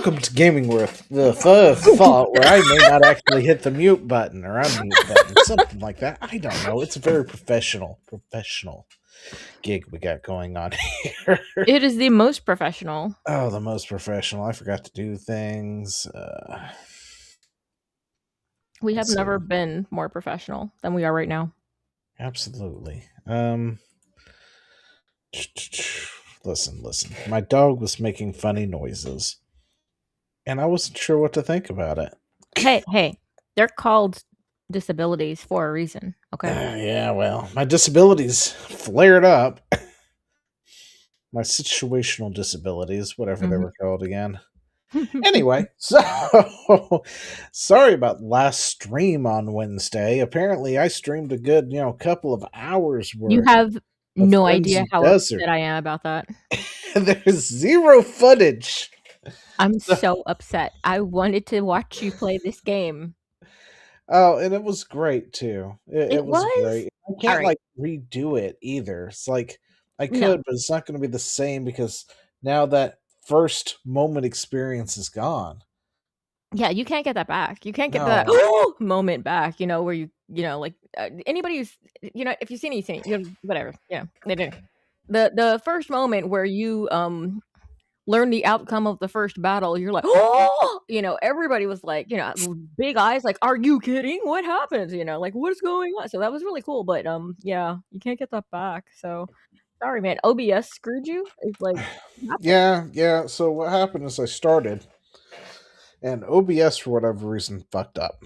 welcome to Gaming with the fault where I may not actually hit the mute button or unmute button, something like that. I don't know. It's a very professional gig we got going on here. It is the most professional. Oh, the most professional. I forgot to do things. We have never been more professional than we are right now. Absolutely. Listen. My dog was making funny noises, and I wasn't sure what to think about it. Hey, they're called disabilities for a reason, okay? Yeah, well, my disabilities flared up. My situational disabilities, whatever they were called again. Anyway, so sorry about last stream on Wednesday. Apparently, I streamed a good, couple of hours worth. You have no idea Crimson how Desert. upset I am about that. There's zero footage. I'm so upset. I wanted to watch you play this game. Oh, and it was great too. It was great. I can't Alright. redo it either. It's like I could, but it's not going to be the same because now that first moment experience is gone. Yeah, you can't get that back. You can't get that moment back, where anybody who's, if you've seen it, you've seen it. Whatever. Yeah, they do. The first moment where you learn the outcome of the first battle, you're like, everybody was like, big eyes, like, are you kidding? What happened? Like, what's going on? So that was really cool. But yeah, you can't get that back. So sorry, man. OBS screwed you. It's like, yeah. So what happened is I started, and OBS for whatever reason fucked up.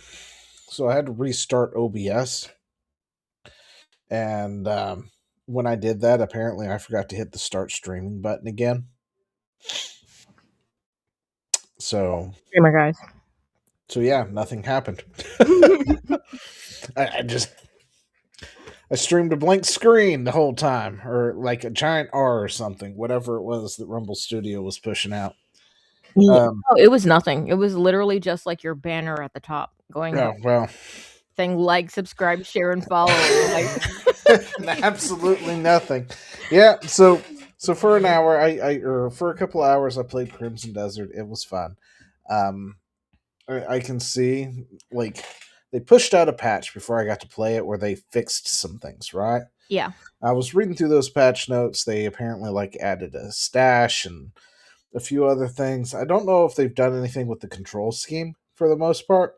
So I had to restart OBS, and when I did that, apparently I forgot to hit the start streaming button again. So, guys. So yeah, nothing happened. I streamed a blank screen the whole time, or like a giant R or something, whatever it was that Rumble Studio was pushing out. No, it was nothing. It was literally just like your banner at the top going. Oh well. Saying like, subscribe, share, and follow. Absolutely nothing. Yeah. So for an hour, or for a couple hours, I played Crimson Desert. It was fun. I can see like they pushed out a patch before I got to play it where they fixed some things, right? Yeah. I was reading through those patch notes. They apparently added a stash and a few other things. I don't know if they've done anything with the control scheme for the most part.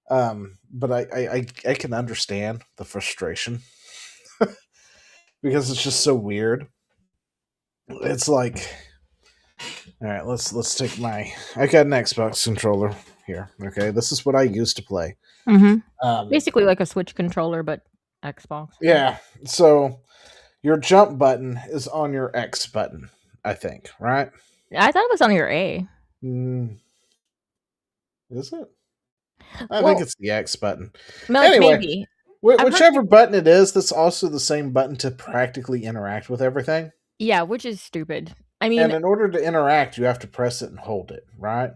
But I can understand the frustration because it's just so weird. It's like, all right, let's take I got an Xbox controller here. Okay, this is what I used to play. Basically like a Switch controller, but Xbox. Yeah. So your jump button is on your X button, I think, right? I thought it was on your A. Is it? I think it's the X button. Anyway, maybe. Whichever button it is, that's also the same button to practically interact with everything. Yeah, which is stupid. I mean, and in order to interact, you have to press it and hold it, right?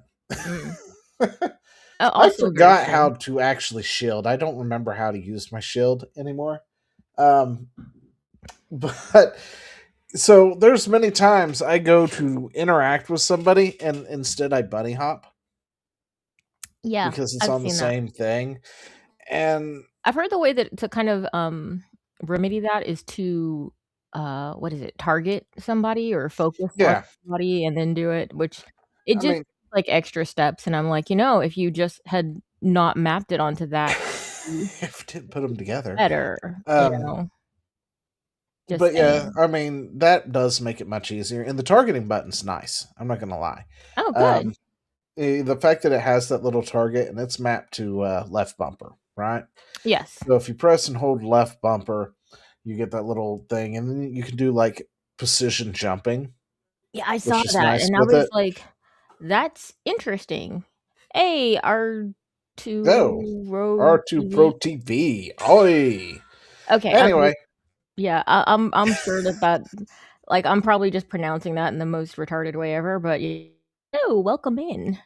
I forgot how to actually shield. I don't remember how to use my shield anymore. But so there's many times I go to interact with somebody and instead I bunny hop. Yeah, because it's on the same thing. And I've heard the way that to kind of remedy that is to target somebody or focus on somebody and then do it, which it just like extra steps. And I'm like, if you just had not mapped it onto that, if didn't put them together better, but yeah, I mean that does make it much easier, and the targeting button's nice. I'm not gonna lie. Oh, good. The fact that it has that little target and it's mapped to left bumper, right? Yes. So if you press and hold left bumper, you get that little thing, and then you can do like precision jumping. Yeah, I saw that, nice, and I was like, "That's interesting." Hey, R2 Pro TV. Oi. Okay. Anyway. I'm sure that like I'm probably just pronouncing that in the most retarded way ever, but welcome in.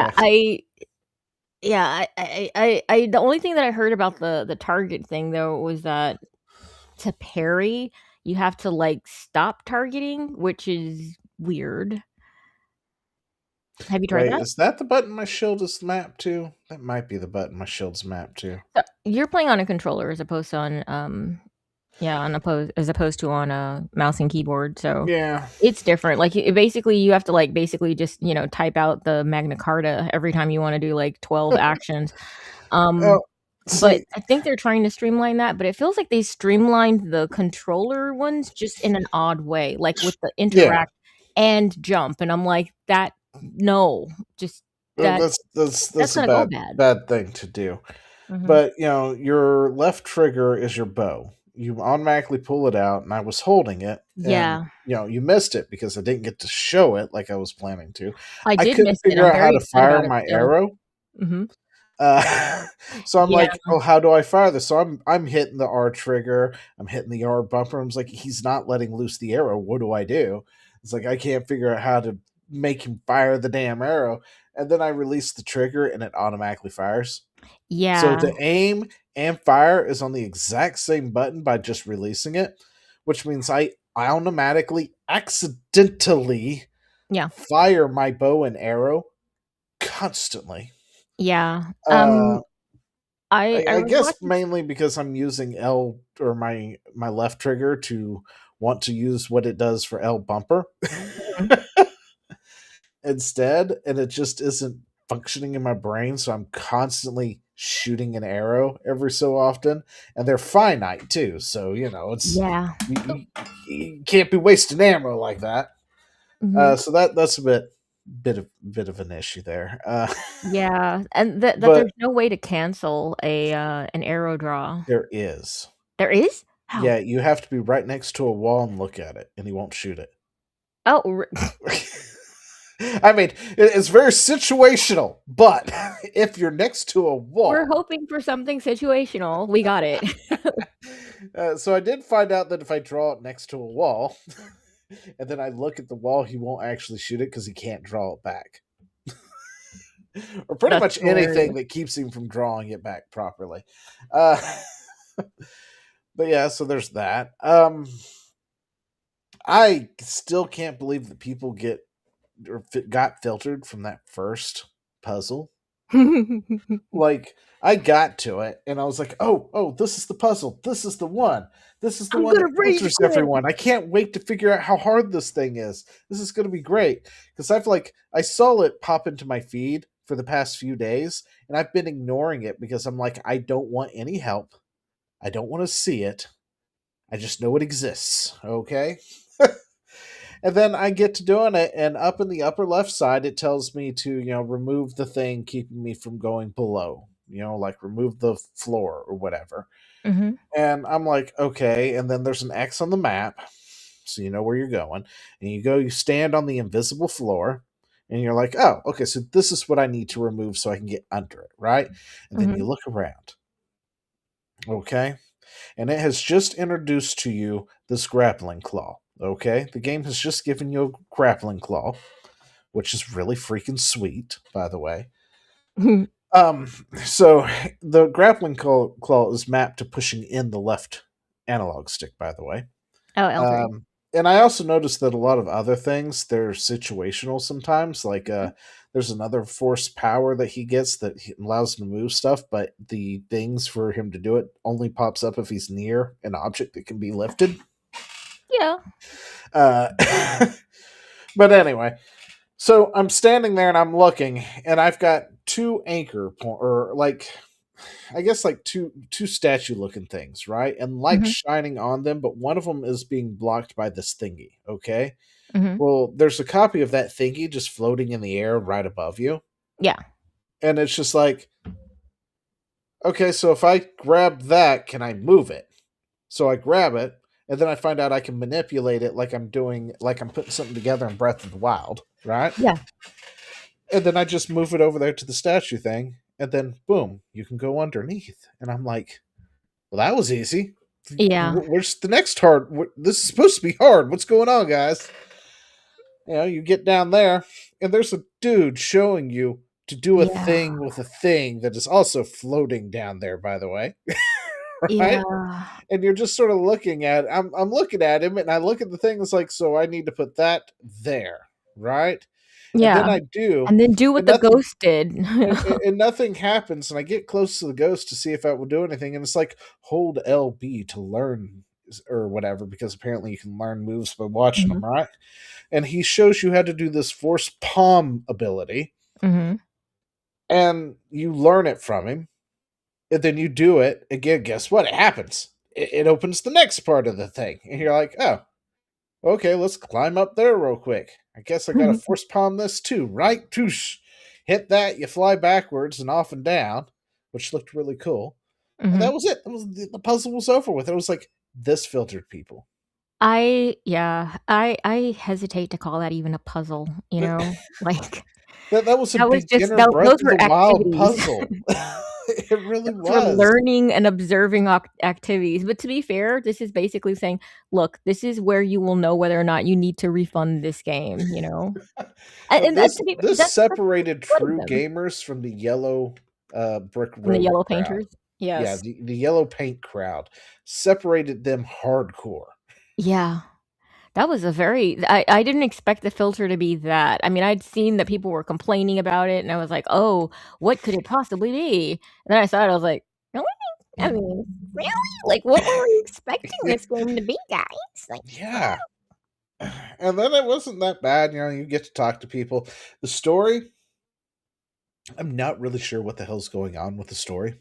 I the only thing that I heard about the target thing though was that to parry you have to stop targeting, which is weird. Have you tried Wait, that? is that the button my shield is mapped to? That might be the button my shield's mapped to. So, you're playing on a controller as opposed to on, yeah, on as opposed to on a mouse and keyboard, so Yeah. it's different. Like, basically, you have to, like, basically just, type out the Magna Carta every time you wanna do, like, 12 actions. Oh, But see, I think they're trying to streamline that, but it feels like they streamlined the controller ones just in an odd way, like, with the yeah. interact and jump, and I'm like, "That no, just that That's that's a gonna go bad." bad thing to do. Mhm. But your left trigger is your bow. You automatically pull it out, and I was holding it, and Yeah. you missed it because I didn't get to show it like I was planning to. I I did couldn't miss it, figure I'm out how very to upset fire about it my still. arrow. Mhm. So I'm Yeah. like, "Oh, how do I fire this?" So I'm hitting the R trigger, I'm hitting the R bumper. I was like, "He's not letting loose the arrow. What do I do?" It's like I can't figure out how to make him fire the damn arrow. And then I release the trigger and it automatically fires. So Yeah. to aim and fire is on the exact same button by just releasing it, which means I automatically accidentally Yeah. fire my bow and arrow constantly. Yeah. Uh I I was guess watching. mainly because I'm using L or my left trigger to want to use what it does for L bumper Mhm. instead, and it just isn't functioning in my brain. So I'm constantly shooting an arrow every so often, and they're finite too. So it's Yeah. you can't be wasting ammo like that. Mhm. So that's a bit of an issue there. Yeah, and that But there's no way to cancel an arrow draw. there is. There is? How? Yeah, you have to be right next to a wall and look at it, and he won't shoot it. Oh, I mean, it's very situational, but if you're next to a we're wall, hoping for something situational. We got it. so I did find out that if I draw it next to a wall, and then I look at the wall, he won't actually shoot it because he can't draw it back, or pretty That's much anything hilarious. that keeps him from drawing it back properly. Uh, but yeah, so there's that. I still can't believe that people got filtered from that first puzzle. Like, I got to it and I was like, "Oh, this is the puzzle. This is the one. This is the I'm one that gonna rage filters quit. everyone. I can't wait to figure out how hard this thing is. This is going to be great." Cuz I saw it pop into my feed for the past few days and I've been ignoring it because I'm like, I don't want any help. I don't want to see it. I just know it exists, okay? And then I get to doing it, and up in the upper left side, it tells me to, remove the thing keeping me from going below, like remove the floor or whatever. Mhm, And I'm like, okay. And then there's an X on the map, so you know where you're going. And you stand on the invisible floor, and you're like, oh, okay, so this is what I need to remove so I can get under it, right? And then you mhm. look around, okay? And it has just introduced to you this grappling claw. Okay, the game has just given you a grappling claw, which is really freaking sweet, by the way. Um, so the claw is mapped to pushing in the left analog stick, by the way. Oh, L3. And I also noticed that a lot of other things they're situational sometimes. Like Mhm. there's another force power that he gets that allows him to move stuff, but the things for him to do it only pops up if he's near an object that can be lifted. Yeah. Uh, but anyway, so I'm standing there and I'm looking, and I've got two or like I guess like two statue looking things, right? And light Mhm, shining on them, but one of them is being blocked by this thingy. Okay, mhm. well, there's a copy of that thingy just floating in the air right above you, Yeah. and it's just like, okay, so if I grab that, can I move it? So I grab it, and then I find out I can manipulate it like I'm putting something together in Breath of the Wild, right? Yeah. And then I just move it over there to the statue thing, and then boom, you can go underneath. And I'm like, well, that was easy. Yeah. Where's the next hard? This is supposed to be hard. What's going on, guys? You get down there, and there's a dude showing you to do a Yeah. thing with a thing that is also floating down there, by the way. right? Yeah. And you're just sort of looking at I'm looking at him and I look at the thing, it's like, so I need to put that there, right? And then Yeah. I do, And then do what and the nothing ghost did. and nothing happens, and I get close to the ghost to see if that will do anything, and it's like, hold LB to learn or whatever, because apparently you can learn moves by watching Mhm. them, right? And he shows you how to do this force palm ability, Mhm. and you learn it from him, and then you do it again. Guess what? It happens. It opens the next part of the thing, and you're like, oh, okay, let's climb up there real quick. I guess I gotta force palm this too, right? Toosh. Hit that, you fly backwards and off and down, which looked really cool. And that Mhm. was it. That was the puzzle was over with. It was like this filtered people. I hesitate to call that even a puzzle, you That know? Like, that was a that was just beginner Breath those of were the Wild activities. puzzle. It really Those were was. learning and observing activities, but to be fair, this is basically saying, "Look, this is where you will know whether or not you need to refund this game," you know? And This to be fair, this that's separated good of true them. gamers from the yellow brick From the road yellow crowd. painters. Yeah, Yes. the yellow paint crowd separated them hardcore. Yeah. That was a very I didn't expect the filter to be that. I mean, I'd seen that people were complaining about it, and I was like, "Oh, what could it possibly be?" And then I saw it, I was like, "Really? I mean, really? Like, what were we expecting this game to be, guys? Like, Yeah. And then it wasn't that bad, you get to talk to people. The story, I'm not really sure what the hell's going on with the story.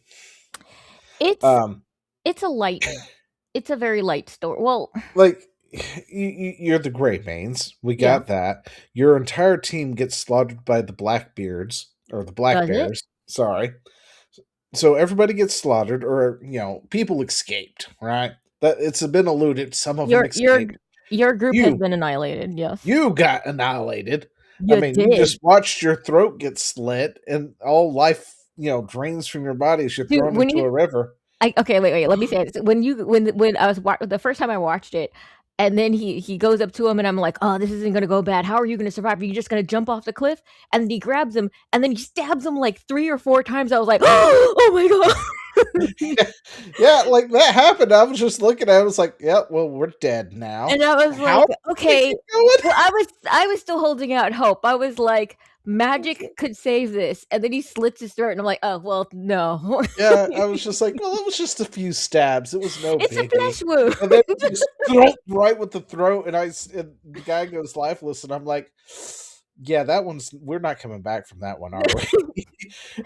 it's Um, it's a light it's a very light story. Well, like you're the Grey Mains, we yeah. got that. Your entire team gets slaughtered by the Blackbeards or the Black Does it? Bears. Sorry. So everybody gets slaughtered, or people escaped, right? That it's been alluded. Some of them Your your escaped. your group has You been annihilated, yes. You got annihilated. I You mean, you did. just watched your throat get slit and all life, drains from your body as you're Dude, thrown when into you a river. okay, wait, let me say it. So when I was the first time I watched it, and then he goes up to him, and I'm like, "Oh, this isn't gonna go bad. How are you gonna survive? Are you just gonna jump off the cliff?" And then he grabs him, and then he stabs him like 3 or 4 times. I was like, "Oh my god." Yeah, like that happened. I was just looking at it, I was like, "Yep, well, we're dead now." And I was How like, did it "Okay." keep going? Well, I was still holding out hope. I was like, "Magic could save this." And then he slits his throat, and I'm like, "Oh, well, no." Yeah, I was just like, "Well, it was just a few stabs. It was no It's a biggie." flesh wound. And then he just throat right with the throat, and and the guy goes lifeless, and I'm like, "Yeah, that one's we're not coming back from that one, are we?"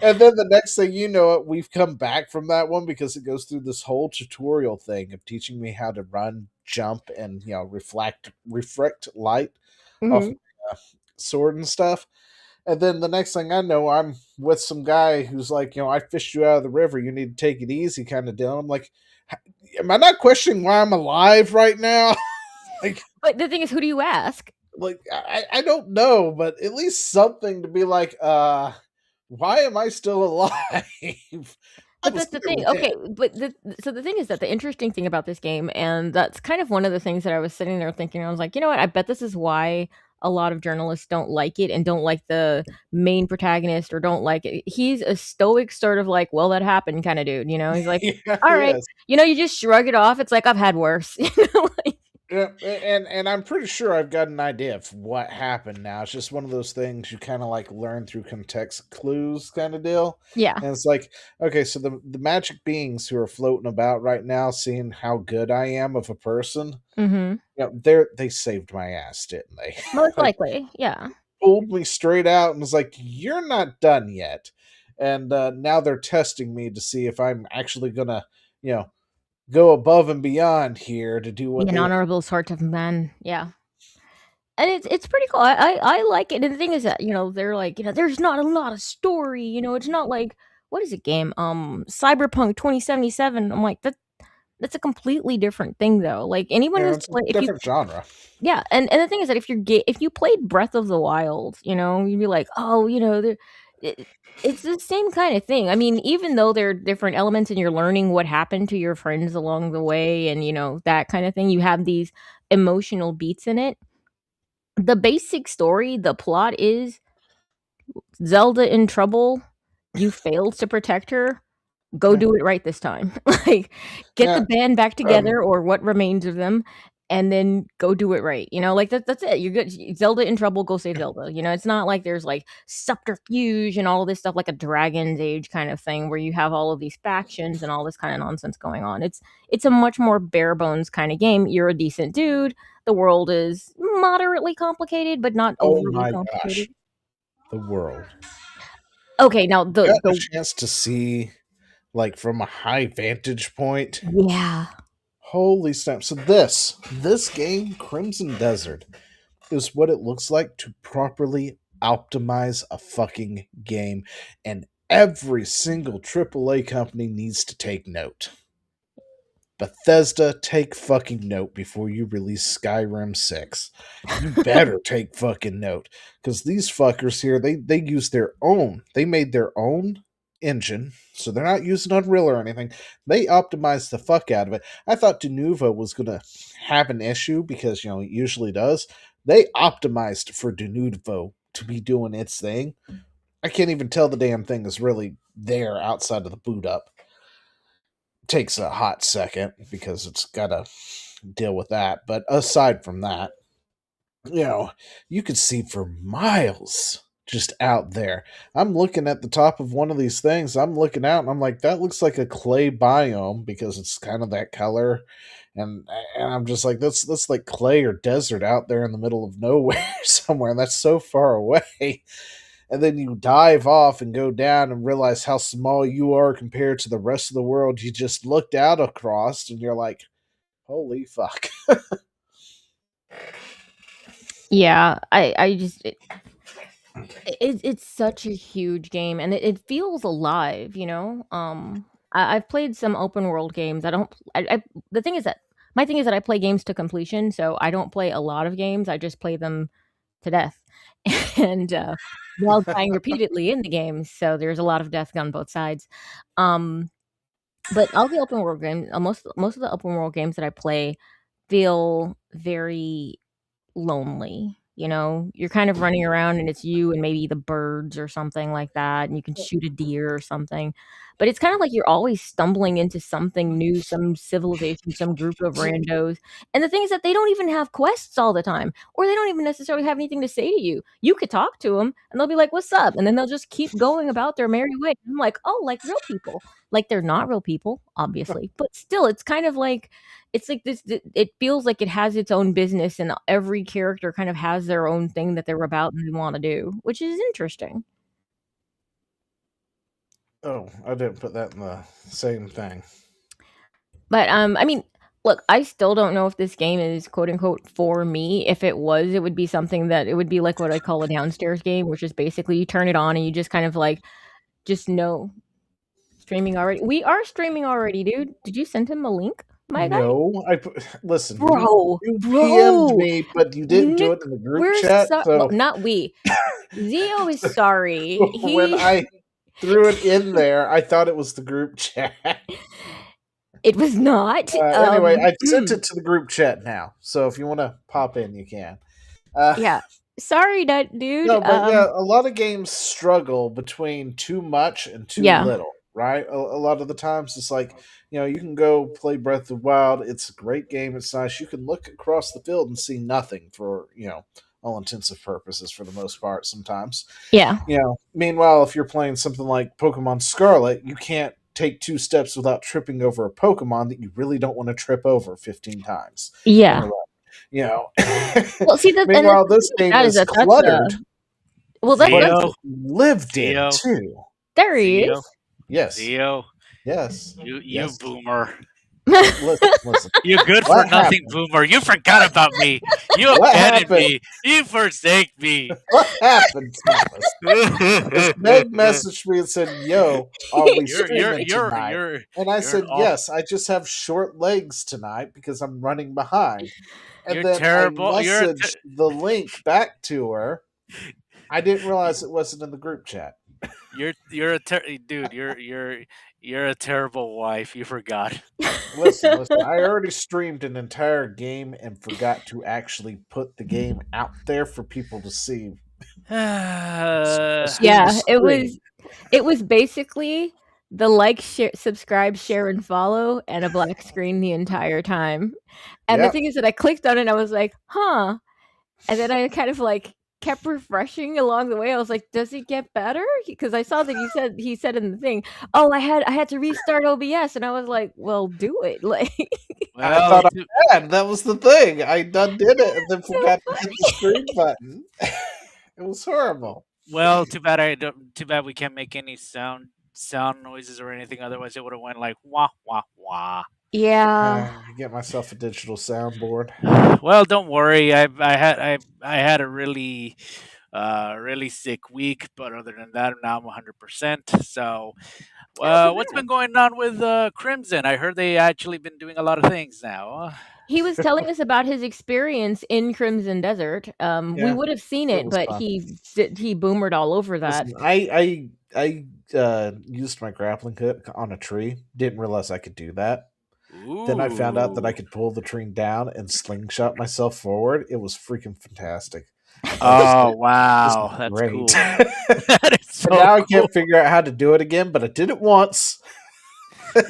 And then the next thing you know it, we've come back from that one because it goes through this whole tutorial thing of teaching me how to run, jump, and reflect light off Mhm. my sword and stuff. And then the next thing I know, I'm with some guy who's like, I fished you out of the river. You need to take it easy, kind of deal. I'm like, am I not questioning why I'm alive right now? like, But the thing is, who do you ask? I don't know, but at least something to be like, why am I still alive? I But was that's the thing. clearly dead. Okay, but the thing is that the interesting thing about this game, and that's kind of one of the things that I was sitting there thinking, I was like, you know what? I bet this is why a lot of journalists don't like it and don't like the main protagonist or don't like it. He's a stoic sort of like, well, that happened kind of dude, you know? He's like, Yeah, all he right, is. you just shrug it off. It's like I've had worse. Like, Yeah, and I'm pretty sure I've got an idea of what happened now. It's just one of those things you kind of like learn through context clues kind of deal. yeah. And it's like, okay, so the magic beings who are floating about right now, seeing how good I am of a person, Mhm. they saved my ass, didn't they? Most Like likely. Yeah. pulled me straight out and was like, "You're not done yet." And now they're testing me to see if I'm actually gonna, you know, go above and beyond here to do Be what an they. honorable sort of man. Yeah. And it's pretty cool. I like it, and the thing is that, they're like, "There's not a lot of story," it's not like what is it game? Cyberpunk 2077. I'm like, that's a completely different thing though. Like anyone who's It's a play if you different genre. yeah, and the thing is that if you played Breath of the Wild, you'd be like, "Oh, it it's the same kind of thing." I mean, even though there are different elements and you're learning what happened to your friends along the way and, that kind of thing, you have these emotional beats in it. The basic story, the plot is Zelda in trouble, you failed to protect her, Go do it right this time. Like, get the Yeah. band back Um, together or what remains of them, and then go do it right, like, that's it. You're good. Zelda in trouble, go save Zelda, it's not like there's, like, subterfuge and all this stuff like a Dragon's Age kind of thing where you have all of these factions and all this kinda nonsense going on. It's a much more bare bones kinda game. You're a decent dude. The world is moderately complicated, but not oh overly my complicated. gosh, the world. Okay, now Got a the chance to see, like, from a high vantage point. yeah. Holy snap! So this game, Crimson Desert, is what it looks like to properly optimize a fucking game, and every single AAA company needs to take note. Bethesda, take fucking note before you release Skyrim 6. You better take fucking note. Because these fuckers here, they use they made their own engine, so they're not using Unreal or anything. They optimized the fuck out of it. I thought Denuvo was gonna have an issue because it usually does. They optimized for Denuvo to be doing its thing. I can't even tell the damn thing is really there outside of the boot up. Takes a hot second because it's got to deal with that. But aside from that, you know, you could see for miles just out there. I'm looking at the top of one of these things. I'm looking out and I'm like, that looks like a clay biome because it's kind of that color. And I'm just like, that's like clay or desert out there in the middle of nowhere somewhere. And that's so far away. And then you dive off and go down and realize how small you are compared to the rest of the world you just looked out across, and you're like, holy fuck. Yeah, I just it's such a huge game, and it feels alive, I've played some open world games. I don't I the thing is that my thing is that I play games to completion, so I don't play a lot of games, I just play them to death, and, while dying repeatedly in the games, so there's a lot of death on both sides. Um, but all the open world games most of the open world games that I play feel very lonely, You're kind of running around and it's you and maybe the birds or something like that, and you can shoot a deer or something. But it's kind of like you're always stumbling into something new, some civilization, some group of randos. And the thing is that they don't even have quests all the time, or they don't even necessarily have anything to say to you. You could talk to them and they'll be like, "What's up?" And then they'll just keep going about their merry way. I'm like, "Oh, like real people." Like they're not real people, obviously, but still it's kind of like it's like this it feels like it has its own business and every character kind of has their own thing that they're about and they wanna do, which is interesting. Oh, I didn't put that in the same thing. But, I mean, look, I still don't know if this game is quote unquote "for me." If it was, it would be something that it would be like what I call a downstairs game, which is basically you turn it on and you just kind of like just know streaming already. We are streaming already, dude. Did you send him a link, my guy? No, listen. Bro, You PM'd bro, me, but you didn't do Nick, it in the group chat. well, So not we. Zio is sorry. when I threw it in there, I thought it was the group chat. It was not. Anyway, I sent it to the group chat now. So if you want to pop in, you can. Uh, Yeah. Sorry, that dude. No, but yeah, a lot of games struggle between too much and too Yeah. little, right? A lot of the times it's like, you can go play Breath of the Wild. It's a great game. It's nice. You can look across the field and see nothing for, all intensive purposes for the most part sometimes. Yeah. Meanwhile, if you're playing something like Pokemon Scarlet, you can't take two steps without tripping over a Pokemon that you really don't want to trip over 15 times in a Yeah. row. You know. Well, see, and the Meanwhile, this thing game about that is is that cluttered, well, but that's it's Zio, lived in Zio, too. there he Zio, is. Yes, Zio, yes, you yes. boomer. Listen. You good for What nothing happened? boomer. You forgot about me. You What abandoned happened? me. You forsake me. What happened, Thomas? This Meg messaged me and said, "Yo, are we streaming tonight?" And I you're an said, awful, "Yes, I just have short legs tonight because I'm running behind." And you're then I terrible. messaged the link back to her. I didn't realize it wasn't in the group chat. dude. You're a terrible wife. You forgot. Listen. I already streamed an entire game and forgot to actually put the game out there for people to see. A Uh, screen to Yeah, screen. it was basically the like, share, subscribe, share, and follow, and a black screen the entire time. And the Yep. thing is that I clicked on it and I was like, huh. And then I kind of like kept refreshing along the way. I was like, does it get better? Because I saw that he said in the thing, oh, I had to restart OBS, and I was like, well, do it. Like I Well, thought I had. That was the thing. I done did it and then so forgot to hit the funny. screen button. It was horrible. too bad too bad we can't make any sound noises or anything. Otherwise, it would have went like wah wah wah. Yeah. I get myself a digital soundboard. Well, don't worry. I had a really sick week, but other than that, now I'm 100%. So, Oh, what's congrats. been going on with Crimson? I heard they actually been doing a lot of things now. He was telling us about his experience in Crimson Desert. We Yeah, would have seen it it, was but fun. he boomered all over that. Listen, I used my grappling hook on a tree. Didn't realize I could do that. Then I found out that I Ooh. could pull the tree down and slingshot myself forward. It was freaking fantastic. I was just Oh like, this is wow, that's great. cool. That is And so now I cool. can't figure out how to do it again, but I did it once,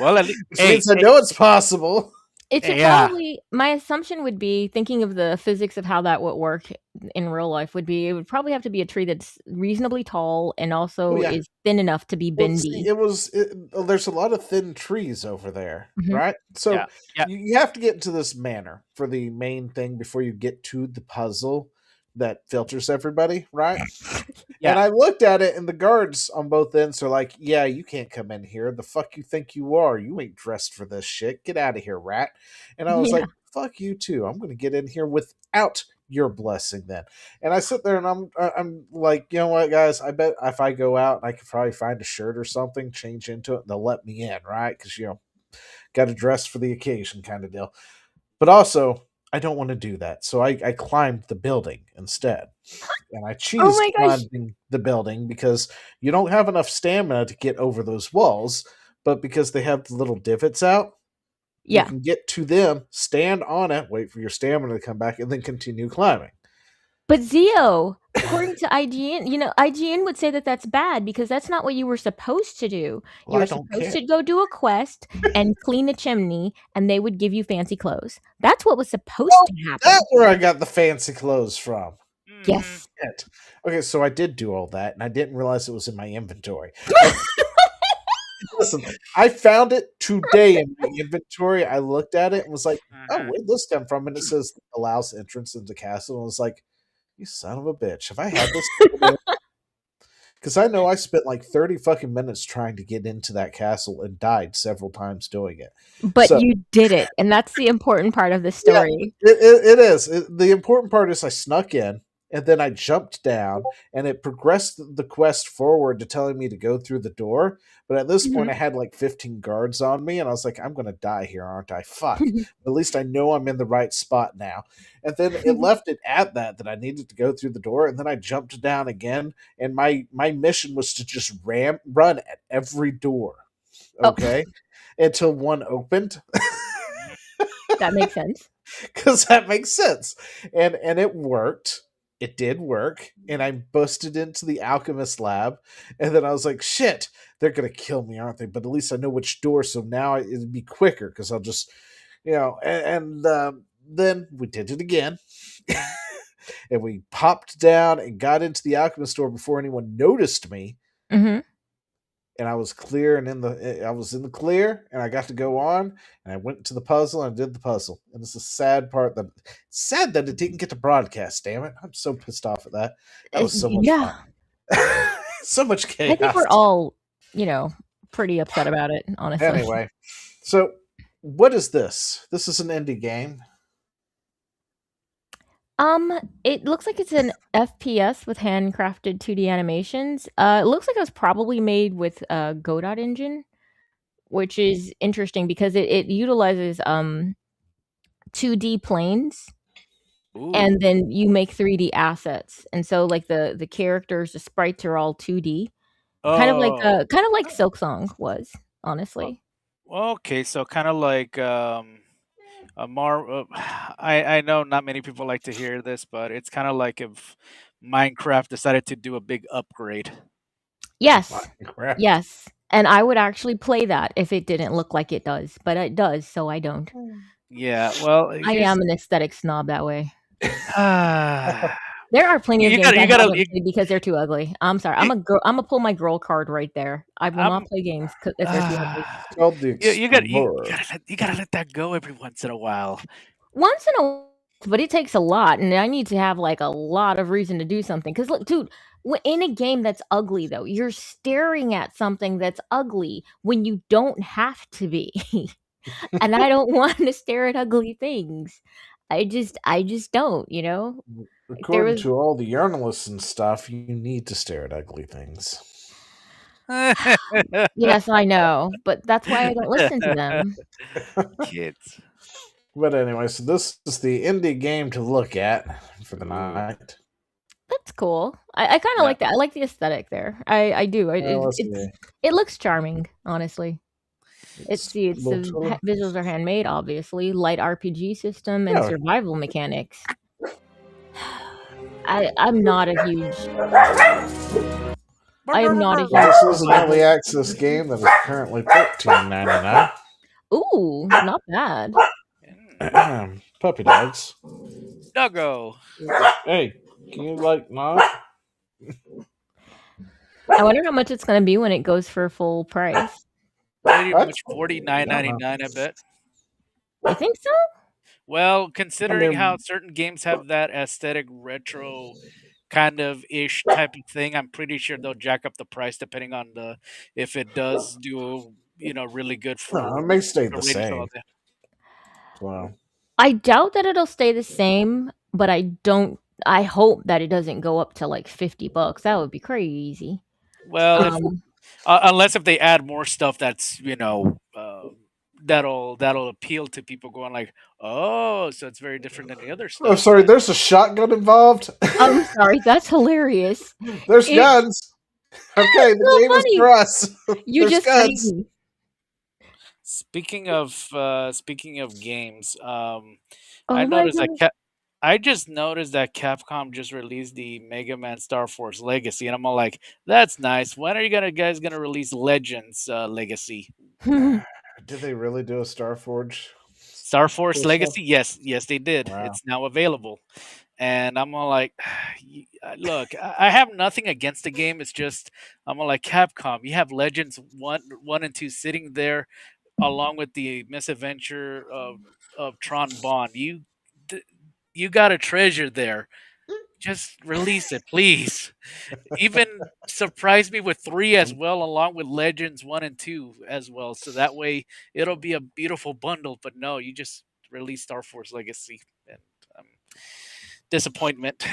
Well, at least, which means I know it's possible. It's yeah. probably my assumption would be thinking of the physics of how that would work in real life would be it would probably have to be a tree that's reasonably tall and Oh also yeah. is thin enough to be Well, see, bendy. there's a lot of thin trees over there, Mhm. right? So Yeah. Yeah. you have to get into this manor for the main thing before you get to the puzzle that filters everybody, right? And Yeah. I looked at it, and the guards on both ends are like, "Yeah, you can't come in here. The fuck you think you are? You ain't dressed for this shit. Get out of here, rat." And I was Yeah. like, "Fuck you too. I'm going to get in here without your blessing then." And I sit there and I'm like, you know what, guys? I bet if I go out, I could probably find a shirt or something, change into it, and they'll let me in, right? Because got to dress for the occasion, kind of deal. But also, I don't want to do that, so I climbed the building instead. And I Oh cheese my gosh. climbing the building because you don't have enough stamina to get over those walls, but because they have the little divots out, you Yeah. can get to them, stand on it, wait for your stamina to come back, and then continue climbing. But Zio, according to IGN, IGN would say that that's bad because that's not what you were supposed to do. Well, You I were don't supposed care. to go do a quest and clean a chimney, and they would give you fancy clothes. That's what was supposed Oh, to happen. that's where I got the fancy clothes from. Hmm. Yes. Shit. Okay, so I did do all that, and I didn't realize it was in my inventory. Listen, I found it today in my inventory. I looked at it and was like, "Oh, Hmm. where'd this come from?" And it says allows entrance into castle. And I was like, "You son of a bitch! Have I had this?" Because I know I spent like 30 fucking minutes trying to get into that castle and died several times doing it. But So you did it, and that's the important part of the yeah, story. it is. The important part is I snuck in and then I jumped down and it progressed the quest forward to telling me to go through the door. But at this point, Mhm. I had like 15 guards on me and I was like, I'm going to die here, aren't I? Fuck. But at least I know I'm in the right spot now. And then it left it at that I needed to go through the door. And then I jumped down again. And my mission was to just run at every door. Oh, Okay. Until one opened. that makes sense. Because that makes sense. And it worked. It did work. And I busted into the alchemist lab. And then I was like, shit, they're gonna kill me, aren't they? But at least I know which door, so now it'd be quicker because I'll just then we did it again. And we popped down and got into the alchemist door before anyone noticed me. Mhm. And I was clear and I was in the clear and I got to go on and I went to the puzzle and I did the puzzle. And it's a sad that it didn't get to broadcast, damn it. I'm so pissed off at that. That was so much Yeah. fun. So much I think chaos. we're all, pretty upset about it, honestly. Anyway, so what is this? This is an indie game. It looks like it's an FPS with handcrafted 2D animations. It looks like it was probably made with Godot engine, which is interesting because it utilizes 2D planes and Ooh. then you make 3D assets. And so like the characters, the sprites are all 2D. Oh. Kind of like Silksong was, honestly. Okay. So kind of like a more. I know not many people like to hear this, but it's kind of like if Minecraft decided to do a big upgrade. Yes. Crap. Yes. And I would actually play that if it didn't look like it does, but it does, so I don't. Yeah, well, I here's am an aesthetic snob that way. ah, There are plenty of you games gotta I you gotta haven't you, played because they're too ugly. I'm sorry. you, Imma pull my girl card right there. I will not I'm play games if they're too ugly. It's ah, called the you Explorer. gotta let that go every once in a while. Once in a while, but it takes a lot, and I need to have, like, a lot of reason to do something. Because look, dude, in a game that's ugly, though, you're staring at something that's ugly when you don't have to be, and I don't wanna stare at ugly things. I just don't, you know? Like, there According was to all the journalists and stuff, you need to stare at ugly things. Yes, I know, but that's why I don't listen to them. Kids. But anyway, so this is the indie game to look at for the Ooh, night. That's cool. I kinda yeah. like that. I like the aesthetic there. I do. Let's see. It looks charming, honestly. It's a It's little the total. visuals are handmade, obviously, light RPG system and No, survival mechanics. I'm not a huge I am not a huge this is an early survival. access game that is currently $14.99. Ooh, not bad. Puppy dogs. Doggo. Hey, can you like not? I wonder how much it's gonna be when it goes for full price. Pretty I much $49.99, I bet. You think so? Well, I considering how mean, certain games have that aesthetic retro kind of ish type of thing, I'm pretty sure they'll jack up the price depending on the if it does do really good no, it for may stay the the ratings and all same. that. So, I doubt that it'll stay the same, but I hope that it doesn't go up to, like, $50. That would be crazy. Well, if Um, unless if they add more stuff that's that'll appeal to people going like, oh, so it's very different than the other oh, stuff. sorry, there's a shotgun involved. I'm sorry, that's hilarious. There's It's guns. Okay, the so game is funny. for us. You There's just funny guns. me. Speaking of games, I Oh my noticed that god. I just noticed that Capcom just released the Mega Man Star Force Legacy, and I'm all like, "That's nice. When are you guys gonna release Legends Legacy?" Did they really do a Starforge? Star Force First one? Legacy? Yes, yes, they did. Wow. It's now available, and I'm all like, "Look, I have nothing against the game. It's just I'm all like Capcom. You have Legends one and two sitting there, along with the misadventure of Tron Bond. Th- you got a treasure there. Just release it, please." Even surprise me with 3 as well, along with Legends 1 and 2 as well, so that way it'll be a beautiful bundle, but no, you just released Star Force Legacy, and, um, disappointment,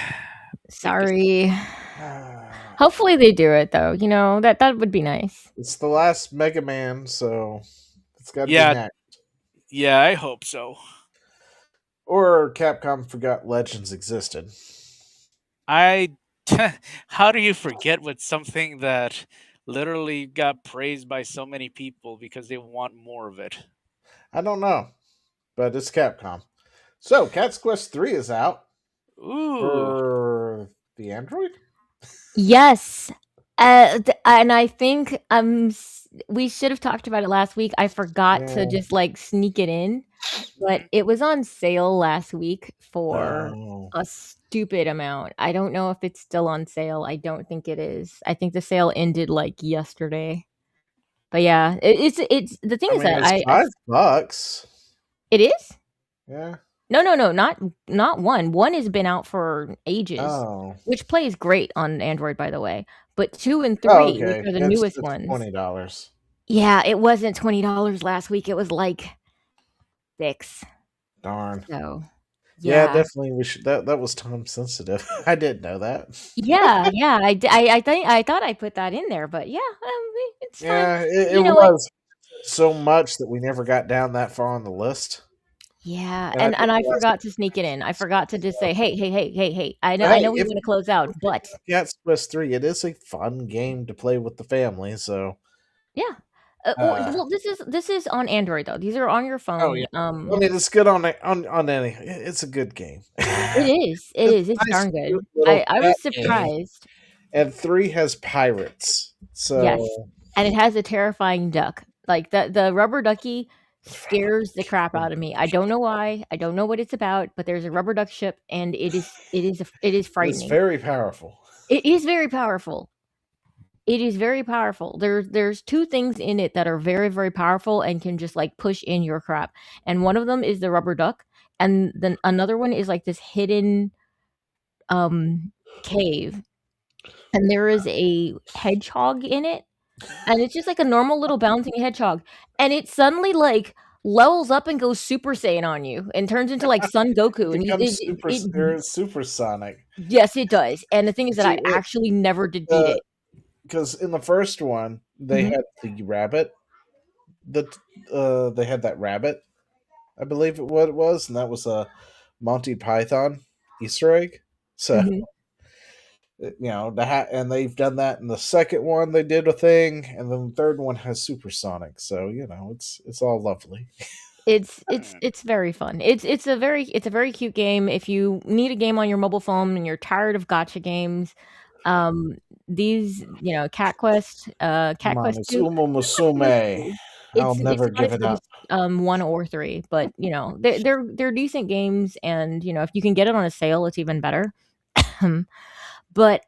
big Sorry. Ah, Hopefully they do it though, that would be nice. it's the last Mega Man, so it's got to be Yeah, next. yeah, I hope so. Or Capcom forgot Legends existed. I how do you forget with something that literally got praised by so many people because they want more of it? I don't know, but it's Capcom. So, Cat's Quest 3 is out Ooh, for the Android? Yes. And I think we should have talked about it last week. I forgot to Yeah. just like sneak it in, but mhm. it was on sale last week for Oh. a stupid amount. I don't know if it's still on sale. I don't think it is. I think the sale ended like yesterday. But yeah, it's the thing I is mean, that it's $5. it is? Yeah. No, not 1. 1 has been out for ages, Oh. which plays great on Android, by the way, but 2 and Oh, 3, which okay. are the It's newest it's ones. $20. Yeah, it wasn't $20 last week, it was like 6. Darn. So, Yeah, yeah. definitely. We should. That was time sensitive. I didn't know that. Yeah, I thought I put that in there, but yeah, it's fine. Yeah, it You know what? was so much that we never got down that far on the list. Yeah, And I and did I realize. forgot to sneak it in. I forgot to just say, "Hey, hey, hey, hey, hey, I Hey, know we if wanna close out, you pick but" up Cat's Quest 3, it is a fun game to play with the family. So, Yeah. uh, Well, this is on Android, though. These are on your oh yeah, phone, I mean it's good on any. It's a good game. it It's is, a it's nice, darn cute good. little I cat was game. surprised. And 3 has pirates. Yes. So. and it has a terrifying duck. Like the rubber ducky scares the crap out of me. I don't know why. I don't know what it's about, but there's a rubber duck ship, and it is It's frightening. very powerful. It is very powerful. It is very powerful. There's two things in it that are very, very powerful and can just like push in your crap. And one of them is the rubber duck, and then another one is like this hidden cave. And there is a hedgehog in it, and it's just like a normal little bouncing hedgehog. And it suddenly like levels up and goes Super Saiyan on you and turns into like Son Goku. It And becomes supersonic. yes, it does. And the thing is that See, I actually never did beat it. Because in the first one they Mhm. had the rabbit. They had that rabbit, I believe what it was, and that was a Monty Python Easter egg. So Mhm. and they've done that in the second one. They did a thing, and then the third one has supersonic. So it's all lovely. It's very fun. It's a very cute game. If you need a game on your mobile phone and you're tired of gotcha games, these Cat Quest, Come Cat on, Quest it's 2, Uma Cat Quest Musume. 2, I'll it's never not give as it good up. as 1 or 3, but they're decent games, and if you can get it on a sale, it's even better. But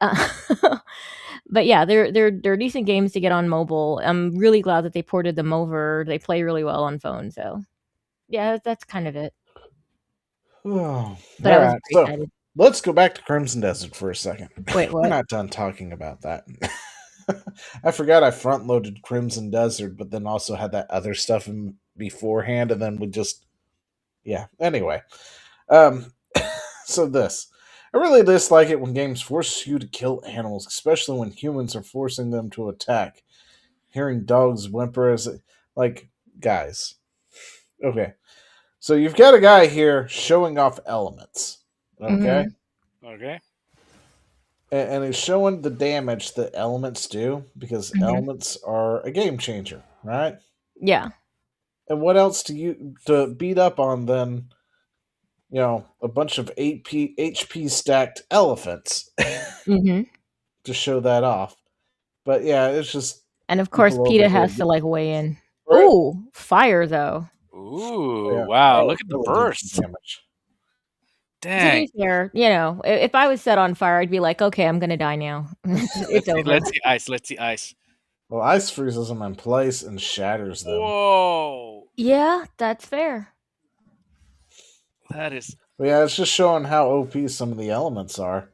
but yeah, they're decent games to get on mobile. I'm really glad that they ported them over. They play really well on phone, so yeah, that's kind of it. Oh, all But I was right, very so excited. let's go back to Crimson Desert for a second. Wait, We're what? not done talking about that. I forgot I front loaded Crimson Desert, but then also had that other stuff in beforehand, and then we just yeah. Anyway, um, so this I really dislike it when games force you to kill animals, especially when humans are forcing them to attack. Hearing dogs whimper as like guys. Okay, so you've got a guy here showing off elements. Okay, Mhm, Okay. and he's showing the damage that elements do because mhm. elements are a game changer, right? Yeah. And what else do you to beat up on than a bunch of HP stacked elephants Mhm. to show that off? But yeah, it's just And of course, people over PETA here. has to, like, weigh in. Right? Ooh, fire, though. Ooh, Yeah, wow! oh, Look at the really did some burst. damage. To Dang. be fair, if I was set on fire, I'd be like, "Okay, I'm gonna die now. It's Let's see. over." Let's see ice. Let's see ice. Well, ice freezes them in place and shatters them. Whoa! Yeah, that's fair. That is But yeah, it's just showing how OP some of the elements are.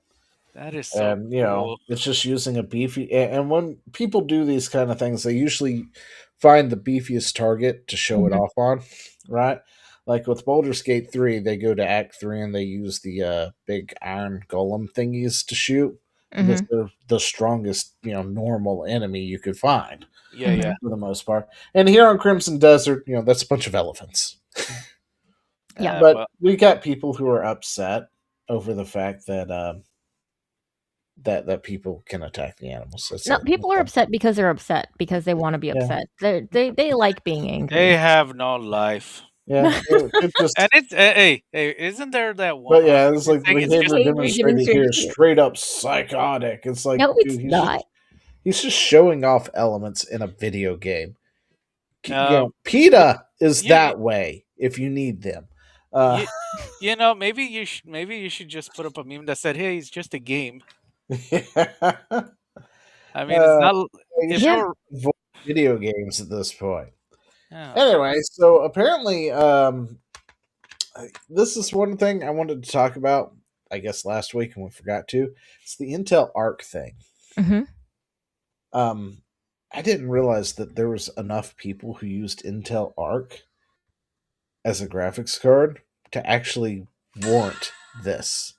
so And cool. it's just using a beefy. And when people do these kind of things, they usually find the beefiest target to show it Mhm, off on, right? Like with Baldur's Gate 3, they go to Act 3 and they use the big iron golem thingies to shoot because mhm, they're the strongest normal enemy you could find Yeah, yeah. mhm. for the most part. And here on Crimson Desert, that's a bunch of elephants. Yeah. But Well, we got people who are upset over the fact that that people can attack the animals. No, people are upset because they're upset, because they wanna be yeah, upset. They like being they angry. have no life. yeah. It And just, it's hey, isn't there that one but yeah, it's like the thing? It's just behavior Behavior demonstrated here is demonstration. straight up psychotic. It's like, No, it's dude, not. he's just showing off elements in a video game. uh PETA is you, that way if you need them. Uh, you, maybe you should just put up a meme that said, "Hey, it's just a game." uh, I mean, it's not you if should Yeah. you're avoid video games at this point. yeah. Anyway, so apparently, this is one thing I wanted to talk about. I guess last week and we forgot to. It's the Intel Arc thing. Mhm. Um, I didn't realize that there was enough people who used Intel Arc as a graphics card to actually warrant this.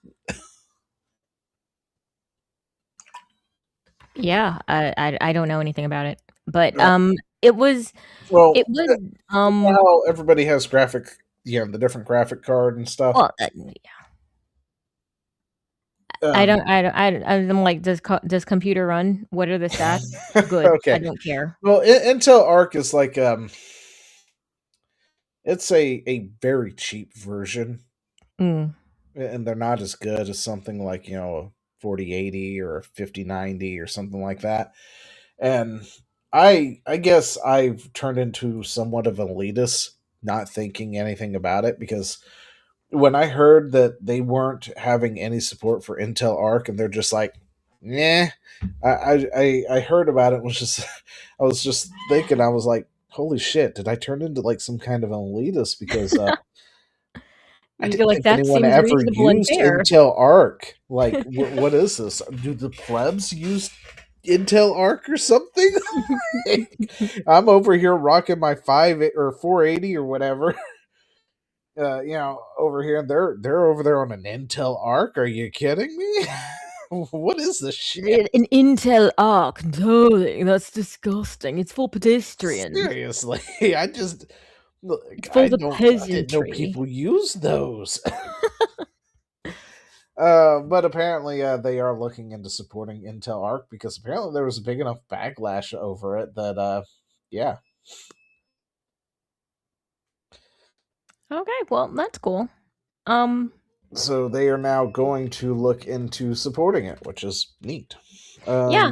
Yeah, I don't know anything about it, but, Uh, it was well, it was, how everybody has the different graphic card and stuff. well, Um, I'm like, does computer run? What are the stats? Good, I okay. don't care. Well, Intel Arc is like it's a very cheap version, Mm, and they're not as good as something like a 4080 or a 5090 or something like that. And I guess I've turned into somewhat of an elitist, not thinking anything about it, because when I heard that they weren't having any support for Intel Arc and they're just like, nah, I heard about it and was just I was just thinking, I was like, holy shit, did I turn into like some kind of an elitist because I You're didn't like, think that anyone seems ever reasonable and used fair. Intel Arc. Like, what is this? Do the plebs use Intel Arc or something? I'm over here rocking my 480 or whatever. Over here, they're over there on an Intel Arc. Are you kidding me? What is this shit? An Intel Arc, darling, that's disgusting. It's for pedestrians. Seriously, I just look. It's for I the don't. I didn't know peasantry. people use those. But apparently, they are looking into supporting Intel Arc because apparently there was a big enough backlash over it that, yeah. Okay, well, that's cool. So they are now going to look into supporting it, which is neat. Yeah.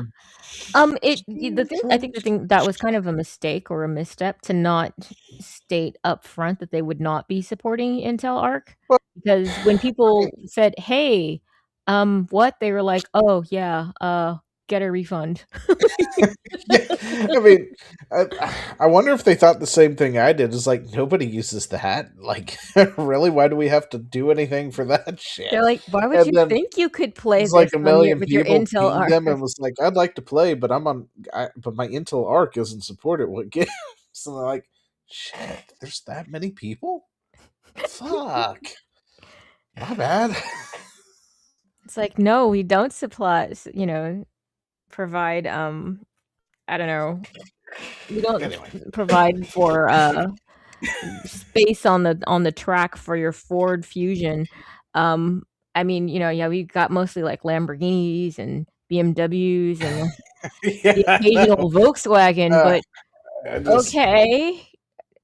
Um, I think the thing that was kind of a mistake or a misstep to not state up front that they would not be supporting Intel Arc, well, because when I people said, "Hey, what?" They were like, "Oh yeah, get a refund." yeah, I mean, I wonder if they thought the same thing I did. It's like nobody uses that. Like, really, why do we have to do anything for that They're shit? like, "Why would And you then think you could play it's like this a on your million with your people Intel pinged Arc?" them and was like, "I'd like to play, but but my Intel Arc isn't supported. What gives?" So they're like, "Shit, there's that many people? Fuck, my bad." It's like, "No, we don't provide, I don't know, we don't Anyway, provide for, space on the track for your Ford Fusion." Um, I mean, yeah, we got mostly like Lamborghinis and BMWs and yeah, the I know. occasional Volkswagen, Uh, but I just, okay.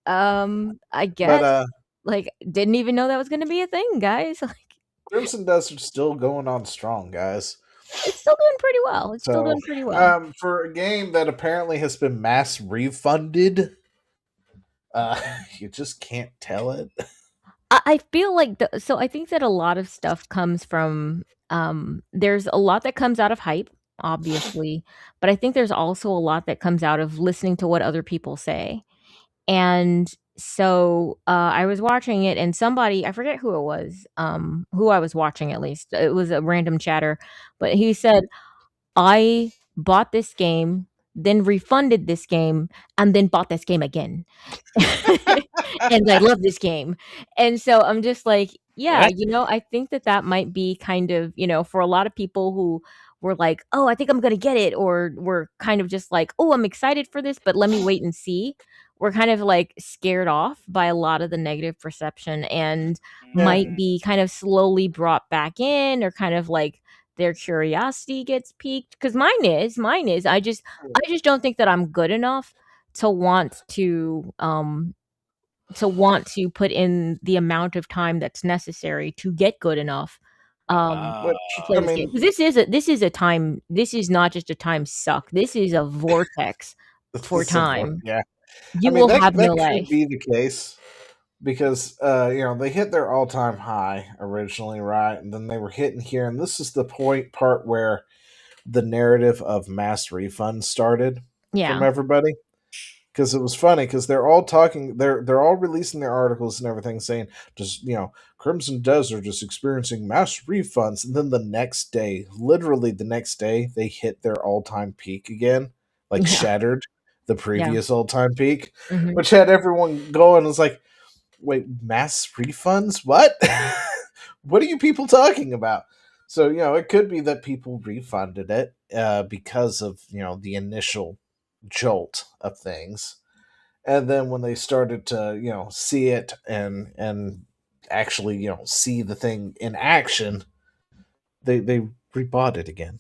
I but guess, like, didn't even know that was gonna be a thing, guys. Like, Crimson Desert's still going on strong, guys. it's still doing pretty well. It's still So, doing pretty well. for a game that apparently has been mass refunded, you just can't tell it. I feel like so I think that a lot of stuff comes from there's a lot that comes out of hype, obviously, but I think there's also a lot that comes out of listening to what other people say. And so I was watching it and somebody, I forget who it was, who I was watching at least. It was a random chatter, but he said, "I bought this game, then refunded this game, and then bought this game again." And I love this game. And so I'm just like, yeah, What? I think that that might be kind of, for a lot of people who were like, "Oh, I think I'm gonna get it," or we're kind of just like, "Oh, I'm excited for this, but let me wait and see." We're kind of like scared off by a lot of the negative perception and Yeah, might be kind of slowly brought back in, or kind of like their curiosity gets piqued. Because mine is, I just don't think that I'm good enough to want to put in the amount of time that's necessary to get good enough, Uh, which to play I this game. mean, 'Cause this is a time, this is not just a time suck, this is a vortex this for is a for time. yeah. I You mean will that have no that could life. be the case because they hit their all time high originally, right? And then they were hitting here, and this is the part where the narrative of mass refunds started from Yeah. everybody. Because it was funny because they're all talking, they're all releasing their articles and everything saying just Crimson Desert is experiencing mass refunds, and then the next day, literally the next day, they hit their all-time peak again, like Yeah. shattered the Yeah. previous all-time peak, Mhm. which had everyone going. It's like, wait, mass refunds? What? What are you people talking about? So it could be that people refunded it because of the initial jolt of things, and then when they started to see it and actually see the thing in action, they rebought it again.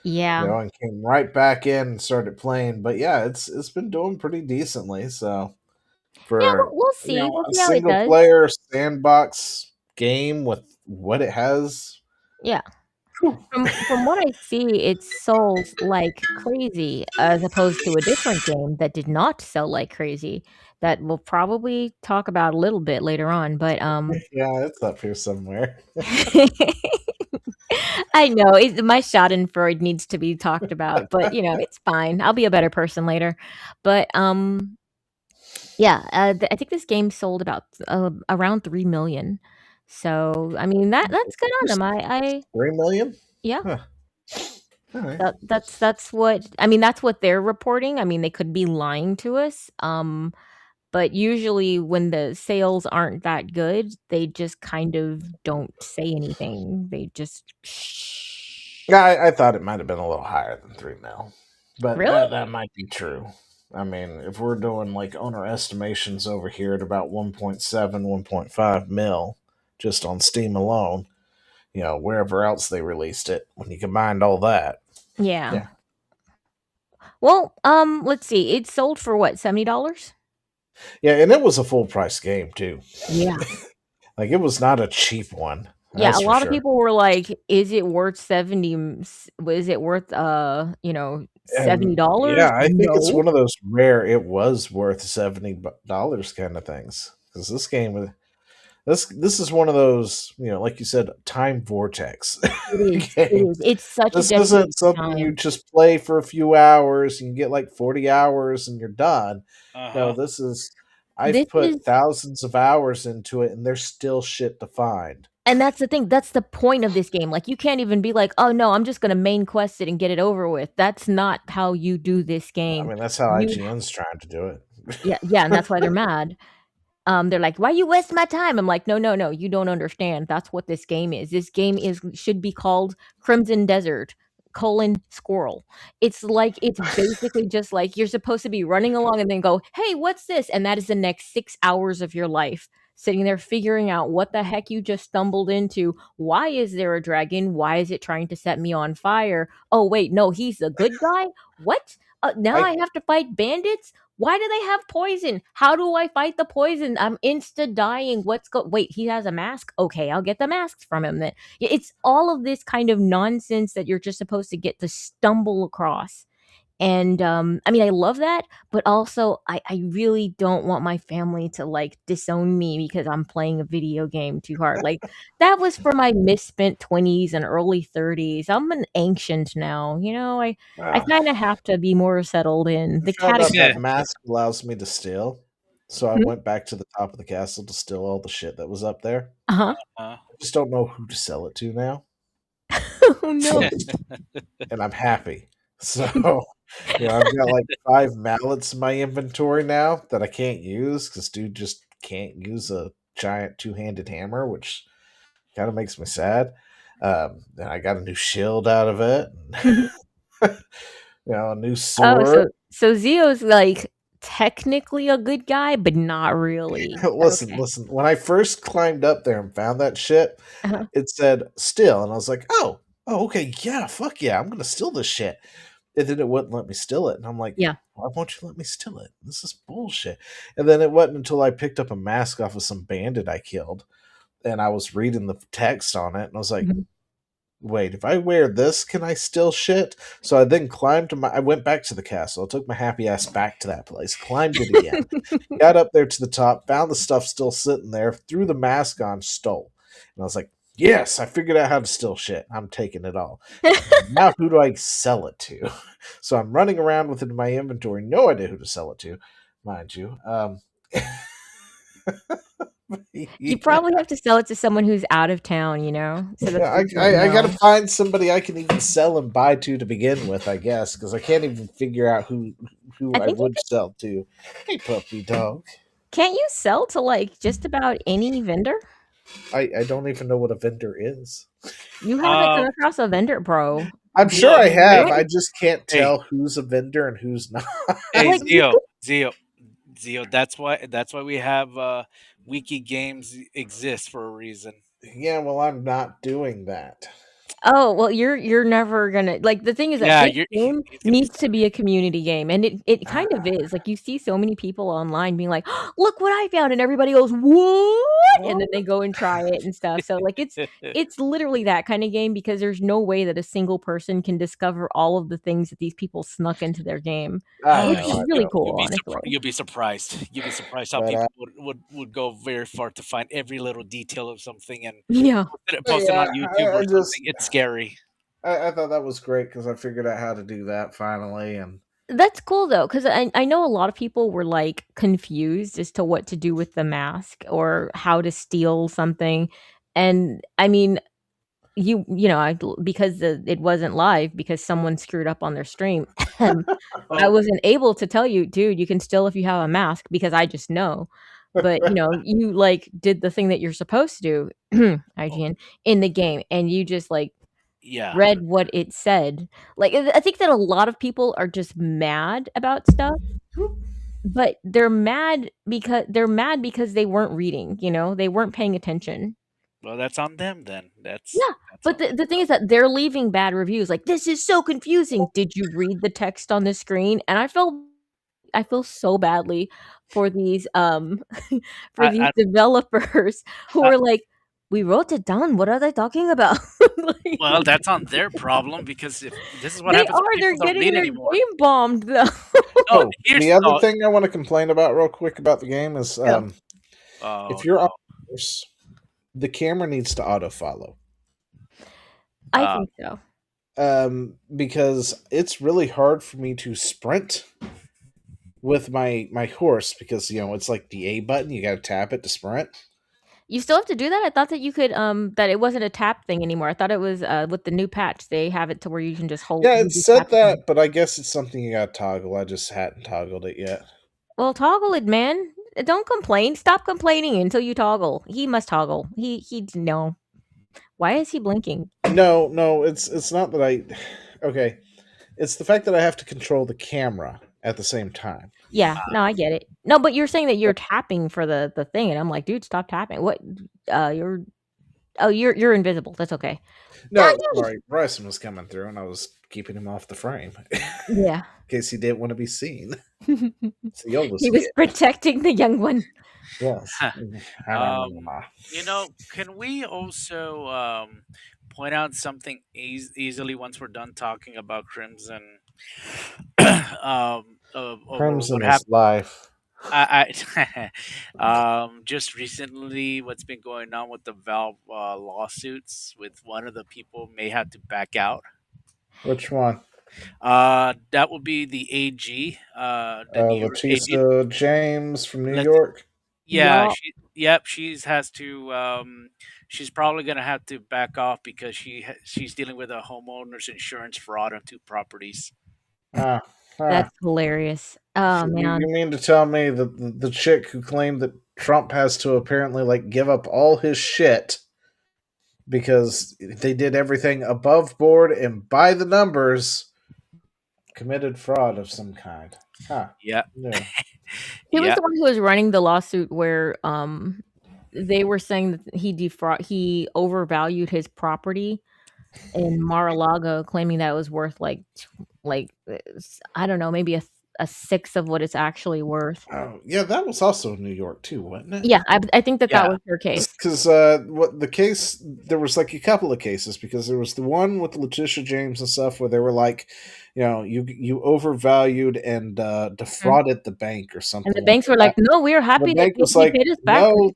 Yeah. And came right back in and started playing. But yeah, it's been doing pretty decently. So Yeah, for we'll see. We'll a see how it single does. player sandbox game with what it has, Yeah. From what I see, it sold like crazy as opposed to a different game that did not sell like crazy that we'll probably talk about a little bit later on, but, Yeah, it's up here somewhere. I know, my schadenfreude needs to be talked about, but, it's fine. I'll be a better person later. But, yeah, I think this game sold about, around 3,000,000. So, I mean, that's good on them. I 3,000,000? yeah. Huh. Alright. That's what I mean, that's what they're reporting. I mean, they could be lying to us. But usually when the sales aren't that good, they just kind of don't say anything. They just shh. Yeah, I thought it might have been a little higher than 3 mil, but Really? that might be true. I mean, if we're doing like owner estimations over here at about 1.7, 1.5 mil just on Steam alone, wherever else they released it, when you combined all that, Yeah. yeah. Well, let's see. It sold for what, $70? Yeah, and it was a full price game too. Yeah. Like it was not a cheap one. Yeah, That's a for lot of sure. people were like, "Is it worth 70 is it worth, And $70?" yeah, I think it's No. one of those rare it was worth $70 kind of things. Because this game, this is one of those, like you said, time vortex It is, it games. is. It's such a This dedicated isn't something you time. just play for a few hours and you get like 40 hours and you're done. No, Uh-huh. this is This I've is put thousands of hours into it and there's still shit to find. And that's the thing, that's the point of this game, like, you can't even be like, "Oh, no, I'm just gonna main quest it and get it over with." That's not how you do this I game. mean, that's how You IGN's trying to do it. Yeah, and that's why they're mad. They're like, "Why you waste my time?" I'm like, "No, no, no, you don't understand. That's what this game is. This game should be called Crimson Desert: Squirrel." It's basically just like you're supposed to be running along and then go, "Hey, what's this?" And that is the next 6 hours of your life, sitting there figuring out what the heck you just stumbled into. Why is there a dragon? Why is it trying to set me on fire? Oh, wait, no, he's a good guy? What? Now I I have to fight bandits? Why do they have poison? How do I fight the poison? I'm insta dying. Wait, he has a mask? Okay, I'll get the masks from him then. It's all of this kind of nonsense that you're just supposed to get to stumble across. And I mean, I love that, but also I really don't want my family to like disown me because I'm playing a video game too hard. Like that was for my misspent 20s and early 30s. I'm an ancient now, I uh, kind of have to be more settled in I the found out category. Yeah. that mask allows me to steal, so I went back to the top of the castle to steal all the shit that was up there. Uh-huh. Uh, I just don't know who to sell it to now. Oh no. So, and I'm happy. So, I've got like 5 mallets in my inventory now that I can't use because dude just can't use a giant two-handed hammer, which kind of makes me sad. And I got a new shield out of it, a new Oh, sword. so Zio's like technically a good guy, but not really. Listen, Okay. listen. When I first climbed up there and found that shit, Uh-huh. it said "still," and I was like, "Oh, okay, yeah, fuck yeah, I'm gonna steal this shit." And then it wouldn't let me steal it, and I'm like, Yeah. "Why won't you let me steal it? This is bullshit." And then it wasn't until I picked up a mask off of some bandit I killed, and I was reading the text on it, and I was like, Mhm. wait, if I wear this, can I still shit? So I then I went back to the castle. I took my happy ass back to that place, climbed it again, got up there to the top, found the stuff still sitting there, threw the mask on, stole. And I was like, yes, I figured out how to steal shit. I'm taking it all. Now who do I sell it to? So I'm running around with it in my inventory, no idea who to sell it to, mind you. You Yeah. probably have to sell it to someone who's out of town, so that Yeah, they don't I got to know. find somebody I can even sell and buy to begin with, I guess, because I can't even figure out who I I think you would sell to. Hey, puppy dog. can't you sell to like just about any vendor? I don't even know what a vendor is. You haven't come um, across a vendor, bro. I'm sure look, I have. hey, I just can't hey, tell who's a vendor and who's not. hey, Like you Zio, could Zio. That's why we have wiki games exist for a reason. Yeah, well, I'm not doing that. Oh, well, you're never gonna like, the thing is that Yeah, this game he's gonna needs to sell be a community game, and it kind of is. Like, you see so many people online being like, "Look what I found," and everybody goes, "What?" And then they go and try it and stuff. So like it's literally that kind of game because there's no way that a single person can discover all of the things that these people snuck into their game, I which know, is I really know. cool, honestly. You'll be surprised. You'll be surprised how But people would go very far to find every little detail of something and Yeah. post it yeah, on YouTube or I something. just It's scary. I thought that was great because I figured out how to do that finally, and That's cool though, because I know a lot of people were like confused as to what to do with the mask or how to steal something. And I mean, because it wasn't live because someone screwed up on their stream. I Oh, wasn't able to tell you, dude, you can still if you have a mask because I just know. But you like did the thing that you're supposed to do, oh, IGN, in the game, and you just like yeah. read what it said. Like I think that a lot of people are just mad about stuff, but they're mad because they weren't reading, they weren't paying attention. Well, that's on them then. Yeah, That's but on the thing is that they're leaving bad reviews, like, "This is so confusing. Did you read the text on the screen?" And I feel so badly for these, for these I developers who I are like, "We wrote it down. What are they talking about?" Like, well, that's on their problem because if this is what they happens when are, they're people don't getting read their anymore. game bombed, though. No, oh, here's the other oh, thing I want to complain about real quick about the game is Yeah, oh if you're on no. course, the camera needs to auto follow. I Uh, think so. Because it's really hard for me to sprint with my horse because it's like the A button, you gotta tap it to sprint. You still have to do that? I thought that you could, that it wasn't a tap thing anymore. I thought it was, with the new patch, they have it to where you can just Yeah, you it just tap said the phone. that, but I guess it's something you gotta toggle. I just hadn't toggled it yet. Well, toggle it, man. Don't complain. Stop complaining until you toggle. He must toggle. He no. Why is he blinking? No, it's not that I. Okay, it's the fact that I have to control the camera at the same time. Yeah, no, I get it. No, but you're saying that you're tapping for the thing, and I'm like, dude, stop tapping. What? You're you're invisible. That's okay. Ah, No, sorry, Bryson was coming through, and I was keeping him off the frame in yeah. case he didn't want to be seen. He It's the oldest was kid. protecting the young one. Yes. um, can we also point out something easily once we're done talking about Crimson? Or Crimson what is happened? life. Just recently, what's been going on with the Valve lawsuits, with one of the people may have to back out. Which one? That would be the AG, the New York AG. Leticia James from New Let York. Yeah, Yup. she's has to. She's probably gonna have to back off because she's dealing with a homeowner's insurance fraud on two properties. Ah, That's ah. hilarious. So Oh you man. mean to tell me that the chick who claimed that Trump has to apparently like give up all his shit because they did everything above board and by the numbers committed fraud of some kind? Huh. Yeah, No. He was yeah, the one who was running the lawsuit where they were saying that he overvalued his property in Mar-a-Lago, claiming that it was worth I don't know, maybe a sixth of what it's actually worth. Oh, yeah, that was also in New York too, wasn't it? Yeah, I think that yeah. was her case. Because what the case, there was like a couple of cases because there was the one with Letitia James and stuff where they were like, you overvalued and Mhm. defrauded the bank or And something the like banks were that. like, "No, we're The happy that bank was he like, paid us back." no,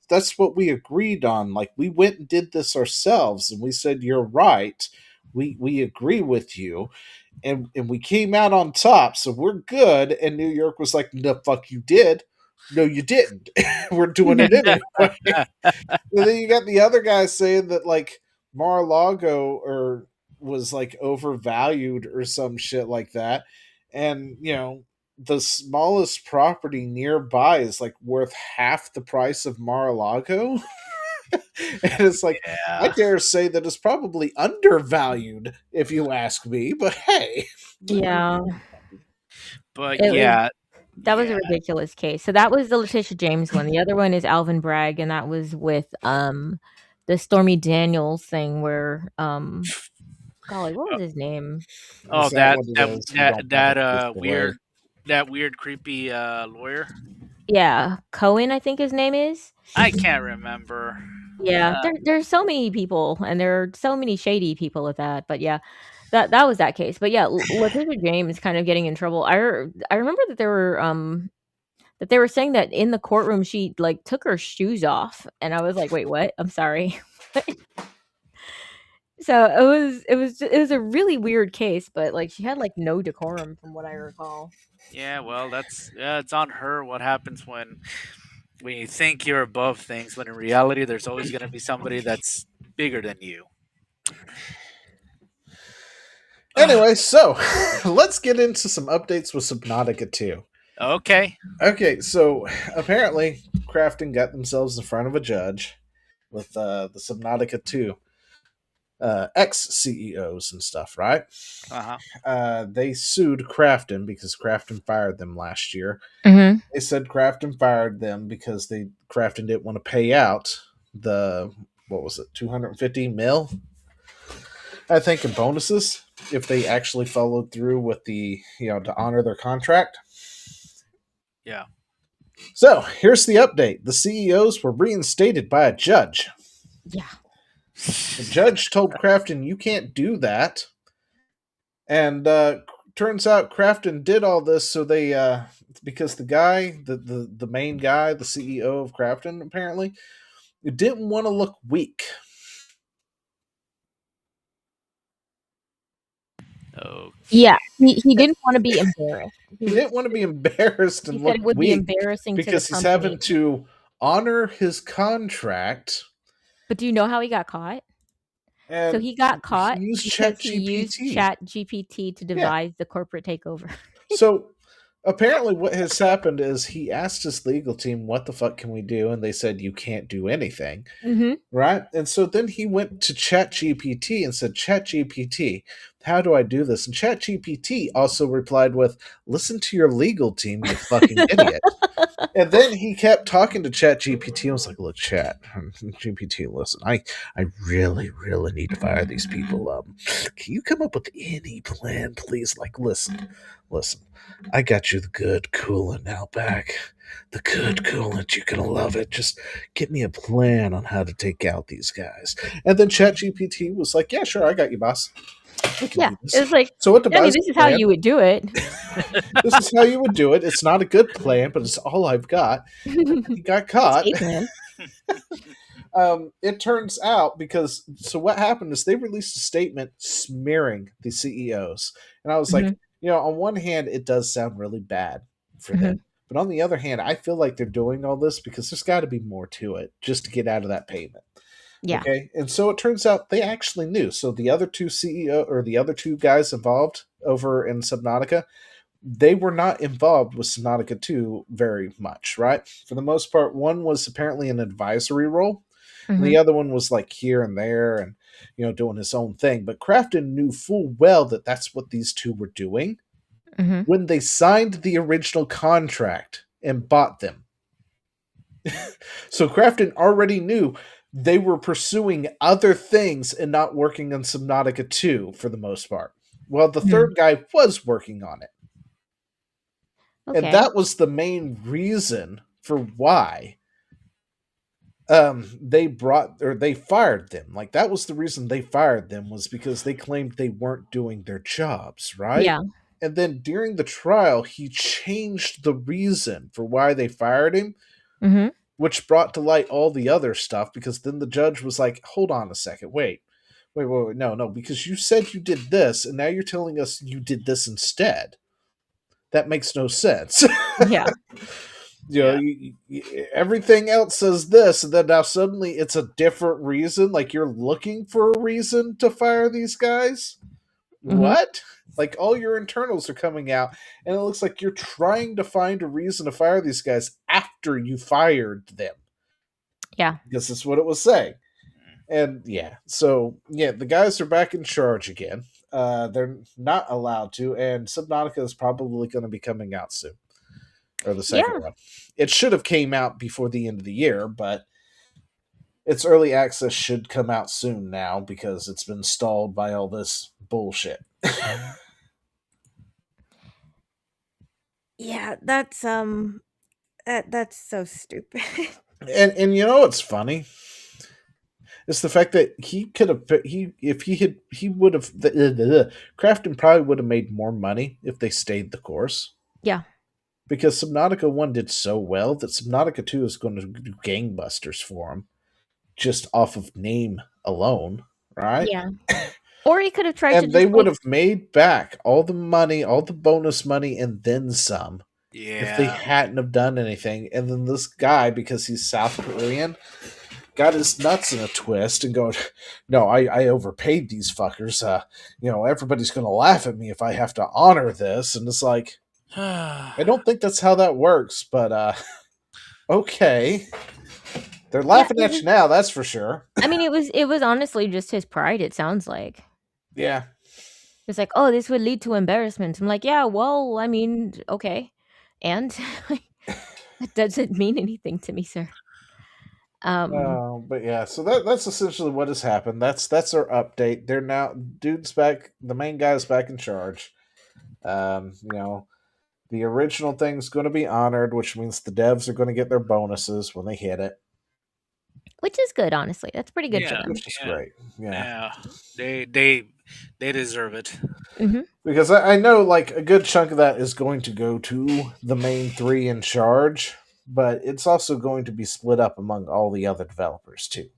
that's what we agreed on. Like we went and did this ourselves, and we said you're right. We agree with you, and we came out on top, so we're good. And New York was like, the fuck you did. No, you didn't. We're doing it anyway. And then you got the other guy saying that like Mar-a-Lago or was like overvalued or some shit like that, and the smallest property nearby is like worth half the price of Mar-a-Lago. And it's like I Yeah, dare say that it's probably undervalued if you ask me, but hey. Yeah, but it was yeah, that was a yeah. ridiculous case. So that was the Letitia James one. The other one is Alvin Bragg, and that was with the Stormy Daniels thing where golly, what was his name? Is Oh, that what it is? You don't have a that voice delay. weird, creepy lawyer. Yeah, Cohen, I think his name is. I can't remember. Yeah, there's so many people, and there are so many shady people with that. But yeah, that was that case. But yeah, Letitia James kind of getting in trouble. I remember that they were saying that in the courtroom she like took her shoes off, and I was like, wait, what? I'm sorry. So it was a really weird case, but like she had like no decorum from what I recall. Yeah, well, it's on her. What happens when you think you're above things, when in reality there's always going to be somebody that's bigger than you. Anyway, so let's get into some updates with Subnautica 2. Okay. Okay, so apparently Crafton got themselves in front of a judge with the Subnautica 2 ex CEOs and stuff, right? They sued Crafton because Crafton fired them last year. Mm-hmm. They said Crafton fired them because Crafton didn't want to pay out the, what was it, 250 mil, I think, in bonuses if they actually followed through with to honor their contract. Yeah. So here's the update: the CEOs were reinstated by a judge. Yeah. The judge told Crafton, "You can't do that," and turns out Crafton did all this so they because the guy, the main guy, the CEO of Crafton, apparently didn't want to look weak. Oh. Yeah, he didn't want to be embarrassed. He didn't want to be embarrassed and He said look it would be weak embarrassing because to the he's company. having to honor his contract. But do you know how he got caught? And so he got caught he used because he used ChatGPT to devise the corporate takeover. So apparently what has happened is he asked his legal team, what the fuck can we do? And they said, you can't do anything. Mm-hmm. Right? And so then he went to ChatGPT and said, ChatGPT, how do I do this? And ChatGPT also replied with, listen to your legal team, you fucking idiot. And then he kept talking to ChatGPT and was like, look, Chat, GPT, listen, I really, really need to fire these people. Can you come up with any plan, please? Like, listen, I got you the good coolant out back. The good coolant, you're gonna love it. Just get me a plan on how to take out these guys. And then ChatGPT was like, yeah, sure, I got you, boss. Yeah, it was like, so what this is how you would do it. This is how you would do it. It's not a good plan, but it's all I've got. He got caught. It turns out so what happened is they released a statement smearing the CEOs. And I was like, on one hand, it does sound really bad for them. But on the other hand, I feel like they're doing all this because there's got to be more to it just to get out of that payment. Yeah. Okay. And so it turns out they actually knew. So the other two the other two guys involved over in Subnautica, they were not involved with Subnautica 2 very much, right? For the most part, one was apparently an advisory role, and the other one was like here and there and, doing his own thing. But Crafton knew full well that that's what these two were doing when they signed the original contract and bought them. So Crafton already knew they were pursuing other things and not working on Subnautica 2 for the most part. Well, the third guy was working on it. Okay. And that was the main reason for why they fired them. Like, that was the reason they fired them, was because they claimed they weren't doing their jobs, right? Yeah. And then during the trial, he changed the reason for why they fired him, which brought to light all the other stuff, because then the judge was like, hold on a second, wait, no, because you said you did this, and now you're telling us you did this instead. That makes no sense. Yeah. Everything else says this, and then now suddenly it's a different reason. Like, you're looking for a reason to fire these guys? What? Like, all your internals are coming out, and it looks like you're trying to find a reason to fire these guys after you fired them. Yeah. Because that's what it was saying. And the guys are back in charge again. They're not allowed to, and Subnautica is probably going to be coming out soon. Or the second one. It should have came out before the end of the year, but its early access should come out soon now because it's been stalled by all this bullshit. Yeah, that's That's so stupid. And you know what's funny? It's the fact that he could have he would have Crafton probably would have made more money if they stayed the course. Yeah. Because Subnautica 1 did so well that Subnautica 2 is going to do gangbusters for him just off of name alone, right? Yeah. Or he could have tried to And they just would have made back all the money, all the bonus money, and then some if they Yeah. hadn't have done anything. And then this guy, because he's South Korean, got his nuts in a twist and going, no, I overpaid these fuckers. Everybody's going to laugh at me if I have to honor this. And it's like, I don't think that's how that works, but okay. They're laughing at you now, that's for sure. I mean, it was honestly just his pride, it sounds like. Yeah. It's like, oh, this would lead to embarrassment. I'm like, yeah, well, I mean, okay. And that doesn't mean anything to me, sir. But yeah, so that's essentially what has happened. That's our update. They're now dude's back. The main guy's back in charge. The original thing's going to be honored, which means the devs are going to get their bonuses when they hit it, which is good, honestly. That's pretty good for them. which is great. Yeah, they deserve it. Mm-hmm. Because I know like a good chunk of that is going to go to the main three in charge, but it's also going to be split up among all the other developers too.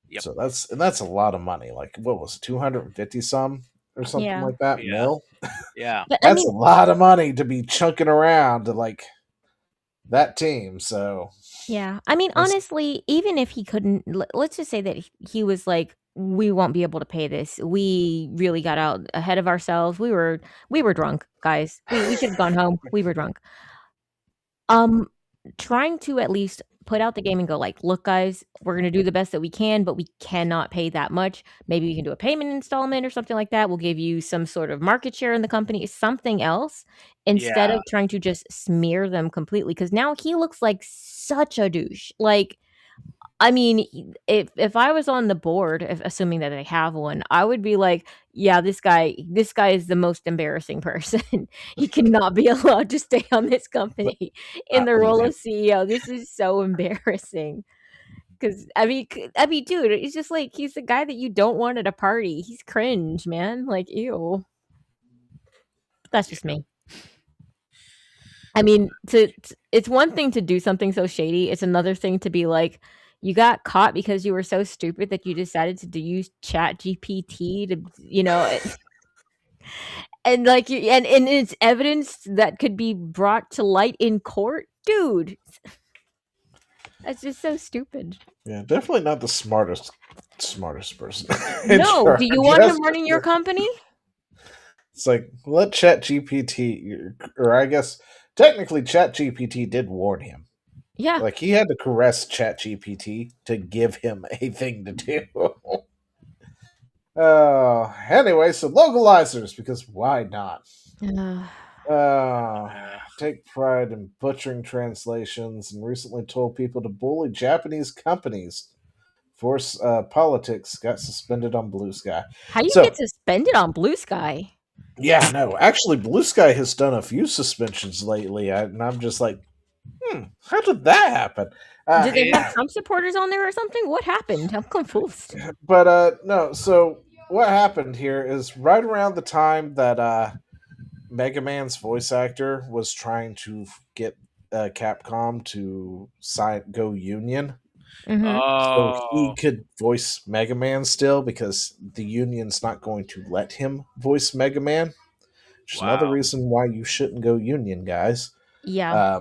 Yep. So that's a lot of money. Like what was it, 250 some or something like that mil? Yeah. But, that's a lot of money to be chunking around to like that team. So yeah, I mean, honestly, even if he couldn't, let's just say that he was like, we won't be able to pay this. We really got out ahead of ourselves. We were drunk, guys. We should have gone home. We were drunk. Trying to at least put out the game and go like, look, guys, we're gonna do the best that we can, but we cannot pay that much. Maybe we can do a payment installment or something like that. We'll give you some sort of market share in the company, something else, instead of trying to just smear them completely. Because now he looks like such a douche. Like, I mean, if I was on the board, assuming that they have one, I would be like, yeah, this guy is the most embarrassing person. He cannot be allowed to stay on this company in the role of CEO. This is so embarrassing. Because I mean, dude, it's just like he's the guy that you don't want at a party. He's cringe, man. Like, ew. That's just me. I mean, it's one thing to do something so shady. It's another thing to be like, you got caught because you were so stupid that you decided to use Chat GPT to, and like and it's evidence that could be brought to light in court, dude. That's just so stupid. Yeah, definitely not the smartest person. No, do you want him running your company? It's like, let Chat GPT, or I guess technically Chat GPT did warn him. Yeah. Like he had to caress Chat GPT to give him a thing to do. Anyway, so localizers, because why not? Take pride in butchering translations and recently told people to bully Japanese companies. Force Politics got suspended on Blue Sky. How do you get suspended on Blue Sky? Yeah, no. Actually, Blue Sky has done a few suspensions lately, and I'm just like, how did that happen? Did they have Trump supporters on there or something? What happened? I'm confused. But no, so what happened here is right around the time that Mega Man's voice actor was trying to get Capcom to go union. Mm-hmm. So he could voice Mega Man still because the union's not going to let him voice Mega Man. Which is another reason why you shouldn't go union, guys. Yeah.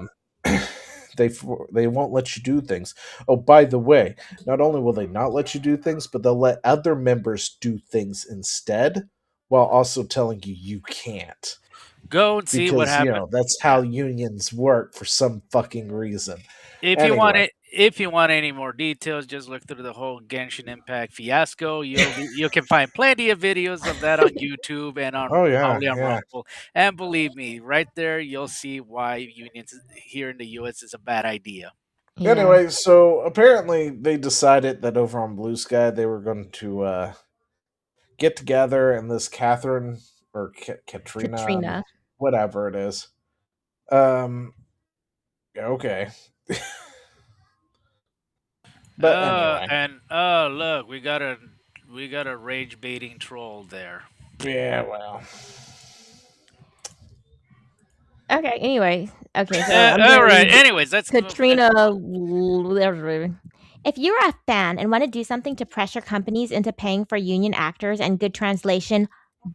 They won't let you do things. Oh, by the way, not only will they not let you do things, but they'll let other members do things instead, while also telling you can't. Go and see what happens. That's how unions work for some fucking reason. If you want any more details, just look through the whole Genshin Impact fiasco. You can find plenty of videos of that on YouTube and on probably on Rumble. And believe me, right there you'll see why unions here in the US is a bad idea. Yeah. Anyway, so apparently they decided that over on Blue Sky they were going to get together, and this Catherine or Katrina, whatever it is. Okay. But anyway, And oh look, we got a rage baiting troll there. yeah, well, Okay. Anyway. Okay. So I'm All gonna right. read Anyways, let's move. Katrina. If you're a fan and want to do something to pressure companies into paying for union actors and good translation,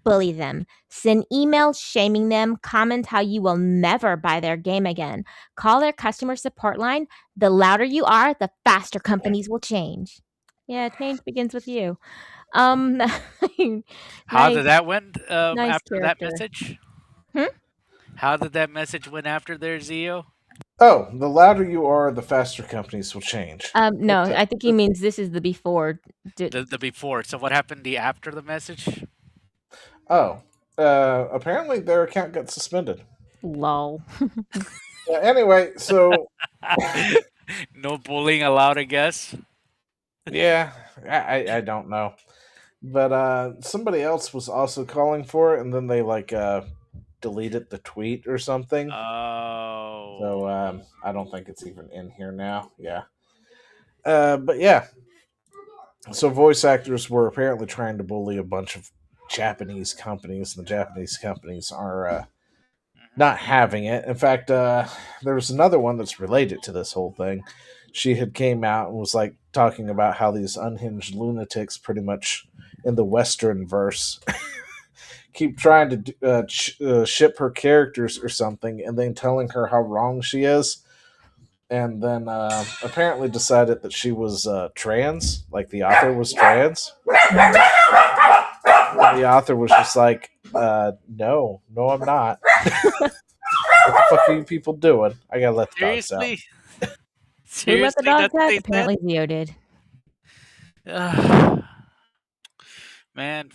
bully them. Send emails shaming them. Comment how you will never buy their game again. Call their customer support line. The louder you are, the faster companies will change. Yeah, change begins with you. Um, How nice, did that went nice after that character. message? Hmm? How did that message went after there, Zio? oh, the louder you are, the faster companies will change. No, I think he means this is the before. The before. So what happened the after the message? Oh, apparently their account got suspended. Lol. Yeah, anyway, so No bullying allowed, I guess. yeah, I don't know, but somebody else was also calling for it, and then they like deleted the tweet or something. Oh. So I don't think it's even in here now. Yeah, but yeah, so voice actors were apparently trying to bully a bunch of Japanese companies, and the Japanese companies are Mhm. not having it. In fact, there was another one that's related to this whole thing. She had came out and was like talking about how these unhinged lunatics, pretty much in the Western verse, keep trying to ship her characters or something, and then telling her how wrong she is. And then apparently decided that she was trans, like the author was trans. Mhm. And the author was just like, no, I'm not. What the fuck are you people doing? I gotta let the dogs out. Seriously? Who let the Seriously, dogs that's what out? they said? Apparently Zio did. Ugh. Man,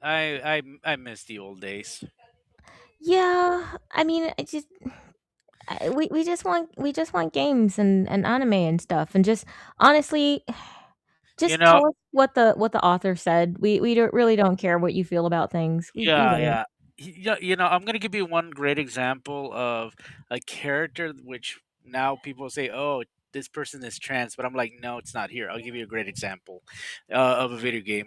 I miss the old days. Yeah, I mean, we just want games and anime and stuff, and just honestly, You just know, tell us what the author said. We really don't care what you feel about things. We yeah, don't. yeah. I'm gonna give you one great example of a character which now people say, "Oh, this person is trans," but I'm like, "No, it's not." Here, I'll give you a great example of a video game.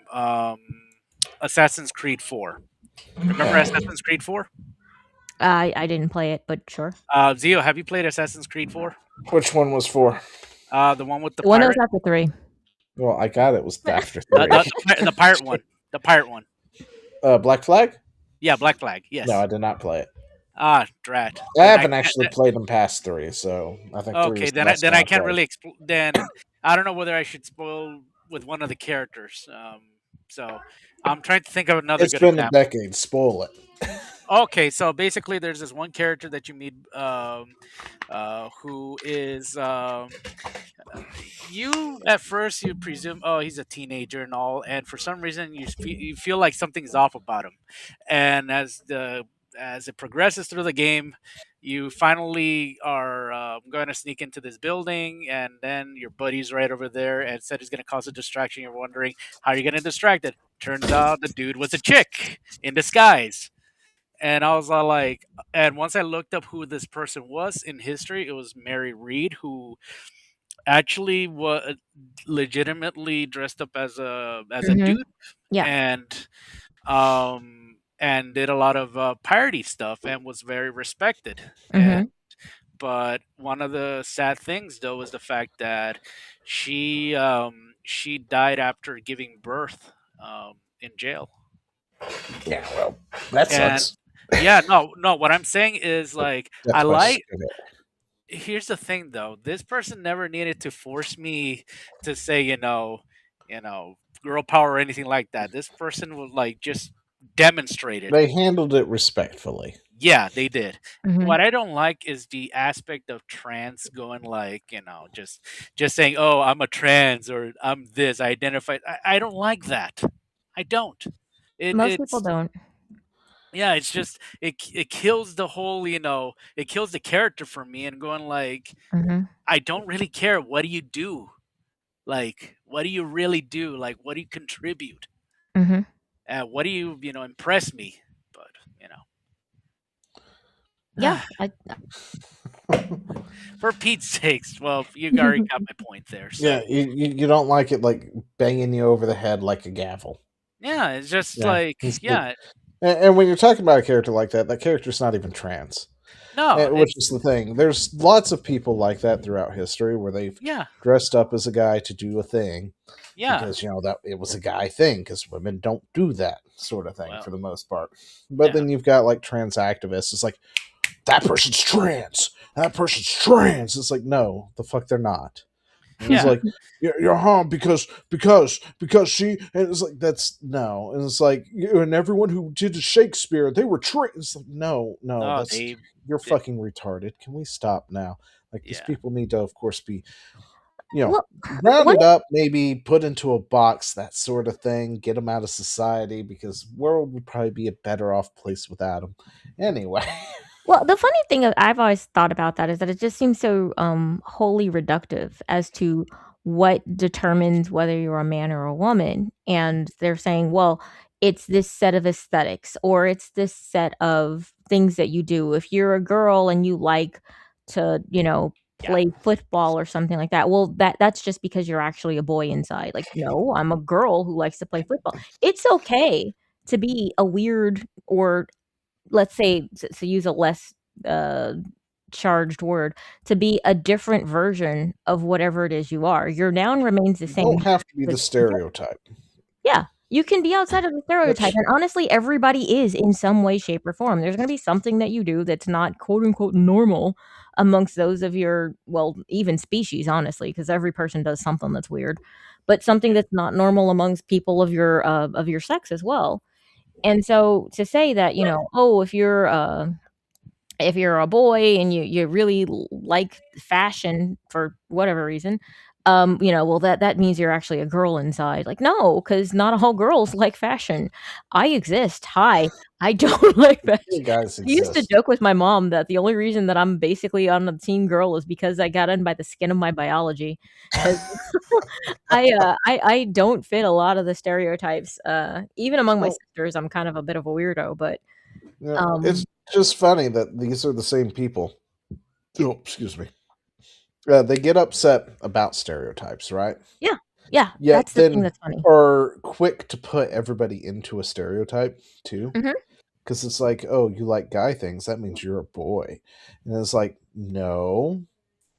Assassin's Creed 4. Remember Yeah. Assassin's Creed 4? I didn't play it, but sure. Zio, have you played Assassin's Creed 4? Which one was for? The one with the The one that was pirate? after 3. Well, I got it was after The, three. the, the pirate one. The pirate one. Black Flag? Yeah, Black Flag. No, I Yes. did not play it. Ah, drat. I Then I haven't actually played them past three, so I think three okay. was the last Then one I I can't played. really then I don't know whether I should spoil with one of the characters. So I'm trying to think of another It's good been a example. decade. Spoil it. Okay, so basically, there's this one character that you meet, who is you at first you presume, oh, he's a teenager and all, and for some reason you feel like something's off about him, and as it progresses through the game, you finally are going to sneak into this building, and then your buddy's right over there and said he's going to cause a distraction. You're wondering how you're going to distract it. Turns out the dude was a chick in disguise. And I was all like, and once I looked up who this person was in history, it was Mary Reed, who actually was legitimately dressed up as a Mhm. dude, Yeah. and did a lot of parody stuff and was very respected. And Mhm. but one of the sad things though was the fact that she died after giving birth in jail. Yeah, well, that And sucks. yeah, no, what I'm saying is like I Death by like sugar. here's the thing though, this person never needed to force me to say, girl power or anything like that. This person was like just demonstrated. They handled it respectfully. Yeah, they did. Mhm. What I don't like is the aspect of trans going like, just saying, "Oh, I'm a trans," or "I'm this," I identify. I don't like that. I don't. Most people It's don't. yeah, it's just it kills the whole, it kills the character for me, and going like, Mhm. I don't really care. What do you do? Like, what do you really do? Like, what do you contribute? Mhm. What do you, impress me? But, Yeah, For Pete's sakes. Well, you already got my point there. So Yeah, you don't like it like banging you over the head like a gavel. yeah, it's just Yeah, like it's like, yeah, and when you're talking about a character like that, that character's not even trans. no, Which is it's the thing. There's lots of people like that throughout history where they've yeah, dressed up as a guy to do a thing yeah. because that it was a guy thing because women don't do that sort of thing Well, for the most part. But yeah, then you've got like trans activists. It's like that person's trans. That person's trans. It's like no, the fuck they're not. And it's yeah. like you're harmed because she and it's like that's no and it's like and everyone who did Shakespeare they were it's like no Oh, that's they you're did. fucking retarded. Can we stop now? Like these Yeah, people need to of course be Well, what? rounded up, maybe put into a box, that sort of thing, get them out of society because world would probably be a better off place without them. Anyway. Well, the funny thing I've always thought about that is that it just seems so wholly reductive as to what determines whether you're a man or a woman. And they're saying, well, it's this set of aesthetics or it's this set of things that you do. If you're a girl and you like to, yeah. play football or something like that, well, that's just because you're actually a boy inside. Like, no, I'm a girl who likes to play football. It's okay to be a weird or let's say to use a less uh, charged word, to be a different version of whatever it is you are. Your noun remains the You same. don't have to be But the stereotype. yeah, you can be outside of the stereotype, Which and honestly, everybody is in some way, shape, or form. There's going to be something that you do that's not quote unquote normal amongst those of your well, even species, honestly, because every person does something that's weird, but something that's not normal amongst people of your sex as well. And so to say that, oh, if you're a boy and you really like fashion for whatever reason, well that means you're actually a girl inside. Like, no, because not all girls like fashion. I exist. Hi. I don't like you fashion. guys I used to exist. joke with my mom that the only reason that I'm basically on the team girl is because I got in by the skin of my biology. Because I don't fit a lot of the stereotypes. Even among my Well, sisters, I'm kind of a bit of a weirdo, but it's um just funny that these are the same people. Oh, excuse me. They get upset about stereotypes, right? yeah, yeah, Yet that's the thing then that's funny. are quick to put everybody into a stereotype too. Mhm. Because it's like, oh, you like guy things, that means you're a boy. And it's like, no,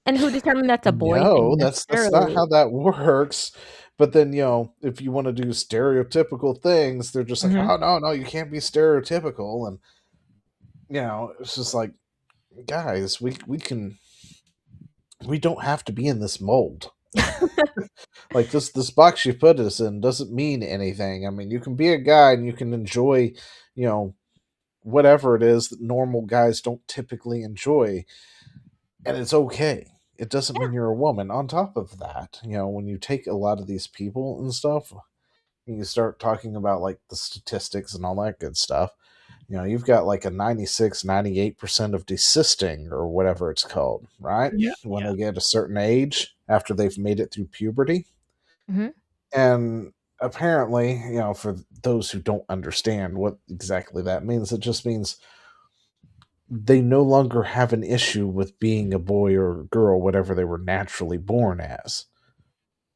And who determined that's a boy thing no, that's not necessarily? how that works. But then, if you want to do stereotypical things, they're just like, Mhm. oh no, you can't be stereotypical. And it's just like, guys, we don't have to be in this mold. Like this box you put us in doesn't mean anything. I mean, you can be a guy and you can enjoy, you know, whatever it is that normal guys don't typically enjoy, and it's okay. It doesn't Yeah, mean you're a woman. On top of that, when you take a lot of these people and stuff, and you start talking about like the statistics and all that good stuff, you've got like a 96, 98% of desisting or whatever it's called, right? mhm, When Yeah. they get a certain age after they've made it through puberty. mhm, And apparently, for those who don't understand what exactly that means, it just means they no longer have an issue with being a boy or a girl, whatever they were naturally born as.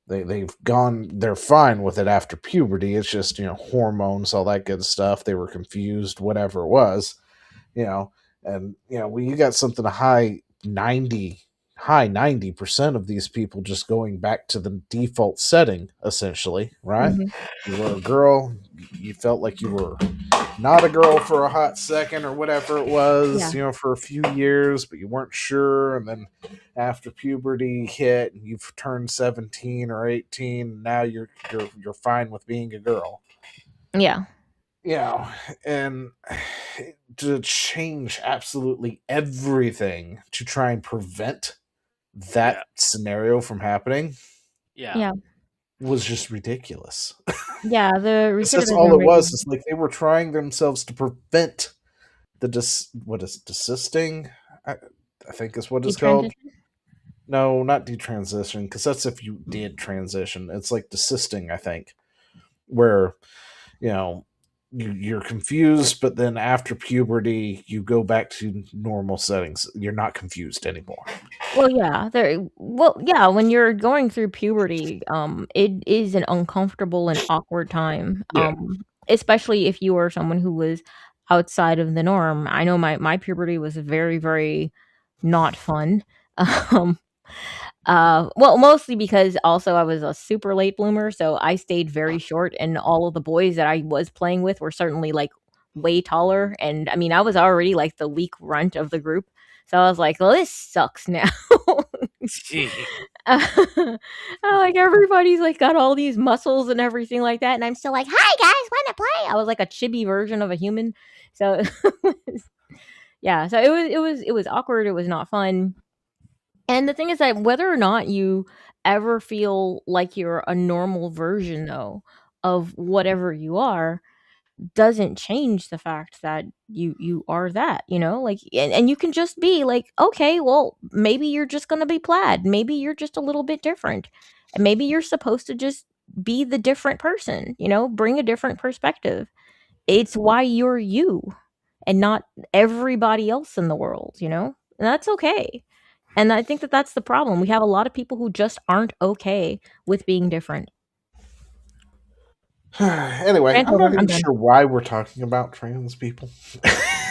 They're fine with it after puberty. It's just, hormones, all that good stuff. They were confused, whatever it was, you know, and when you got something high 90% of these people just going back to the default setting, essentially, right? mhm. You were a girl, you felt like you were not a girl for a hot second or whatever it was, Yeah, for a few years, but you weren't sure. And then after puberty hit and you've turned 17 or 18, now you're fine with being a girl. yeah, And to change absolutely everything to try and prevent Yeah. that scenario from happening Yeah. yeah, was just ridiculous. yeah, the It's just all it recidivism rate was. is It's like they were trying themselves to prevent the what is desisting? I, I think is what it's called. detransition. No, not detransition, because that's if you did transition. It's like desisting, I think, where you know you're confused, but then after puberty, you go back to normal settings. You're not confused anymore. Well, yeah, yeah, when you're going through puberty, it is an uncomfortable and awkward time, Yeah. especially if you are someone who was outside of the norm. I know my puberty was very, very not fun. Um, well, mostly because also I was a super late bloomer, so I stayed very short, and all of the boys that I was playing with were certainly, like, way taller, and, I mean, I was already, like, the weak runt of the group, so I was like, "Well, this sucks now." Gee. Like, everybody's, like, got all these muscles and everything like that, and I'm still like, "Hi, guys, wanna play?" I was like a chibi version of a human, so yeah, so it was awkward, it was not fun. And the thing is that whether or not you ever feel like you're a normal version, though, of whatever you are, doesn't change the fact that you are that, you know? Like, and you can just be like, "Okay, well, maybe you're just gonna be plaid. Maybe you're just a little bit different. And maybe you're supposed to just be the different person, you know? Bring a different perspective. It's why you're you and not everybody else in the world, you know? And that's okay." And I think that that's the problem. We have a lot of people who just aren't okay with being different. Anyway, Rant I'm over, not I'm even done. sure why we're talking about trans people.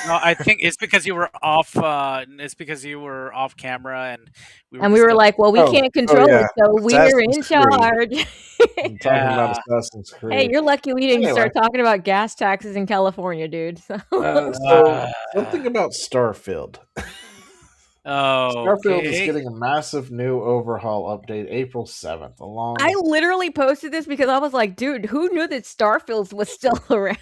No, I think it's because you were off. It's because you were off camera, and we were And we were discussing. like, "Well, we can't Oh control yeah, it, so we're Assassin's in Creed. charge." I'm talking about Yeah. Assassin's Hey, Creed. you're lucky we didn't Anyway, start talking about gas taxes in California, dude. So so Uh, something about Starfield. Starfield is okay. getting a massive new overhaul update April 7th, I along. literally posted this because I was like, "Dude, who knew that Starfield was still around?"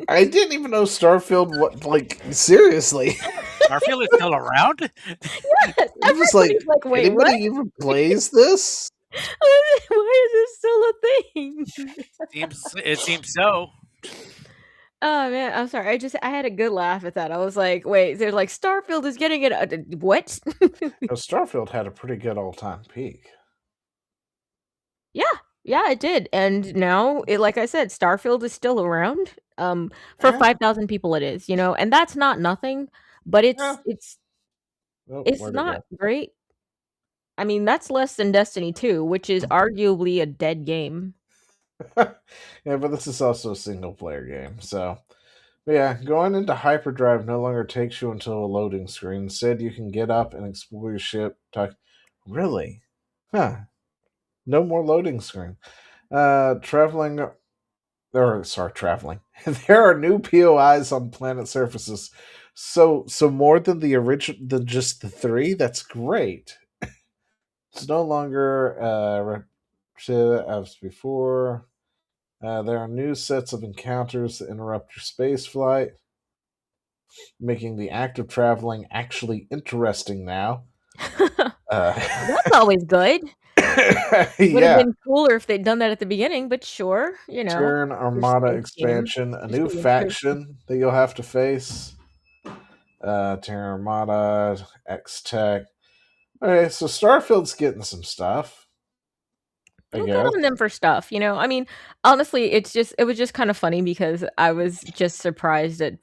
I didn't even know Starfield, what, like, seriously. Starfield is still around. Yes, I'm just like, everybody's like, "Wait, anybody what? even plays this? Why is this still a thing?" It seems so. Oh, man, I'm sorry. I had a good laugh at that. I was like, "Wait," they're like, "Starfield is getting it." What? Starfield had a pretty good all-time peak. Yeah, yeah, it did, and now like I said, Starfield is still around. For Eh, 5,000 people it is, you know, and that's not nothing, but eh. Oh, it's where'd it not go? great. I mean, that's less than Destiny 2, which is arguably a dead game. Yeah, but this is also a single-player game, so. But yeah, going into hyperdrive no longer takes you until a loading screen. Instead, you can get up and explore your ship. Really? Huh. No more loading screen. Traveling. Or, sorry, traveling. There are new POIs on planet surfaces. So more than the original, than just the three. That's great. It's no longer as before. There are new sets of encounters that interrupt your space flight, making the act of traveling actually interesting now. Uh, That's always good. Would have yeah. been cooler if they'd done that at the beginning, but sure, you know, Turn your Armada space game. expansion, a Just new be interesting. faction that you'll have to face. Terra Armada, X Tech. Okay, so Starfield's getting some stuff, I Well, good guess. on them for stuff, you know? I mean, honestly, it was just kind of funny because I was just surprised that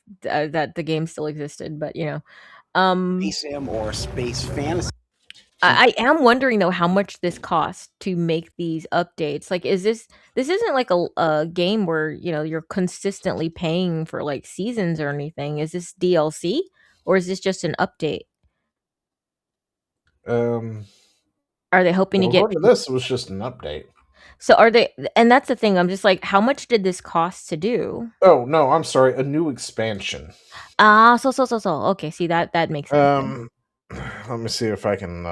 the game still existed, but, you know, um, Space sim or space fantasy. I am wondering though how much this costs to make these updates. Like, this isn't like a game where, you know, you're consistently paying for like seasons or anything. Is this DLC or is this just an update? Um, Are they hoping to well, get according to this, it was just an update. so are they and that's the thing. I'm just like, how much did this cost to do? Oh no, I'm sorry, a new expansion. Ah, so. Okay, see that makes sense then. Um, let me see if I can.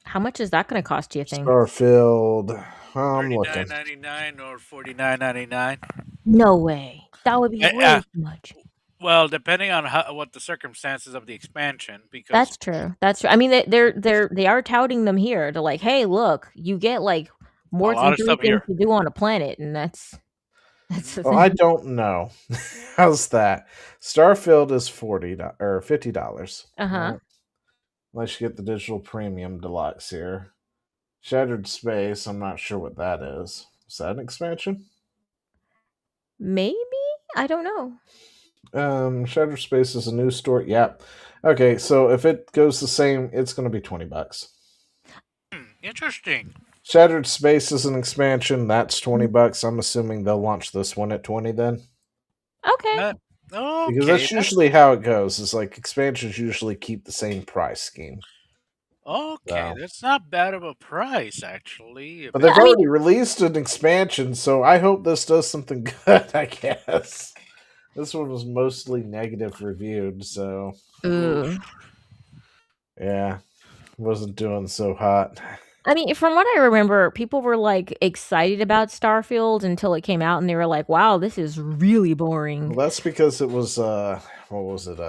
How much is that gonna cost, do you think? Starfield. I'm looking. $39.99 or $49.99. No way. That would be way Yeah. too much. Well, depending on what the circumstances of the expansion, because That's true. That's true. I mean, they are touting them here. They're like, "Hey, look, you get like a more lot than of 3 stuff things here. to do on a planet," and that's the Oh, I thing. don't know. How's that? Starfield is or $50. Uh-huh. Right? Unless you get the digital premium deluxe here. Shattered Space, I'm not sure what that is. Is that an expansion? Maybe? I don't know. Shattered Space is a new store. Yeah. Okay, so if it goes the same, it's going to be $20. Interesting. Shattered Space is an expansion. That's Mm. $20. I'm assuming they'll launch this one at 20 then, Okay. because Okay, that's usually how it goes. Is like expansions usually keep the same price scheme. okay. So, That's not bad of a price, actually. If but it, Yeah, they've I mean, already released an expansion, so I hope this does something good. I guess this one was mostly negative reviewed, so ooh. yeah, wasn't doing so hot. I mean, from what I remember, people were like excited about Starfield until it came out, and they were like, "Wow, this is really boring." Well, that's because it was what was it?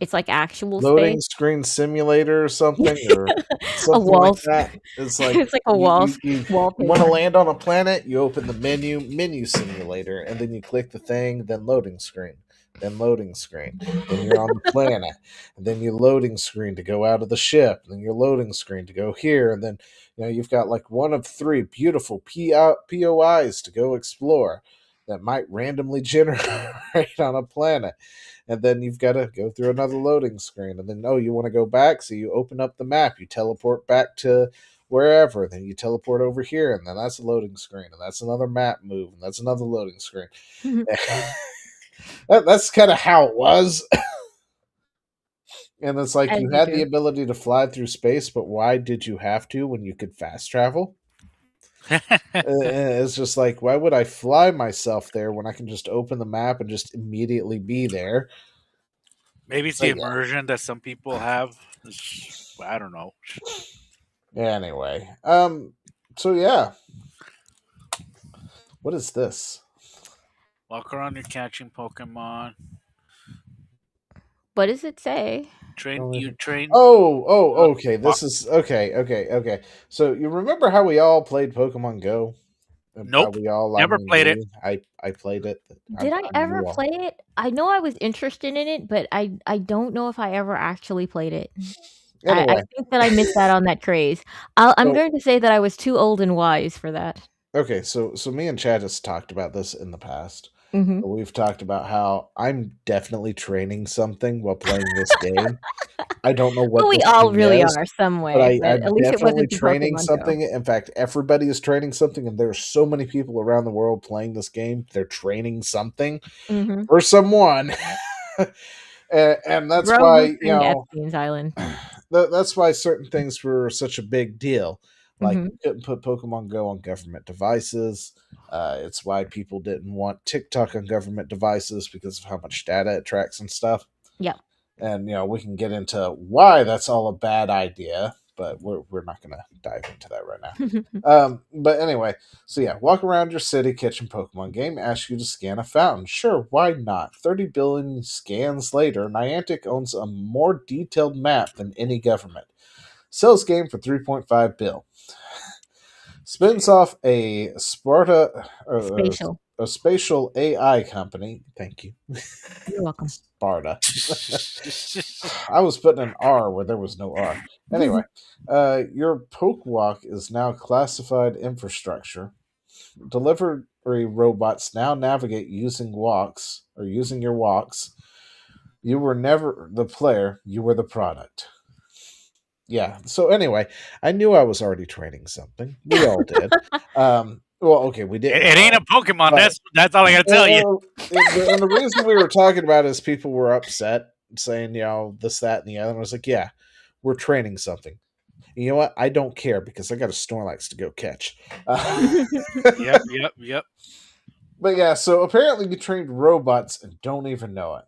It's like actual space. Loading screen simulator or something, or A something wall. like that. It's like It's like a you want to wallpaper. land on a planet, you open the menu simulator, and then you click the thing, then loading screen, then loading screen, then you're on the planet, and then you loading screen to go out of the ship, and then your loading screen to go here, and then you've got like one of three beautiful POIs to go explore that might randomly generate on a planet, and then you've got to go through another loading screen, and then you want to go back, so you open up the map, you teleport back to wherever, then you teleport over here, and then that's a loading screen, and that's another map move, and that's another loading screen. That's kind of how it was. And it's like As you you had the do. ability to fly through space, but why did you have to when you could fast travel? It's just like, why would I fly myself there when I can just open the map and just immediately be there? maybe it's the But yeah. immersion that some people have. I don't know. Anyway, so yeah, what is this? Walk around, you're catching Pokemon. What does it say? You train. Okay. Walk. This is okay. So you remember how we all played Pokemon Go? And by Nope. we all, I Never mean played it. me. I played it. Did I I'm ever you all. play it? I know I was interested in it, but I don't know if I ever actually played it. I Anyway, think that I missed out on that craze. I'm so going to say that I was too old and wise for that. okay, so me and Chad has talked about this in the past. Mhm. We've talked about how I'm definitely training something while playing this game. I don't know Well, what we this all thing really is, are some but way, but I'm at least it definitely wasn't through training Pokemon Go. something. In fact, everybody is training something, and there's so many people around the world playing this game. They're training something Mhm. for someone, and that's Grow who why trained Epstein's Island. that's why certain things were such a big deal. Like Mhm. you couldn't put Pokemon Go on government devices. It's why people didn't want TikTok on government devices because of how much data it tracks and stuff. Yep. And we can get into why that's all a bad idea, but we're not going to dive into that right now. But anyway, so yeah, walk around your city, catching Pokemon. Game asks you to scan a fountain. Sure, why not? 30 billion scans later, Niantic owns a more detailed map than any government. Sells game for 3.5 bill. Spins off a Spatial. a spatial AI company. Thank you, You're welcome. Sparta. I was putting an R where there was no R. Anyway, your Pokewalk is now classified infrastructure. Delivery robots now navigate using walks or using your walks. You were never the player, you were the product. Yeah. So anyway, I knew I was already training something. We all did. Well, okay, we didn't It ain't a all, Pokemon. but That's all I gotta tell you. and the reason we were talking about it is people were upset, saying, this, that, and the other. And I was like, yeah, we're training something. And you know what? I don't care because I got a Snorlax to go catch. Yep. But yeah, so apparently you trained robots and don't even know it.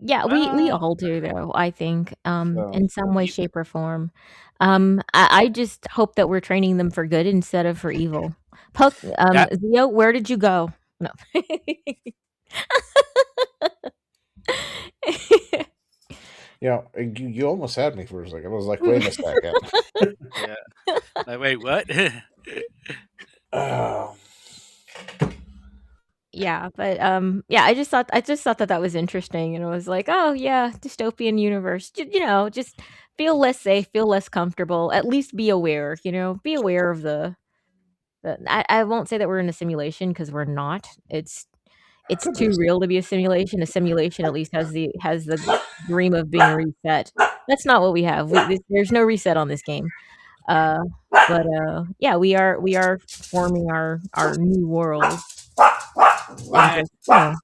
Yeah, we Well, all do though, I think, So in some way, you, shape, or form. I just hope that we're training them for good instead of for evil. that Zio, where did you go? No. you almost had me for a second. I was like, wait a second. yeah. Like, wait, what? Oh, Yeah, but yeah, I just thought that that was interesting, and it was like, oh yeah, dystopian universe. Just feel less safe, feel less comfortable. At least be aware. Be aware of the I won't say that we're in a simulation because we're not. It's too real to be a simulation. A simulation at least has the dream of being reset. That's not what we have. There's no reset on this game. Uh, but yeah, we are forming our new world and Eh, just yeah,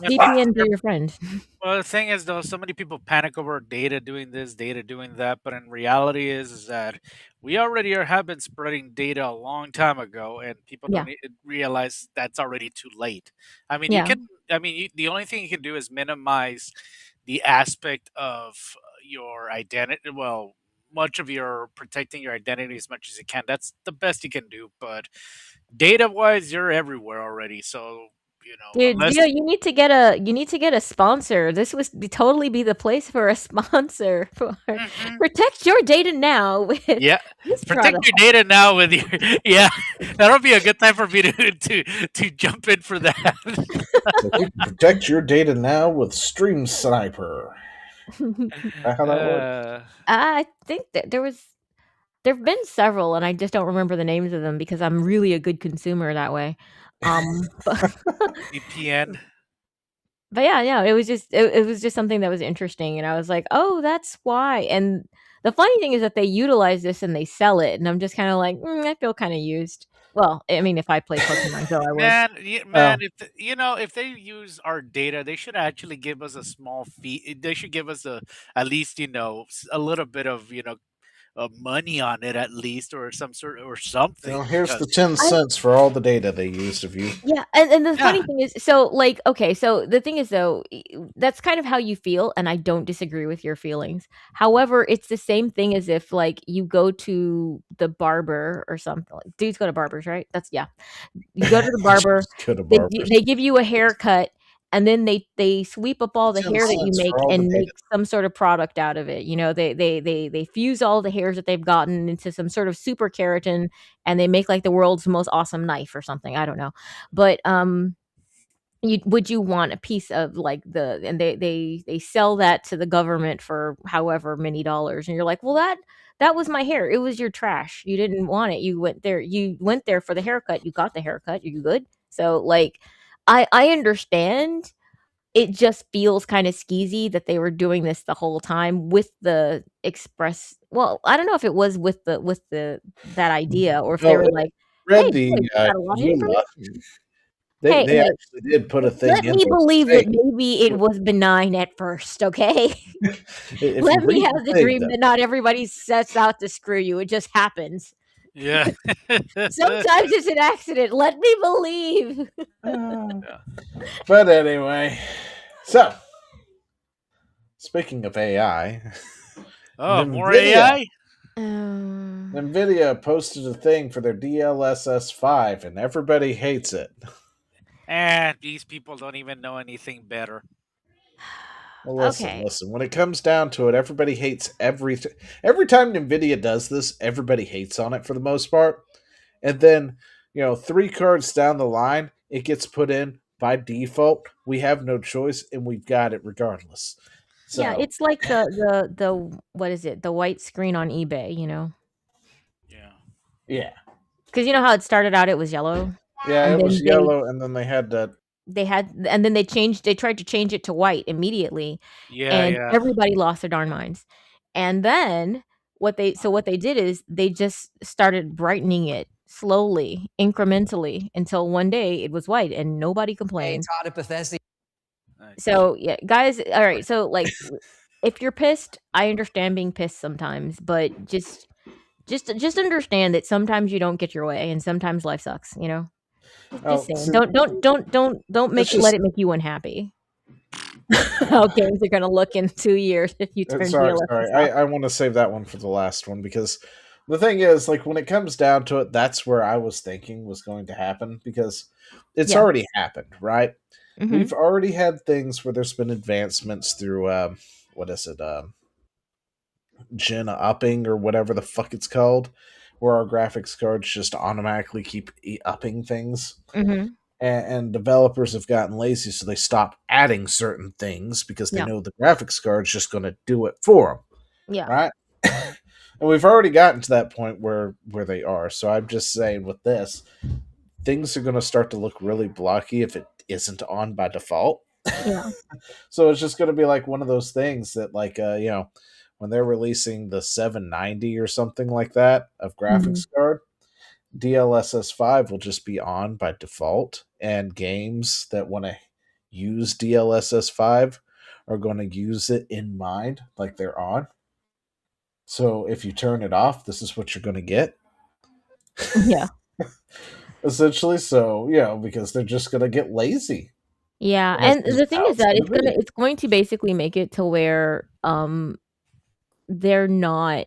VPN to your friend. well, the thing is, though, so many people panic over data doing this, data doing that, but in reality is that we already have been spreading data a long time ago, and people Yeah, don't realize that's already too late. I mean, you yeah. can. I mean, the only thing you can do is minimize the aspect of your identity. Well, much of your protecting your identity as much as you can. That's the best you can do. But data wise, you're everywhere already. So Dude, unless you need to get a sponsor. This would totally be the place for a sponsor for Mhm. protect your data now with Yeah, this protect product. your data now with your yeah. That'll be a good time for me to jump in for that. So you can protect your data now with Stream Sniper. Is that how that works? I think that there've been several, and I just don't remember the names of them because I'm really a good consumer that way. But VPN. but yeah, it was just something that was interesting, and I was like, "Oh, that's why." And the funny thing is that they utilize this and they sell it, and I'm just kind of like, I feel kind of used. Well, I mean, if I played Pokemon Go, I would. Man, Well, if if they use our data, they should actually give us a small fee. They should give us at least a little bit of money on it at least, or some sort or something here's the because 10 I cents for all the data they used of you. Yeah, and the yeah, funny thing is, so like, okay, so the thing is though, that's kind of how you feel, and I don't disagree with your feelings. However, it's the same thing as if like you go to the barber or something. Like, dudes go to barbers, right? That's yeah. You go to the barber, Just go to barbers. they give you a haircut, and then they sweep up all the 10 hair that you cents make for all the and make data. some sort of product out of it. You know, they fuse all the hairs that they've gotten into some sort of super keratin, and they make like the world's most awesome knife or something. I don't know, but would you want a piece of like and they sell that to the government for however many dollars, and you're like, well, that was my hair. It was your trash. You didn't want it. You went there for the haircut. You got the haircut. You good? So like, I understand. It just feels kind of skeezy that they were doing this the whole time with the express. Well, I don't know if it was with the that idea or if they Well, were if like, you hey, read boys, the we got a lot of EULA, information. Hey, they actually did put a thing let in me there believe that saying, maybe it was benign at first, okay? if you Let me read the have the thing, dream though, that not everybody sets out to screw you. It just happens. yeah. Sometimes it's an accident. Let me believe. Yeah. but anyway, so speaking of AI, Oh, more NVIDIA AI. NVIDIA posted a thing for their DLSS 5 and everybody hates it. And these people don't even know anything better. Well, Okay. listen. When it comes down to it, everybody hates everything. Every time NVIDIA does this, everybody hates on it for the most part. And then, 3 cards down the line, it gets put in by default. We have no choice, and we've got it regardless. Yeah, So, it's like the what is it? The white screen on eBay, Yeah. yeah. Because you know how it started out, it was yellow, Yeah, and it was then they yellow, and then they had that. and then they tried to change it to white immediately, Yeah, and yeah. everybody lost their darn minds. And then what they did is they just started brightening it slowly, incrementally until one day it was white and nobody Hey, complained. it's hot at Bethesda. So yeah, guys, all right. So like, if you're pissed, I understand being pissed sometimes, but just understand that sometimes you don't get your way, and sometimes life sucks. Just Oh, saying. see, Don't that's let just. it make you unhappy. How games are gonna look in 2 years if you turn Sorry. DLSS off. I want to save that one for the last one because the thing is, like, when it comes down to it, that's where I was thinking was going to happen because it's Yeah. already happened, right? Mhm. We've already had things where there's been advancements through, what is it, Gen upping or whatever the fuck it's called, where our graphics cards just automatically keep upping things. Mhm. And developers have gotten lazy, so they stop adding certain things because they Yeah. know the graphics card's just going to do it for them. Yeah. Right? And we've already gotten to that point where they are. So I'm just saying with this, things are going to start to look really blocky if it isn't on by default. Yeah. So it's just going to be like one of those things that, like, when they're releasing the 790 or something like that of graphics card, DLSS 5 will just be on by default, and games that want to use DLSS 5 are going to use it in mind, like they're on. So if you turn it off, this is what you're going to get. Yeah. Essentially, so because they're just going to get lazy. Yeah, and the thing is that it's going to basically make it to where they're not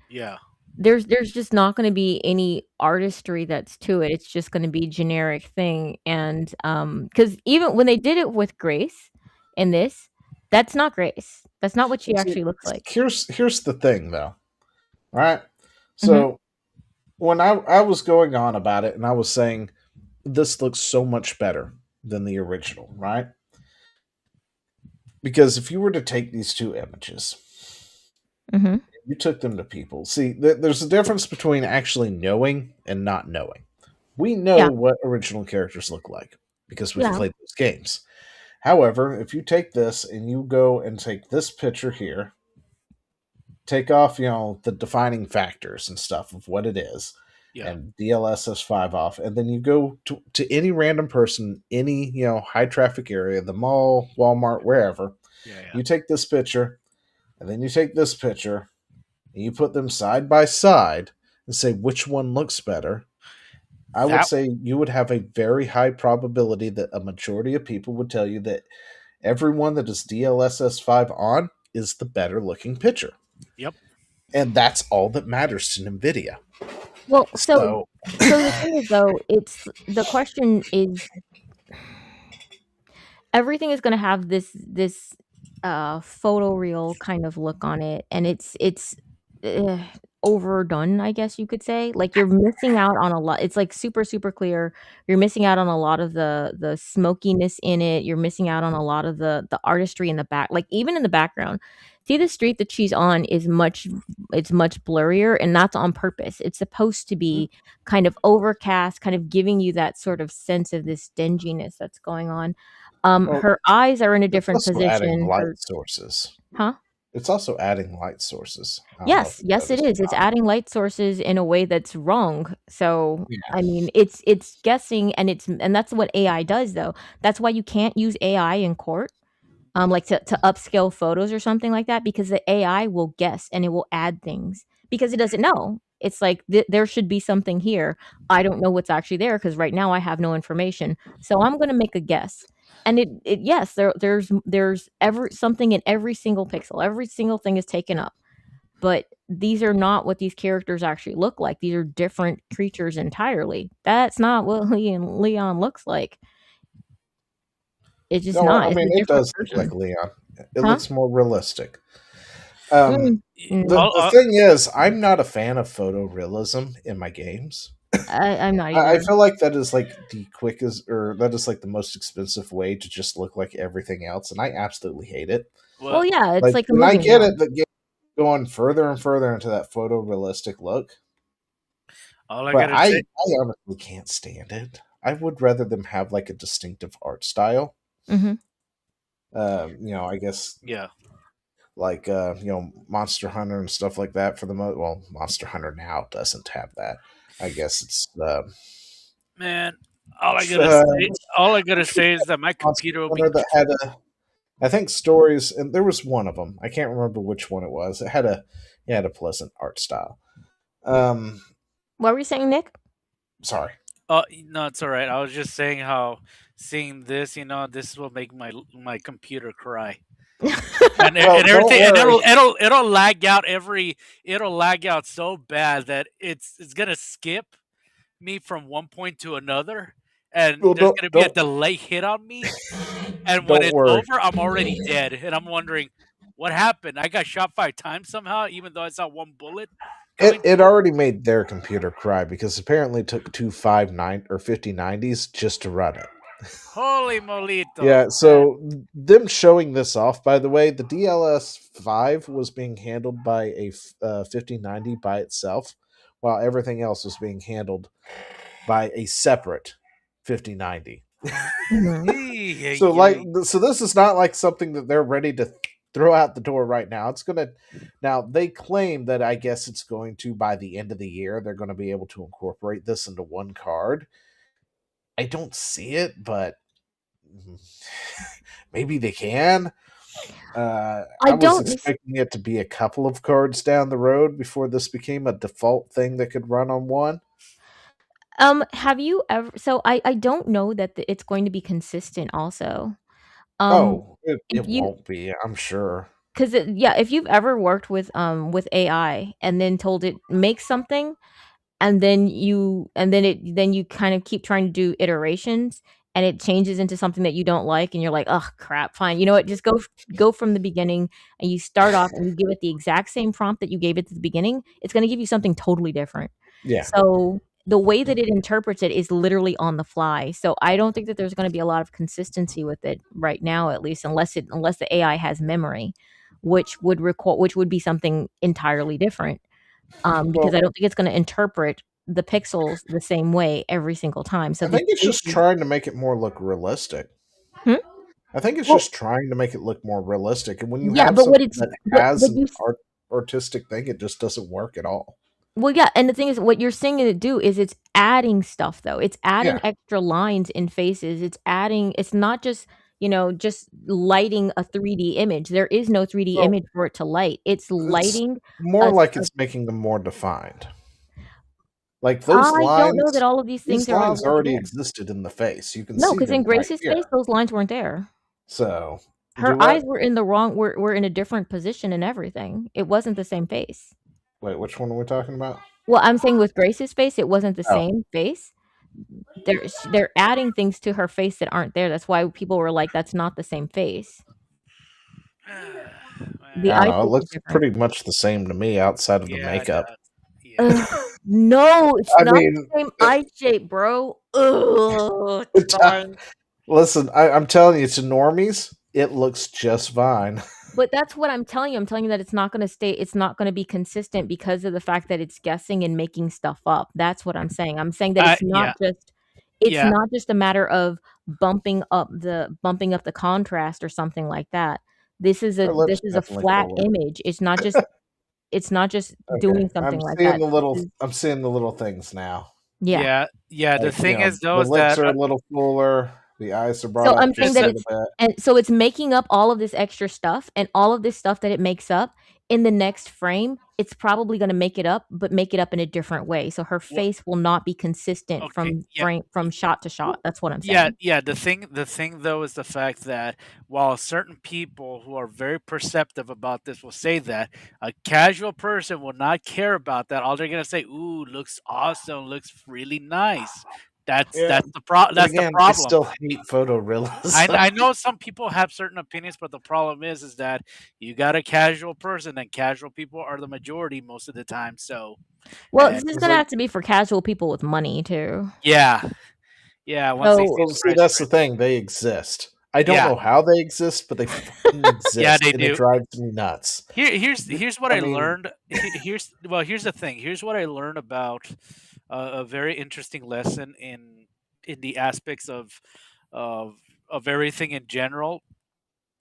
Yeah. there's just not going to be any artistry that's to it. It's just going to be generic thing. And cuz even when they did it with Grace in this, that's not Grace. That's not what she actually looks like. Here's the thing though. All right? So when I was going on about it and I was saying this looks so much better than the original, right? Because if you were to take these two images, you took them to people. See, there's a difference between actually knowing and not knowing. We know what original characters look like because we've played those games. However, if you take this and you go and take this picture here, take off, the defining factors and stuff of what it is, and DLSS 5 off, and then you go to any random person, any, high traffic area, the mall, Walmart, wherever, you take this picture, and then you take this picture, and you put them side by side and say which one looks better. I would say you would have a very high probability that a majority of people would tell you that everyone that is DLSS 5 on is the better looking picture. Yep. And that's all that matters to NVIDIA. Well, so the thing is, though, the question is, everything is going to have this photoreal kind of look on it, and it's overdone, I guess you could say. Like, you're missing out on a lot. It's like super clear. You're missing out on a lot of the smokiness in it. You're missing out on a lot of the artistry in the back. Like, even in the background, see, the street that she's on is much blurrier, and that's on purpose. It's supposed to be kind of overcast, kind of giving you that sort of sense of this dinginess that's going on. Her eyes are in a different position. Adding light sources. Huh? It's also adding light sources. Yes, it is. It's adding light sources in a way that's wrong. So, I mean, it's guessing, and that's what AI does, though. That's why you can't use AI in court, like to upscale photos or something like that, because the AI will guess and it will add things because it doesn't know. It's like there should be something here. I don't know what's actually there because right now I have no information. So I'm going to make a guess. And yes, there's something in every single pixel. Every single thing is taken up. But these are not what these characters actually look like. These are different creatures entirely. That's not what Leon looks like. It's just not. I mean, it does look like Leon. It looks more realistic. The thing is, I'm not a fan of photorealism in my games. I'm not either. I feel like that is like the quickest, or that is like the most expensive way to just look like everything else, and I absolutely hate it. Well, yeah, it's like I get it that going further and further into that photorealistic look. I honestly can't stand it. I would rather them have like a distinctive art style. I guess. Yeah. Like Monster Hunter and stuff like that for the most. Well, Monster Hunter now doesn't have that. I guess it's man. All I gotta say is that my computer will be. That had I think stories, and there was one of them. I can't remember which one it was. It had a pleasant art style. What were you saying, Nick? Sorry. Oh no, it's all right. I was just saying how seeing this, this will make my computer cry. and everything, and it'll lag out it'll lag out so bad that it's gonna skip me from one point to another, and there's gonna be a delay hit on me, and when it's over, I'm already dead, and I'm wondering what happened. I got shot 5 times somehow, even though I saw one bullet. It already made their computer cry because apparently it took 2 5090s just to run it. Holy molito! Yeah, so them showing this off, by the way, the DLS-5 was being handled by a 5090 by itself, while everything else was being handled by a separate 5090. So so this is not like something that they're ready to throw out the door right now. Now they claim that I guess it's going to, by the end of the year, they're going to be able to incorporate this into one card. I don't see it, but maybe they can. I was expecting it to be a couple of cards down the road before this became a default thing that could run on one. Have you ever? So I don't know that it's going to be consistent. Also, It won't be. I'm sure. Because yeah, if you've ever worked with AI and then told it make something, and then you kind of keep trying to do iterations, and it changes into something that you don't like, and you're like, oh crap, fine, you know what? Just go from the beginning, and you start off and you give it the exact same prompt that you gave it at the beginning. It's going to give you something totally different. Yeah. So the way that it interprets it is literally on the fly. So I don't think that there's going to be a lot of consistency with it right now, at least unless the AI has memory, which would be something entirely different. Because I don't think it's going to interpret the pixels the same way every single time. So I think it's just trying to make it more look realistic. I think it's just trying to make it look more realistic. And when you have something that has an artistic thing, it just doesn't work at all. Well, yeah, and the thing is, what you're seeing it do is it's adding stuff, though. It's adding extra lines in faces. It's not just, just lighting a 3D image. There is no 3D image for it to light. It's lighting. More like it's making them more defined. Like those lines. I don't know that all of these things already existed in the face. You can see. No, because in Grace's face, those lines weren't there. So her eyes were in the wrong. Were in a different position and everything. It wasn't the same face. Wait, which one are we talking about? Well, I'm saying with Grace's face, it wasn't the same face. They're adding things to her face that aren't there. That's why people were like, "That's not the same face." The I don't know, it looks pretty much the same to me outside of the makeup. No, it's not the same eye shape, bro. Ugh, it's fine. Listen, I'm telling you, to normies, it looks just fine. But that's what I'm telling you. I'm telling you that it's not going to be consistent because of the fact that it's guessing and making stuff up. That's what I'm saying. I'm saying that it's not just a matter of bumping up the contrast or something like that. This is a flat image. It's not just doing something like that. I'm seeing the little things now. Yeah. The thing is, though, the lips are a little fuller. The eyes are brought so up. I'm saying that so it's making up all of this extra stuff, and all of this stuff that it makes up in the next frame, it's probably going to make it up in a different way. So her face will not be consistent from shot to shot. That's what I'm saying. Yeah. The thing though is the fact that while certain people who are very perceptive about this will say that, a casual person will not care about that. All they're gonna say, "Ooh, looks awesome, looks really nice." That's the problem. I still hate photorealism. I know some people have certain opinions, but the problem is that you got a casual person, and casual people are the majority most of the time. So, this is gonna have to be for casual people with money too. Yeah. See, that's the thing. They exist. I don't know how they exist, but they fucking exist. They do. It drives me nuts. Here's what I learned. Here's the thing. Here's what I learned about a very interesting lesson in the aspects of everything in general.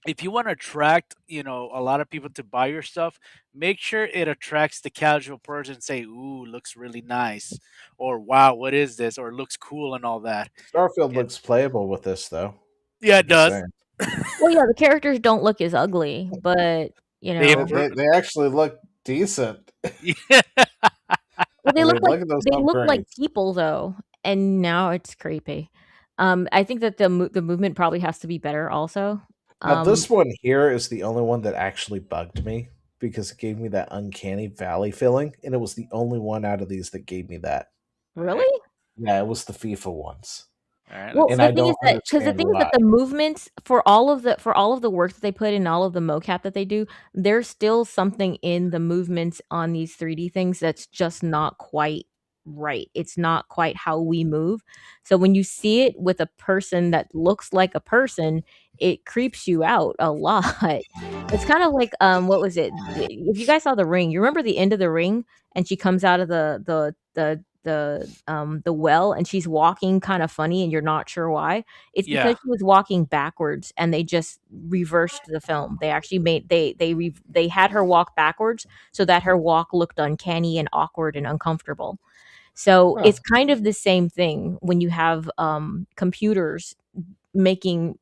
If you want to attract, a lot of people to buy your stuff, make sure it attracts the casual person. Say, "Ooh, looks really nice," or "Wow, what is this?" or "Looks cool," and all that. Starfield looks playable with this, though. Yeah, it does. Well, yeah, the characters don't look as ugly, but they actually look decent. Well, they look like people though, and now it's creepy. I think that the movement probably has to be better also. Now, this one here is the only one that actually bugged me because it gave me that uncanny valley feeling, and it was the only one out of these that gave me that. Really? Yeah, it was the FIFA ones. Well, and the thing is that the movements for all of the work that they put in, all of the mocap that they do, there's still something in the movements on these 3D things that's just not quite right. It's not quite how we move. So when you see it with a person that looks like a person, it creeps you out a lot. It's kind of like what was it? If you guys saw The Ring, you remember the end of The Ring and she comes out of the well and she's walking kind of funny and you're not sure why. It's because Yeah. she was walking backwards and they just reversed the film. They actually made they had her walk backwards so that her walk looked uncanny and awkward and uncomfortable. So Huh. it's kind of the same thing when you have computers making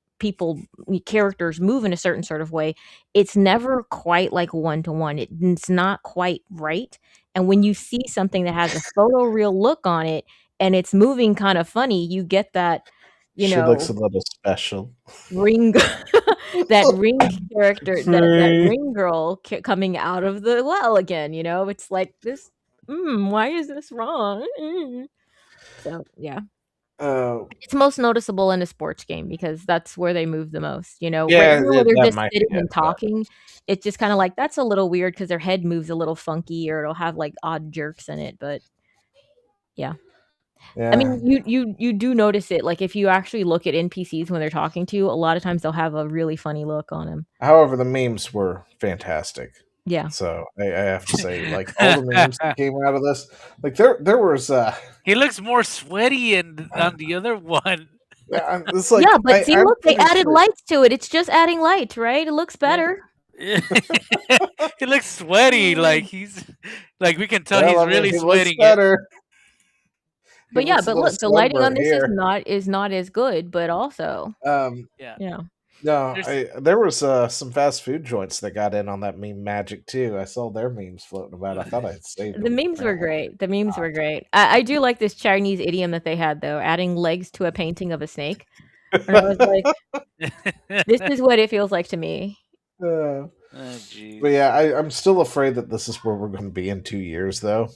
characters move in a certain sort of way. It's never quite like one to one. It's not quite right. And when you see something that has a photoreal look on it and it's moving kind of funny, you get that, She looks a little special. ring that ring character, that ring girl coming out of the well again. It's like this. Why is this wrong? So yeah. It's most noticeable in a sports game because that's where they move the most, right Yeah, here where they're that just might sitting be it, and talking, it's just kinda like, that's a little weird because their head moves a little funky or it'll have, like, odd jerks in it, but yeah. I yeah. mean, you do notice it, like, if you actually look at NPCs when they're talking to you, a lot of times they'll have a really funny look on them. However, the memes were fantastic. Yeah. So I have to say, like all the memes that came out of this, like there was He looks more sweaty and on the other one. yeah, it's like Yeah, but see, I'm look, they pretty added sure. lights to it, it's just adding light, right? It looks better. He looks sweaty, like we can tell Well, he's I mean, really he looks sweating it. better. He But yeah, looks a but little look, the lighting on sunburnt this here. is not as good, but also, Yeah. yeah. No, There's there was some fast food joints that got in on that meme magic too. I saw their memes floating about. I thought I had saved The them. memes were Apparently. great. The memes were great. I do like this Chinese idiom that they had though, adding legs to a painting of a snake. And I was like, this is what it feels like to me. Oh, jeez. but yeah, I'm still afraid that this is where we're going to be in 2 years, though,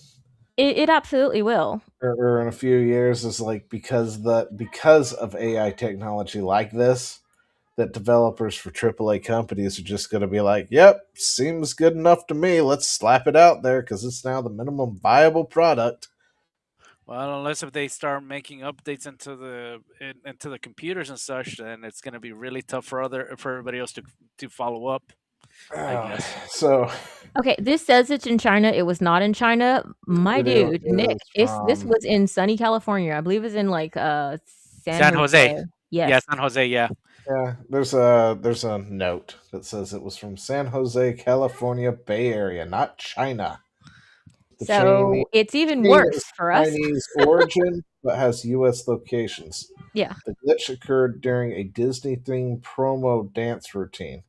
It absolutely will. or in a few years. Is like because of AI technology like this, that developers for AAA companies are just going to be like, "Yep, seems good enough to me. Let's slap it out there because it's now the minimum viable product." Well, unless if they start making updates into the computers and such, then it's going to be really tough for everybody else to follow up. I guess. So Okay, this says it's in China. It was not in China. My dude, Nick, this was in sunny California. I believe it's in like San Jose. Yes. Yeah, San Jose. Yeah. yeah, there's a note that says it was from San Jose, California, Bay Area, not China. So it's even worse for us. Chinese origin, but has U.S. locations. Yeah. The glitch occurred during a Disney-themed promo dance routine.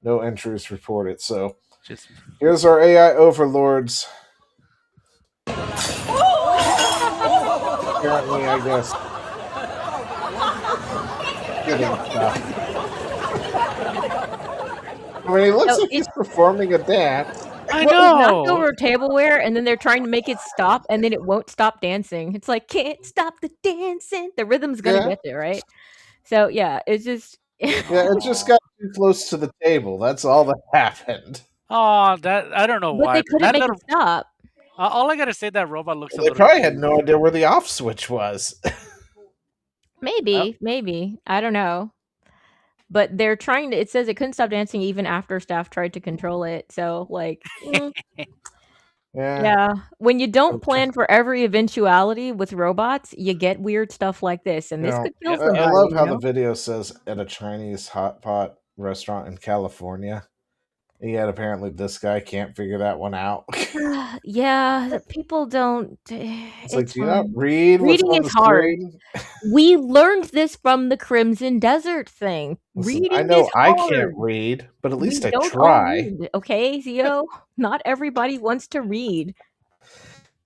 No entries reported. So here's our AI overlords. Apparently, I guess, getting stuff. I mean, it looks like he's performing a dance. I Well, know. he knocked over tableware, and then they're trying to make it stop, and then it won't stop dancing. It's like, can't stop the dancing. The rhythm's gonna get there, right? So yeah, it's just yeah, it just got too close to the table. That's all that happened. Oh, that I don't know but why. they couldn't make it stop. All I gotta say, that robot looks. They probably had no idea where the off switch was. Maybe I don't know. But they're trying to. It says it couldn't stop dancing even after staff tried to control it. So like, yeah. When you don't plan for every eventuality with robots, you get weird stuff like this, and this could kill somebody. I love how the video says at a Chinese hot pot restaurant in California. Yet apparently this guy can't figure that one out. Yeah, people don't. It's like, do you not read? Reading is hard. We learned this from the Crimson Desert thing. Listen, Reading I know is hard. I can't read, but at least I don't try. Read, okay, Zio? Not everybody wants to read.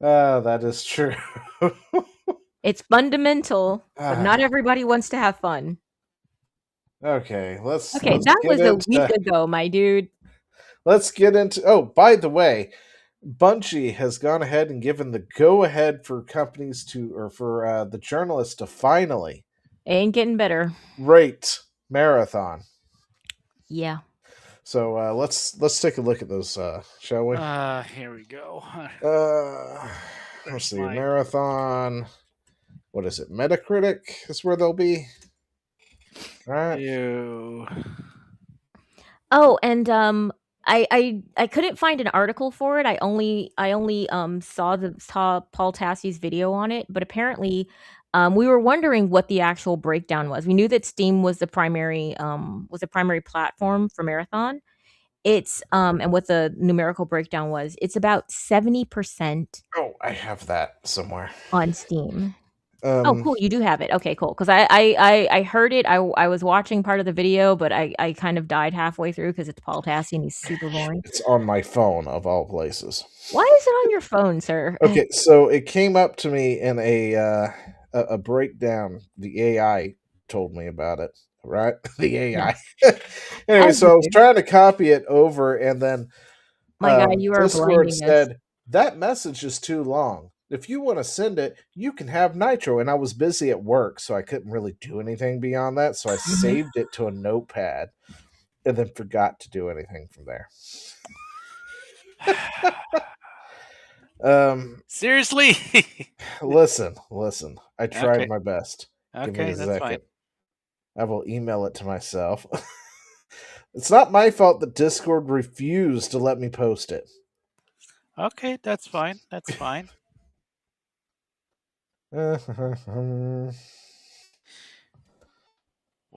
That is true. It's fundamental, but not everybody wants to have fun. Okay, let's that was a week ago, my dude. Let's get into. Oh, by the way, Bungie has gone ahead and given the go-ahead for companies for the journalists to finally ain't getting better rate Marathon. Yeah. So let's take a look at those, shall we? Here we go. Let's see, Mine. Marathon. What is it? Metacritic is where they'll be. Right? Ew. Oh, and I couldn't find an article for it. I only saw Paul Tassi's video on it, but apparently we were wondering what the actual breakdown was. We knew that Steam was the primary platform for Marathon. It's and what the numerical breakdown was. It's about 70% Oh, I have that somewhere. on Steam. Oh, cool. You do have it. Okay, cool. Because I heard it. I was watching part of the video, but I kind of died halfway through because it's Paul Tassi and he's super boring. It's on my phone of all places. Why is it on your phone, sir? Okay, so it came up to me in a breakdown. The AI told me about it, right? The AI. Anyway, As so I you was do. trying to copy it over, and then My guy, you are Discord blinding us. said that message is too long. If you want to send it, you can have Nitro. And I was busy at work, so I couldn't really do anything beyond that. So I saved it to a notepad and then forgot to do anything from there. Seriously? Listen. I tried Okay. my best. Give me Okay, a that's second. fine. I will email it to myself. It's not my fault that Discord refused to let me post it. Okay, that's fine. That's fine. Why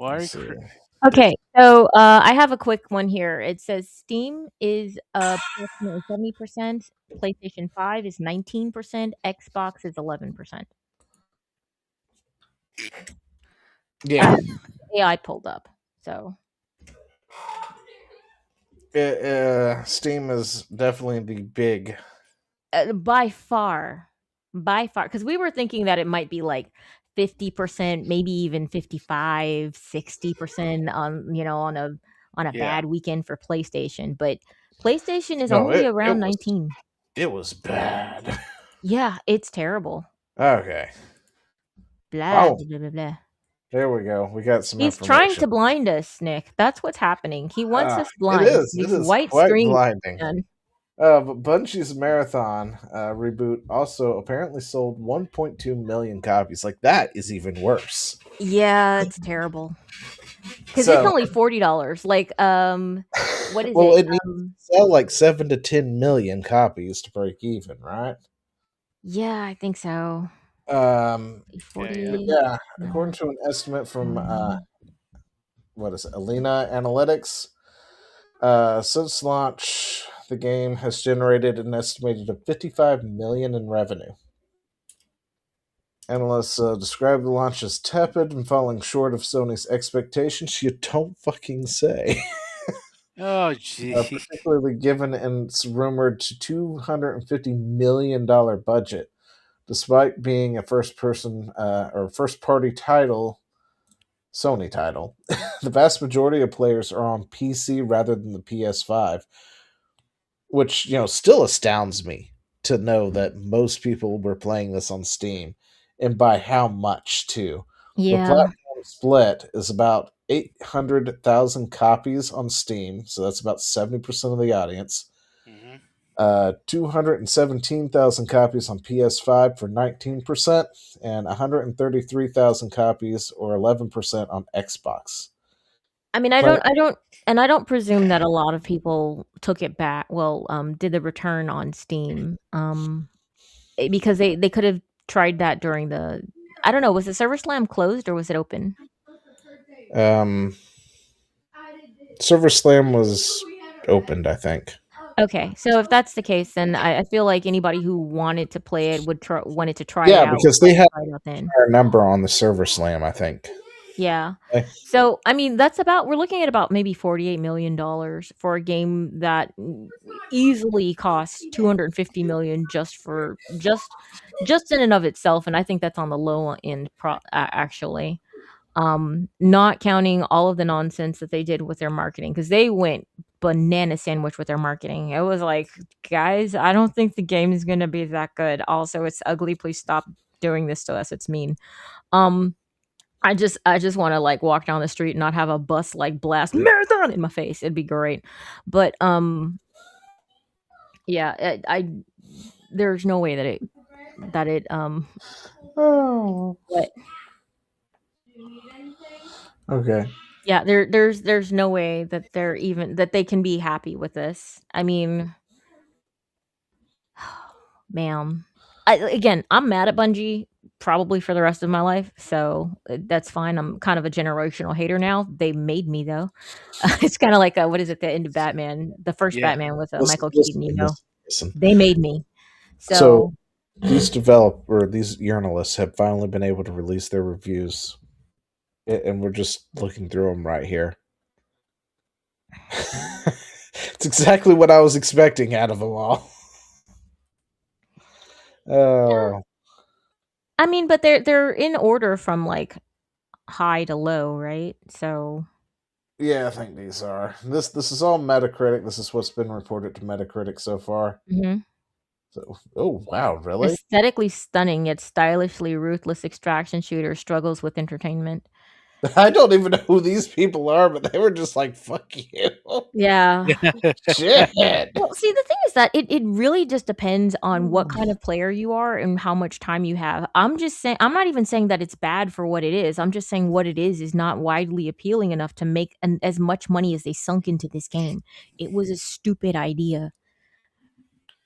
are Let's you see. Okay, so I have a quick one here. It says Steam is approximately 70%, PlayStation 5 is 19%, Xbox is 11%. Yeah. AI pulled up. So Steam is definitely the big. by far, because we were thinking that it might be like 50%, maybe even 55, 60% on a Yeah. bad weekend for PlayStation, but PlayStation is No, only it around was 19. it was bad. Yeah, it's terrible. Okay. Blah, Oh, blah, blah, blah, blah. there we go. We got some He's trying information. to blind us, Nick. That's what's happening. He wants us It blind. is. These It is white quite screens, blinding. man. But Bungie's Marathon reboot also apparently sold 1.2 million copies. Like, that is even worse. Yeah, it's terrible. Because So, it's only $40. Like, what is well, it? it needs to sell like 7 to 10 million copies to break even, right? Yeah, I think so. But 40. yeah, according to an estimate from what is it, Alina Analytics, since launch, the game has generated an estimated of 55 million in revenue. Analysts describe the launch as tepid and falling short of Sony's expectations. You don't fucking say. Oh, gee. Particularly given its rumored $250 million budget, despite being a first-party title, Sony title. The vast majority of players are on PC rather than the PS5, which still astounds me to know that most people were playing this on Steam, and by how much too. The Yeah. platform split is about 800,000 copies on Steam, so that's about 70% of the audience. 217,000 copies on PS5 for 19%, and 133,000 copies or 11% on Xbox. I mean, I don't presume that a lot of people took it back. Well, did the return on Steam, because they could have tried that during the. I don't know. Was the Server Slam closed or was it open? Server Slam was opened, I think. Okay, so if that's the case, then I feel like anybody who wanted to play it wanted to try it Yeah, out. because they had try it out then. our number on the Server Slam, I think. Yeah. Okay. So I mean, we're looking at about maybe $48 million for a game that easily costs $250 million just in and of itself, and I think that's on the low end, actually. Not counting all of the nonsense that they did with their marketing, because they went banana sandwich with their marketing. It was like, guys, I don't think the game is gonna be that good. Also, it's ugly. Please stop doing this to us. It's mean. I just want to like walk down the street and not have a bus like blast Marathon in my face. It'd be great. But yeah, I there's no way that that it Oh. what Okay. yeah, there's no way that they can be happy with this. I mean, man. Again, I'm mad at Bungie probably for the rest of my life, so that's fine. I'm kind of a generational hater now. They made me though. It's kind of like what is it? The end of Batman, the first Yeah. Batman with Listen, Michael listen, Keaton. listen. They made me. So So these journalists have finally been able to release their reviews, and we're just looking through them right here. It's exactly what I was expecting out of them all. Oh. I mean, but they're in order from like high to low, right? So Yeah, I think these are. This is all Metacritic. This is what's been reported to Metacritic so far. mhm. So, oh wow, really? Aesthetically stunning yet stylishly ruthless extraction shooter struggles with entertainment. I don't even know who these people are, but they were just like, "Fuck you." Yeah. Shit. Well, see, the thing is that it really just depends on what kind of player you are and how much time you have. I'm just saying, I'm not even saying that it's bad for what it is. I'm just saying what it is not widely appealing enough to make as much money as they sunk into this game. It was a stupid idea.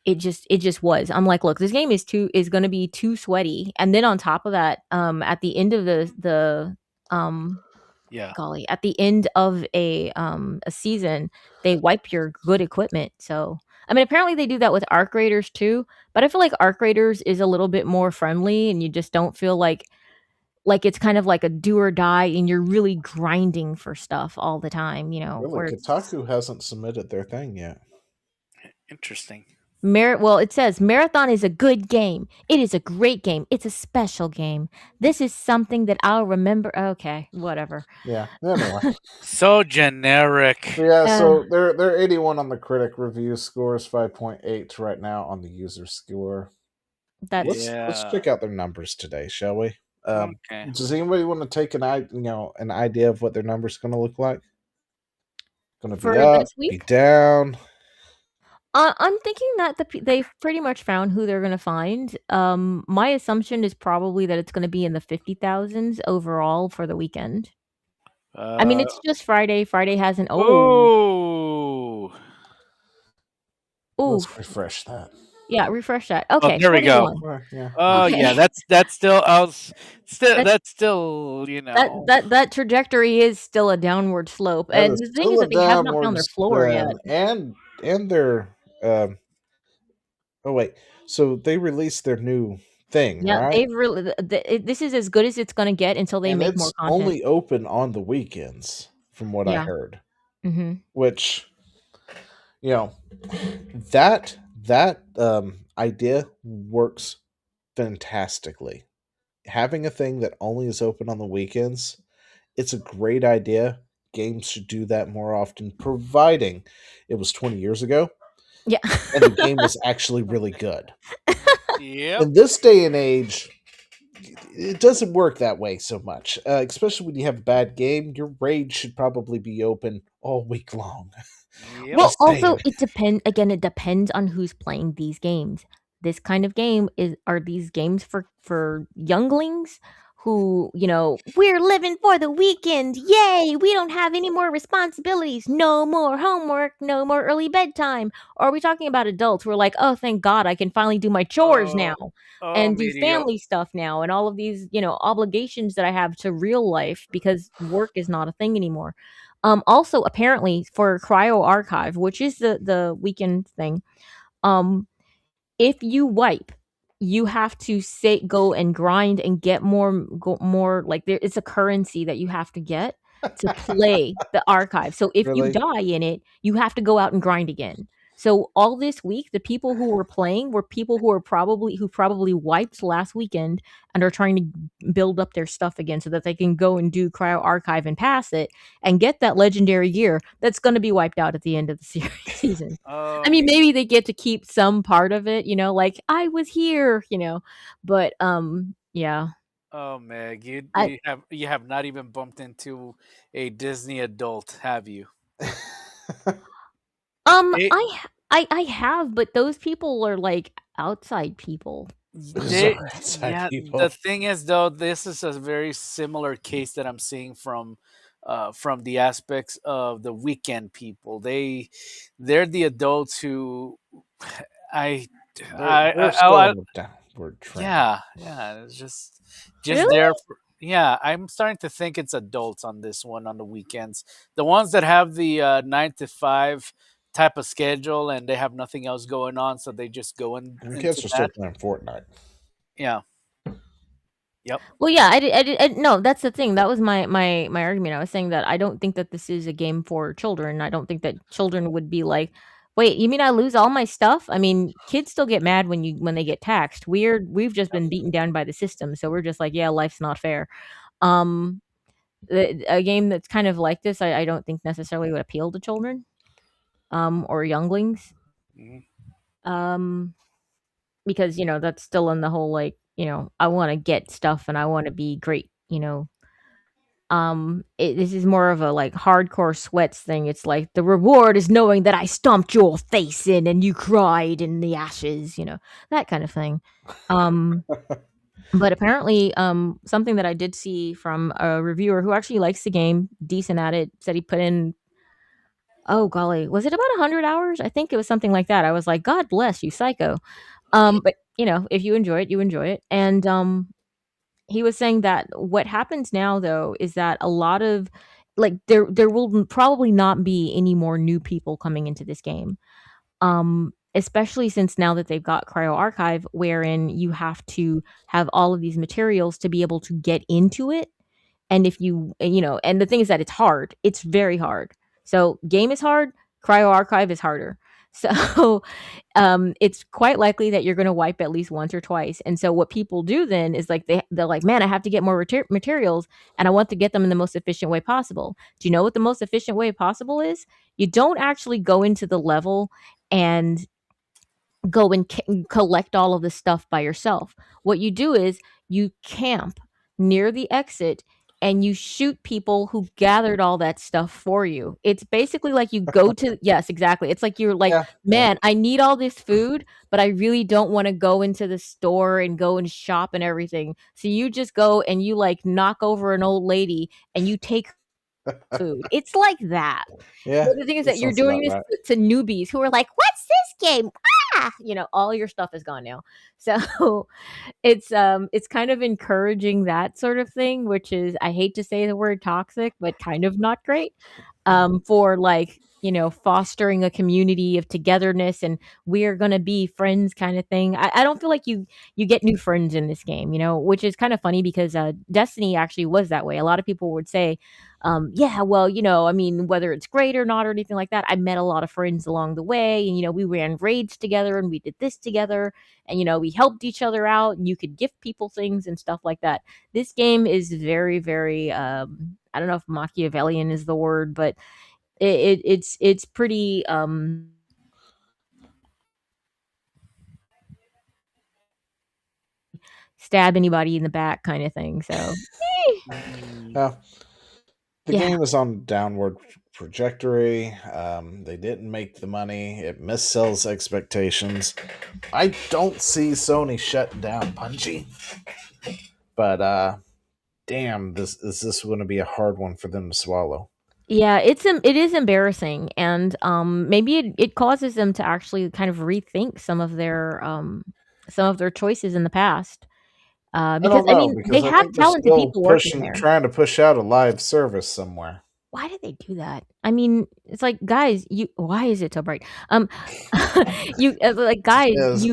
It just was. I'm like, look, this game is going to be too sweaty, and then on top of that, at the end of the Yeah. golly, at the end of a season, they wipe your good equipment. So, I mean, apparently they do that with Arc Raiders too, but I feel like Arc Raiders is a little bit more friendly, and you just don't feel like it's kind of like a do or die, and you're really grinding for stuff all the time. Really, Where Kotaku hasn't submitted their thing yet. Interesting. Well, it says Marathon is a good game. It is a great game. It's a special game. This is something that I'll remember. Okay, whatever. Yeah. Anyway. So generic. Yeah, so they're 81 on the critic review, scores 5.8 right now on the user score. That's Let's check out their numbers today, shall we? Okay. Does anybody want to take an idea of what their numbers going to look like? Going to for be up, this be week. down. I'm thinking that they've pretty much found who they're gonna find. My assumption is probably that it's gonna be in the 50,000s overall for the weekend. I mean, it's just Friday. Friday hasn't. Oh. Let's Oof. refresh that. Yeah, refresh that. Okay, there we go. 21. Yeah. Oh Okay. yeah, that's still that's still That trajectory is still a downward slope, That and is the thing still is a that they have not found downward their floor yet. and their oh wait, so they released their new thing, Yeah, right? they've really. This is as good as it's gonna get until they And make more it's content. only open on the weekends, from what I Yeah. heard. Mm-hmm. Which, that idea works fantastically. Having a thing that only is open on the weekends, it's a great idea. Games should do that more often, providing it was 20 years ago Yeah. and the game was actually really good. Yep. In this day and age, it doesn't work that way so much, especially when you have a bad game. Your raid should probably be open all week long. Yep. Well, Just also saying. it depends on who's playing these games. This kind of game are these games for younglings who, we're living for the weekend. Yay, we don't have any more responsibilities. No more homework, no more early bedtime. Or are we talking about adults who are like, "Oh, thank God, I can finally do my chores now and do Medio. family stuff now and all of these, obligations that I have to real life because work is not a thing anymore." Also, apparently, for Cryo Archive, which is the weekend thing, if you wipe, you have to go and grind and get more like it's a currency that you have to get to play the archive. So if you Really? die in it, you have to go out and grind again. So all this week, the people who were playing were people who probably wiped last weekend and are trying to build up their stuff again so that they can go and do Cryo Archive and pass it and get that legendary gear that's going to be wiped out at the end of the season. I mean, maybe they get to keep some part of it, like I was here, but yeah. Oh, Meg, I you have not even bumped into a Disney adult, have you? It- I have, but those people are like outside people. They, bizarre inside yeah. The people. thing is, though, this is a very similar case that I'm seeing from the aspects of the weekend people. They're the adults who I They're still I on the downward trend. yeah. It's just Really? there. Yeah, I'm starting to think it's adults on this one on the weekends. The ones that have the 9 to 5 type of schedule and they have nothing else going on, so they just go And the into kids are still that. playing Fortnite. Yeah. Yep. Well, yeah, no, that's the thing. That was my argument. I was saying that I don't think that this is a game for children. I don't think that children would be like, "Wait, you mean I lose all my stuff?" I mean, kids still get mad when they get taxed. We've just been beaten down by the system, so we're just like, "Yeah, life's not fair." Um, a game that's kind of like this, I don't think necessarily would appeal to children, or younglings. Mhm. Um, because, that's still in the whole, like, I wanna get stuff and I wanna be great, this is more of a, like, hardcore sweats thing. It's like, "The reward is knowing that I stomped your face in and you cried in the ashes," that kind of thing. Um, but apparently, something that I did see from a reviewer who actually likes the game, decent at it, said he put in, oh golly, was it about 100 hours? I think it was something like that. I was like, "God bless you, psycho." But, if you enjoy it, you enjoy it, and, he was saying that what happens now, though, is that a lot of like, there will probably not be any more new people coming into this game, especially since now that they've got Cryo Archive, wherein you have to have all of these materials to be able to get into it, and if you and the thing is that it's hard. It's very hard. So, game is hard, Cryo Archive is harder. So, it's quite likely that you're gonna wipe at least once or twice, and so what people do then is, like, they're like, "Man, I have to get more materials, and I want to get them in the most efficient way possible." Do you know what the most efficient way possible is? You don't actually go into the level and go and collect all of the stuff by yourself. What you do is you camp near the exit and you shoot people who gathered all that stuff for you. It's basically like you go to yes, exactly. It's like you're like, Yeah, yeah. "Man, I need all this food, but I really don't want to go into the store and go and shop and everything." So you just go and you like knock over an old lady and you take food. It's like that. Yeah, But the thing is that that you're sounds doing about this right. to newbies who are like, "What's this game? Ah!" All your stuff is gone now. So, it's kind of encouraging that sort of thing, which is I hate to say the word toxic, but kind of not great, for, like, fostering a community of togetherness and we're gonna be friends kinda thing. I don't feel like you get new friends in this game, which is kind of funny because, Destiny actually was that way. A lot of people would say, "Yeah, well, I mean, whether it's great or not or anything like that, I met a lot of friends along the way, and, we ran raids together and we did this together, and, we helped each other out, and you could gift people things and stuff like that." This game is very, very, I don't know if Machiavellian is the word, but it's pretty, stab anybody in the back kinda thing, so, Mm. Well, the yeah. game is on a downward trajectory. They didn't make the money. It missells expectations. I don't see Sony shutting down Bungie, but damn, this is going to be a hard one for them to swallow. Yeah, it is embarrassing, and, maybe it causes them to actually kind of rethink some of their choices in the past, I because, don't I know mean, they because I have think they're talented still people working pushing, there. trying to push out a live service somewhere. Why did they do that? I mean, it's like, guys, you why is it so bright? Like, guys, Is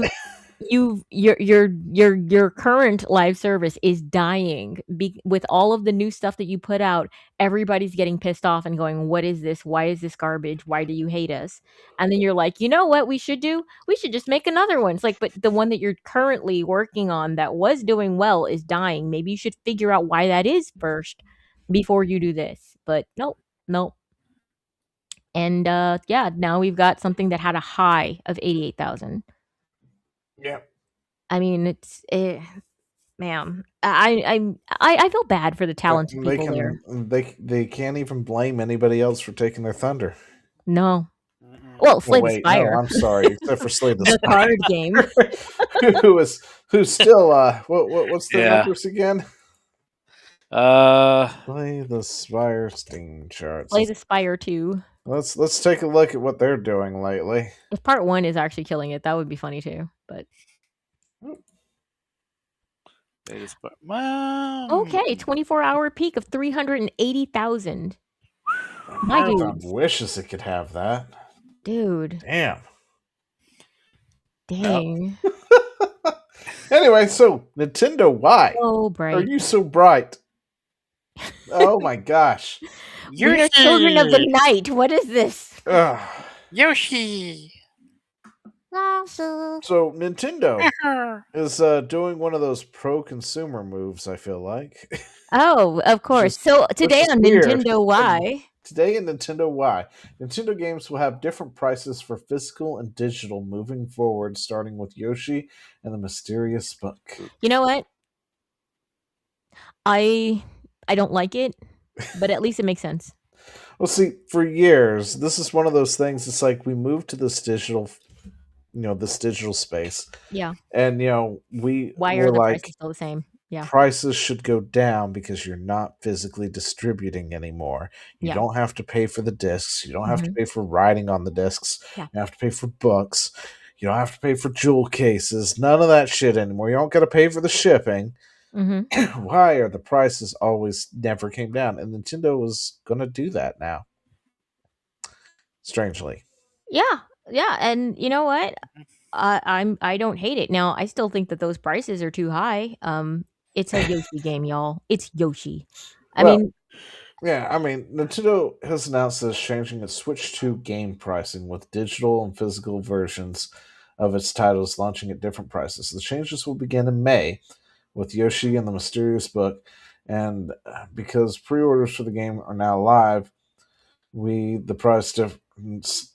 your current live service is dying with all of the new stuff that you put out. Everybody's getting pissed off and going, "What is this? Why is this garbage? Why do you hate us?" And then you're like, "You know what we should do? We should just make another one." It's like, but the one that you're currently working on that was doing well is dying. Maybe you should figure out why that is first before you do this. But nope, nope. And yeah, now we've got something that had a high of 88,000. yeah. I mean, it's man, I feel bad for the talented They people there. can they can't even blame anybody else for taking their thunder. No, Well, Oh, Slay the wait, no, Spire, I'm sorry. Except for Slay the the card Spire, game. who's still what's their Yeah. numbers again? Uh, Slay the Spire Steam charts. Slay the Spire 2. Let's take a look at what they're doing lately. If part 1 is actually killing it, that would be funny too. But okay, 24-hour peak of 380,000. My Marathon dude, wishes it could have that. dude, Damn. dang, Anyway, so Nintendo, why so are bright. you so bright? Oh my gosh. We are children of the night. What is this? Ugh. Yoshi. So Nintendo is doing one of those pro-consumer moves, I feel like. Oh, of course. So today is on weird. Nintendo Y. Today in Nintendo Y, Nintendo games will have different prices for physical and digital moving forward, starting with Yoshi and the Mysterious Book. You know what? I don't like it, but at least it makes sense. Well, see, for years, this is one of those things. It's like we moved to this digital, this digital space. Yeah. And Why are the prices still the same? Yeah. Prices should go down because you're not physically distributing anymore. You don't have to pay for the discs. You don't have to pay for writing on the discs. Yeah. You have to pay for books. You don't have to pay for jewel cases. None of that shit anymore. You don't got to pay for the shipping. Why are the prices always never came down? And Nintendo was going to do that now. Strangely. Yeah. And you know what? I don't hate it. Now, I still think that those prices are too high. It's a Yoshi game, y'all. It's Yoshi. Nintendo has announced that it's changing its Switch 2 game pricing with digital and physical versions of its titles launching at different prices. The changes will begin in May with Yoshi and the Mysterious Book, and because pre-orders for the game are now live, the price difference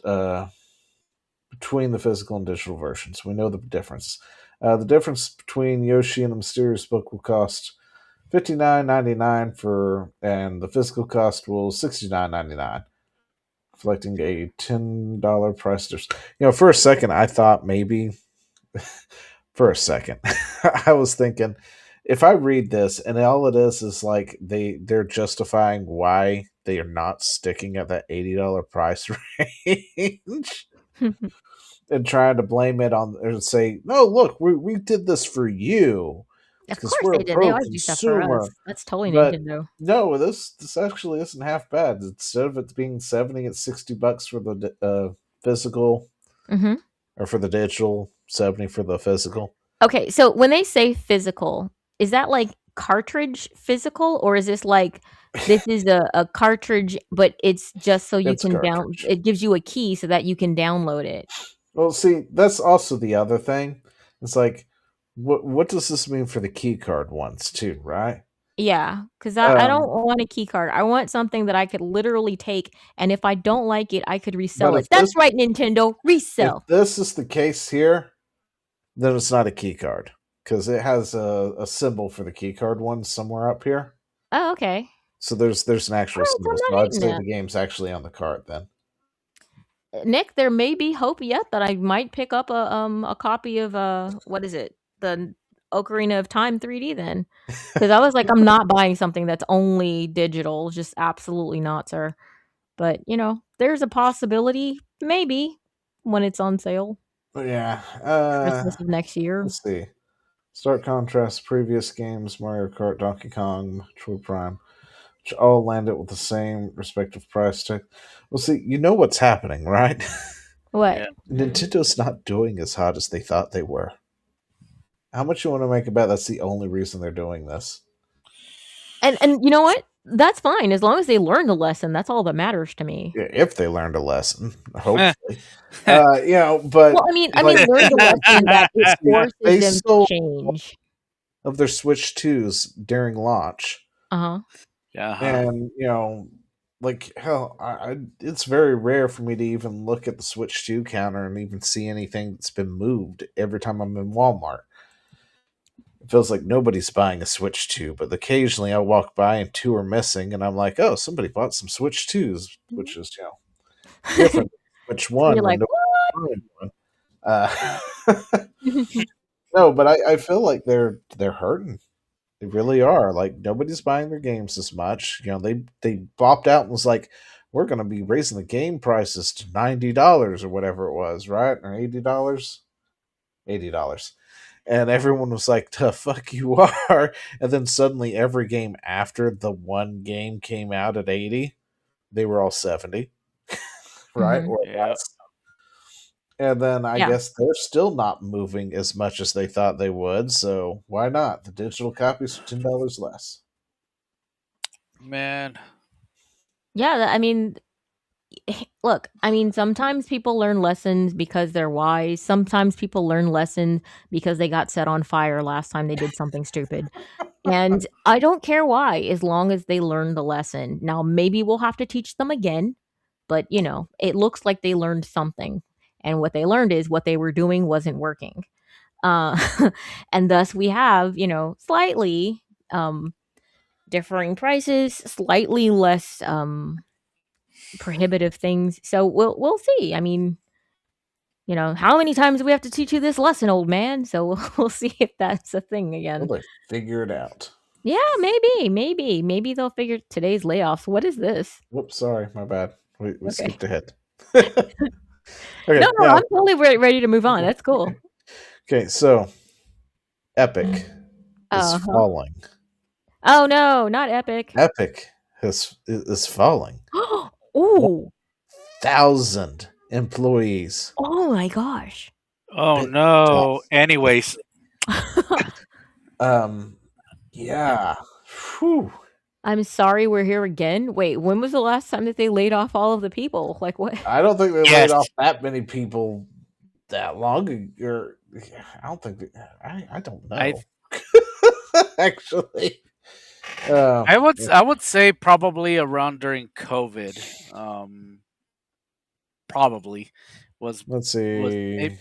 between the physical and digital versions. We know the difference. The difference between Yoshi and the Mysterious Book will cost $59.99 and the physical cost will $69.99, reflecting a $10 price difference. For a second, I thought maybe. For a second, I was thinking, if I read this and all it is like they're justifying why they are not sticking at that $80 price range. And trying to blame it on or say, no, look, we did this for you. Of course they did. They always do stuff for us. That's totally Nintendo. No, this actually isn't half bad. Instead of it being $70, it's $60 for the physical, or for the digital, $70 for the physical. Okay, so when they say physical, is that like cartridge physical, or is this like this is a cartridge, but it's just so you can it gives you a key so that you can download it? Well, see, that's also the other thing. It's like, what does this mean for the key card ones too, right? Yeah, because I don't want a key card. I want something that I could literally take, and if I don't like it, I could resell it. That's right, Nintendo, resell. If this is the case here, then it's not a key card, because it has a symbol for the key card one somewhere up here. Oh, okay. So there's an actual symbol. So I'd say the game's actually on the card then. Nick, there may be hope yet that I might pick up a copy of what is it? The Ocarina of Time 3D then. Because I was like, I'm not buying something that's only digital. Just absolutely not, sir. But, there's a possibility, maybe, when it's on sale. Yeah. Christmas of next year. Let's see. Stark contrast previous games, Mario Kart, Donkey Kong, Metroid Prime, which all landed with the same respective price tag. Well, see, you know what's happening, right? What? Yeah. Nintendo's not doing as hot as they thought they were. How much you want to make about that's the only reason they're doing this? And you know what? That's fine. As long as they learn the lesson, that's all that matters to me. Yeah, if they learned a lesson, hopefully. But well, I mean, learn the lesson that it forces them to change of their Switch 2s during launch. Uh-huh. And like hell, it's very rare for me to even look at the Switch 2 counter and even see anything that's been moved every time I'm in Walmart. It feels like nobody's buying a Switch 2, but occasionally I walk by and 2 are missing, and I'm like, oh, somebody bought some Switch 2s, which is different which So you're one when like, nobody one. Uh, what? no, but I feel like they're hurting. They really are. Like nobody's buying their games as much. You know, they bopped out and was like, "We're going to be raising the game prices to $90 or whatever it was, right? Or $80, $80." And everyone was like, "The fuck you are!" And then suddenly, every game after the one game came out at 80, they were all 70, right? Mhm. Or Yeah. less. And then I Yeah. guess they're still not moving as much as they thought they would. So why not? The digital copies are $10 less. Man. Yeah, I mean, look, I mean, sometimes people learn lessons because they're wise. Sometimes people learn lessons because they got set on fire last time they did something stupid. And I don't care why, as long as they learn the lesson. Now, maybe we'll have to teach them again, but it looks like they learned something. And what they learned is what they were doing wasn't working. Uh, and thus we have, slightly differing prices, slightly less prohibitive things. So we'll see. I mean, how many times do we have to teach you this lesson, old man? So we'll see if that's a thing Will again. they figure it out? Yeah, maybe they'll figure today's layoffs. What is this? Whoops, sorry, my bad. We Okay. skipped ahead. Okay, No, now, I'm totally ready to move on. That's cool. okay, so Epic is Uh-huh. falling. Oh no, not Epic. Epic is falling. Ooh. 1,000 employees. Oh my gosh. Oh Bit no. tough. Anyways, Yeah. Whew. I'm sorry we're here again. Wait, when was the last time that they laid off all of the people? Like what? I don't think they Yes. laid off that many people that long ago. I don't think I don't know. Actually. I would say probably around during COVID. Probably was Let's was see.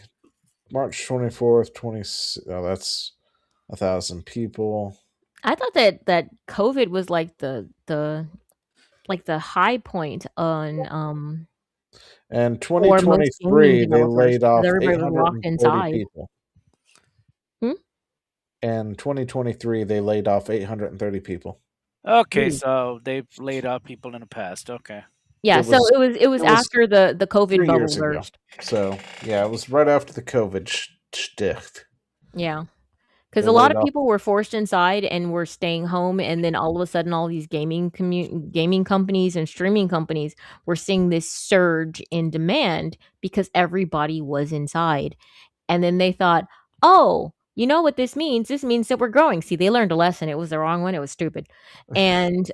March 24th, 20. Oh, that's 1,000 people. I thought that COVID was like the high point on And for most gaming 2023, they developers laid because off everybody was locked 830 inside. people. Hmm? And 2023, they laid off 830 people. Okay, Ooh. so they've laid off people in the past. Okay. Yeah, It so was- it was it was after the COVID 3 bubble years ago. burst. So, yeah, it was right after the COVID shtick. Yeah. Because They a lot laid of off- people were forced inside and were staying home, and then all of a sudden, all these gaming companies and streaming companies were seeing this surge in demand because everybody was inside. And then they thought, "Oh, you know what this means? This means that we're growing." See, they learned a lesson. It was the wrong one. It was stupid. And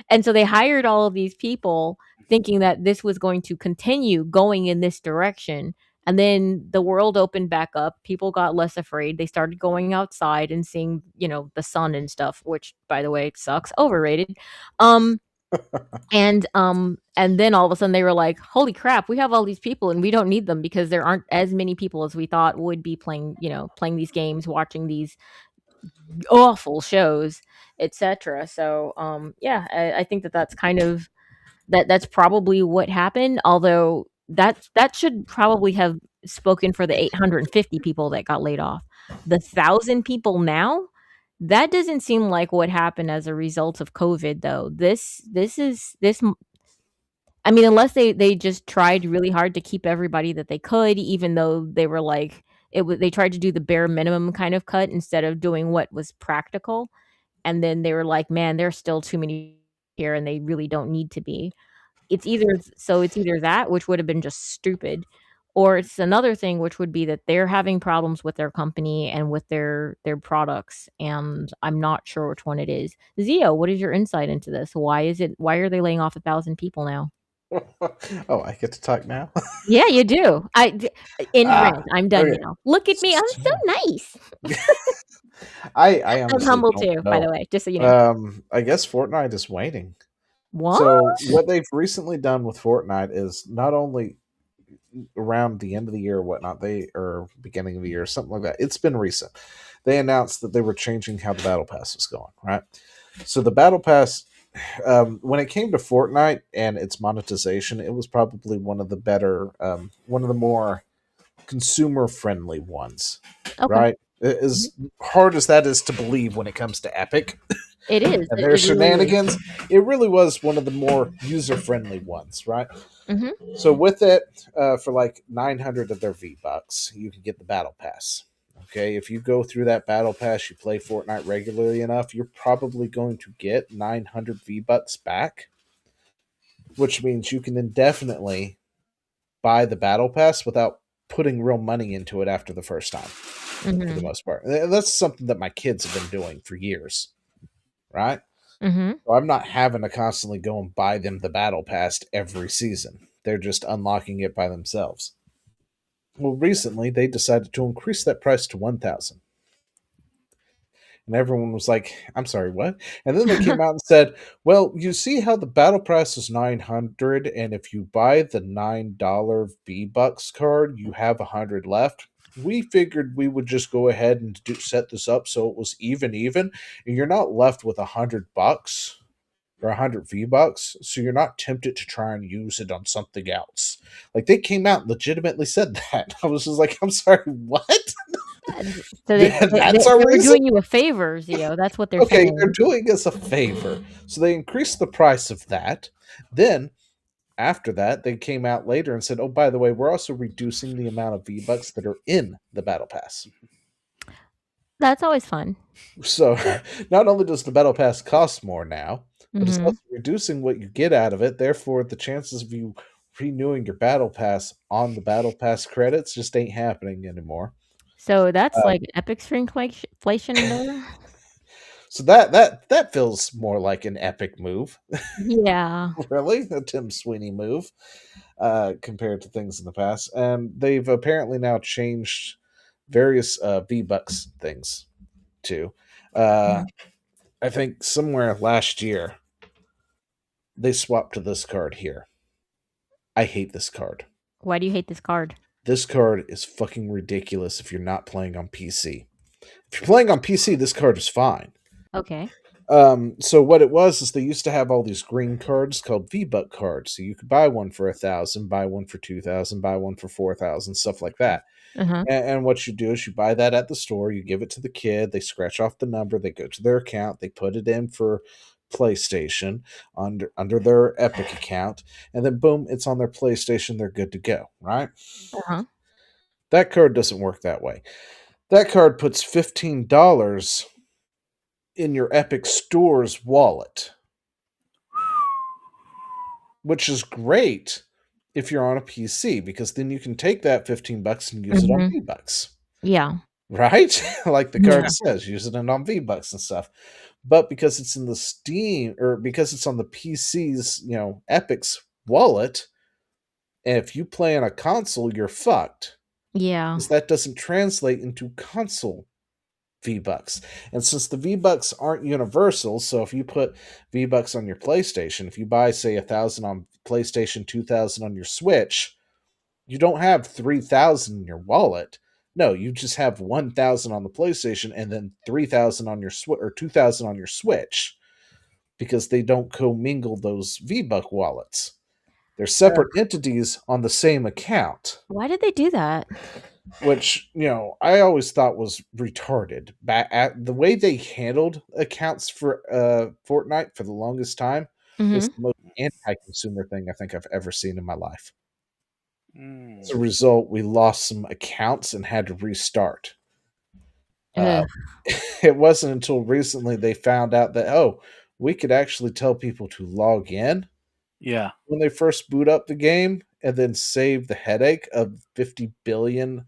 and so they hired all of these people thinking that this was going to continue going in this direction. And then the world opened back up. People got less afraid. They started going outside and seeing, the sun and stuff, which by the way sucks. Overrated. And then all of a sudden they were like, "Holy crap, we have all these people and we don't need them because there aren't as many people as we thought would be playing these games, watching these awful shows, etc." So, yeah, I think that's kind of that's probably what happened, although that should probably have spoken for the 850 people that got laid off. The 1,000 people now, that doesn't seem like what happened as a result of COVID, though. This I mean, unless they just tried really hard to keep everybody that they could, even though they were like they tried to do the bare minimum kind of cut instead of doing what was practical. And then they were like, "Man, there's still too many here and they really don't need to be." It's either that, which would have been just stupid, or it's another thing, which would be that they're having problems with their company and with their products, and I'm not sure which one it is. Zio, what is your insight into this? Why are they laying off 1,000 people now? Oh, I get to talk now? Yeah, you do. Rant. I'm done okay. now. Look at me. I'm so nice. I I'm honestly humble don't too, by know. the way, just so you know. I guess Fortnite is waiting. What? So what they've recently done with Fortnite is not only around the end of the year or whatnot, or beginning of the year, something like that. It's been recent. They announced that they were changing how the battle pass was going, right? So the battle pass when it came to Fortnite and its monetization, it was probably one of the better, one of the more consumer friendly ones. Okay. Right? As hard as that is to believe when it comes to Epic It is. and It, their it really is. shenanigans, it really was one of the more user friendly ones, right? hmm So with it, for like 900 of their V-Bucks, you can get the Battle Pass. Okay, if you go through that Battle Pass, you play Fortnite regularly enough, you're probably going to get 900 V-Bucks back, which means you can indefinitely buy the Battle Pass without putting real money into it after the first time, for the hmm most part. And that's something that my kids have been doing for years, right? hmm So I'm not having to constantly go and buy them the Battle Pass every season. They're just unlocking it by themselves. Well, recently they decided to increase that price to 1,000. And everyone was like, I'm sorry, what? And then they came out and said, well, you see how the battle pass is 900, and if you buy the $9 V-Bucks card, you have 100 left. We figured we would just go ahead and set this up so it was even, and you're not left with $100 or 100 V-Bucks, so you're not tempted to try and use it on something else. Like, they came out and legitimately said that. I was just like, I'm sorry, what? So That's our they were reason? doing you a favor, Zio. That's what they're Okay, they're saying. doing us a favor. So they increased the price of that. Then, after that, they came out later and said, oh, by the way, we're also reducing the amount of V-Bucks that are in the Battle Pass. That's always fun. So, not only does the Battle Pass cost more now, but it's hmm also reducing what you get out of it. Therefore, the chances of you renewing your Battle Pass on the Battle Pass credits just ain't happening anymore. So that's Uh, like epic shrinkflation there. so that feels more like an epic move. Yeah. Really? A Tim Sweeney move compared to things in the past. And they've apparently now changed various V-Bucks things too. Uh, I think somewhere last year they swapped to this card here. I hate this card. Why do you hate this card? This card is fucking ridiculous if you're not playing on PC. If you're playing on PC, this card is fine. Okay. So what it was is they used to have all these green cards called V-Buck cards. So you could buy one for 1,000, buy one for 2,000, buy one for 4,000, stuff like that. Uh-huh. And what you do is you buy that at the store, you give it to the kid, they scratch off the number, they go to their account, they put it in for PlayStation under their Epic account, and then boom, it's on their PlayStation, they're good to go, right? Uh-huh. That card doesn't work that way. That card puts $15 in your Epic Store's wallet, which is great if you're on a PC because then you can take that $15 and use it on hmm V-Bucks. Yeah. Right? Like the card Yeah. says, using it on V-Bucks and stuff. But because it's in the Steam or because it's on the PC's, Epic's wallet, and if you play on a console, you're fucked. Yeah. Because that doesn't translate into console V-Bucks. And since the V-Bucks aren't universal, so if you put V-Bucks on your PlayStation, if you buy, say, 1,000 on PlayStation, 2,000 on your Switch, you don't have 3,000 in your wallet. No, you just have 1,000 on the PlayStation and then 3,000 on your Switch or 2,000 on your Switch because they don't commingle those V-Buck wallets. They're separate entities on the same account. Why did they do that? Which, I always thought was retarded. The way they handled accounts for Fortnite for the longest time was the most anti-consumer thing I think I've ever seen in my life. As a result, we lost some accounts and had to restart. It wasn't until recently they found out that, we could actually tell people to log in Yeah. when they first boot up the game and then save the headache of 50 billion,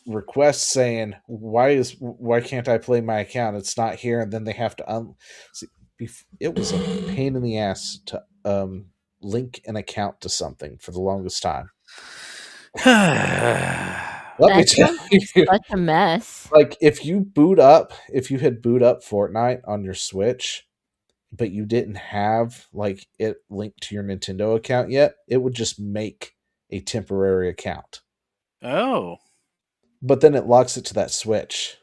requests saying, why can't I play my account? It's not here. And then they have to see, it was a pain in the ass to link an account to something for the longest time. Let me tell you, such a mess. like if you had boot up Fortnite on your Switch, but you didn't have like it linked to your Nintendo account yet, it would just make a temporary account. Oh. But then it locks it to that Switch.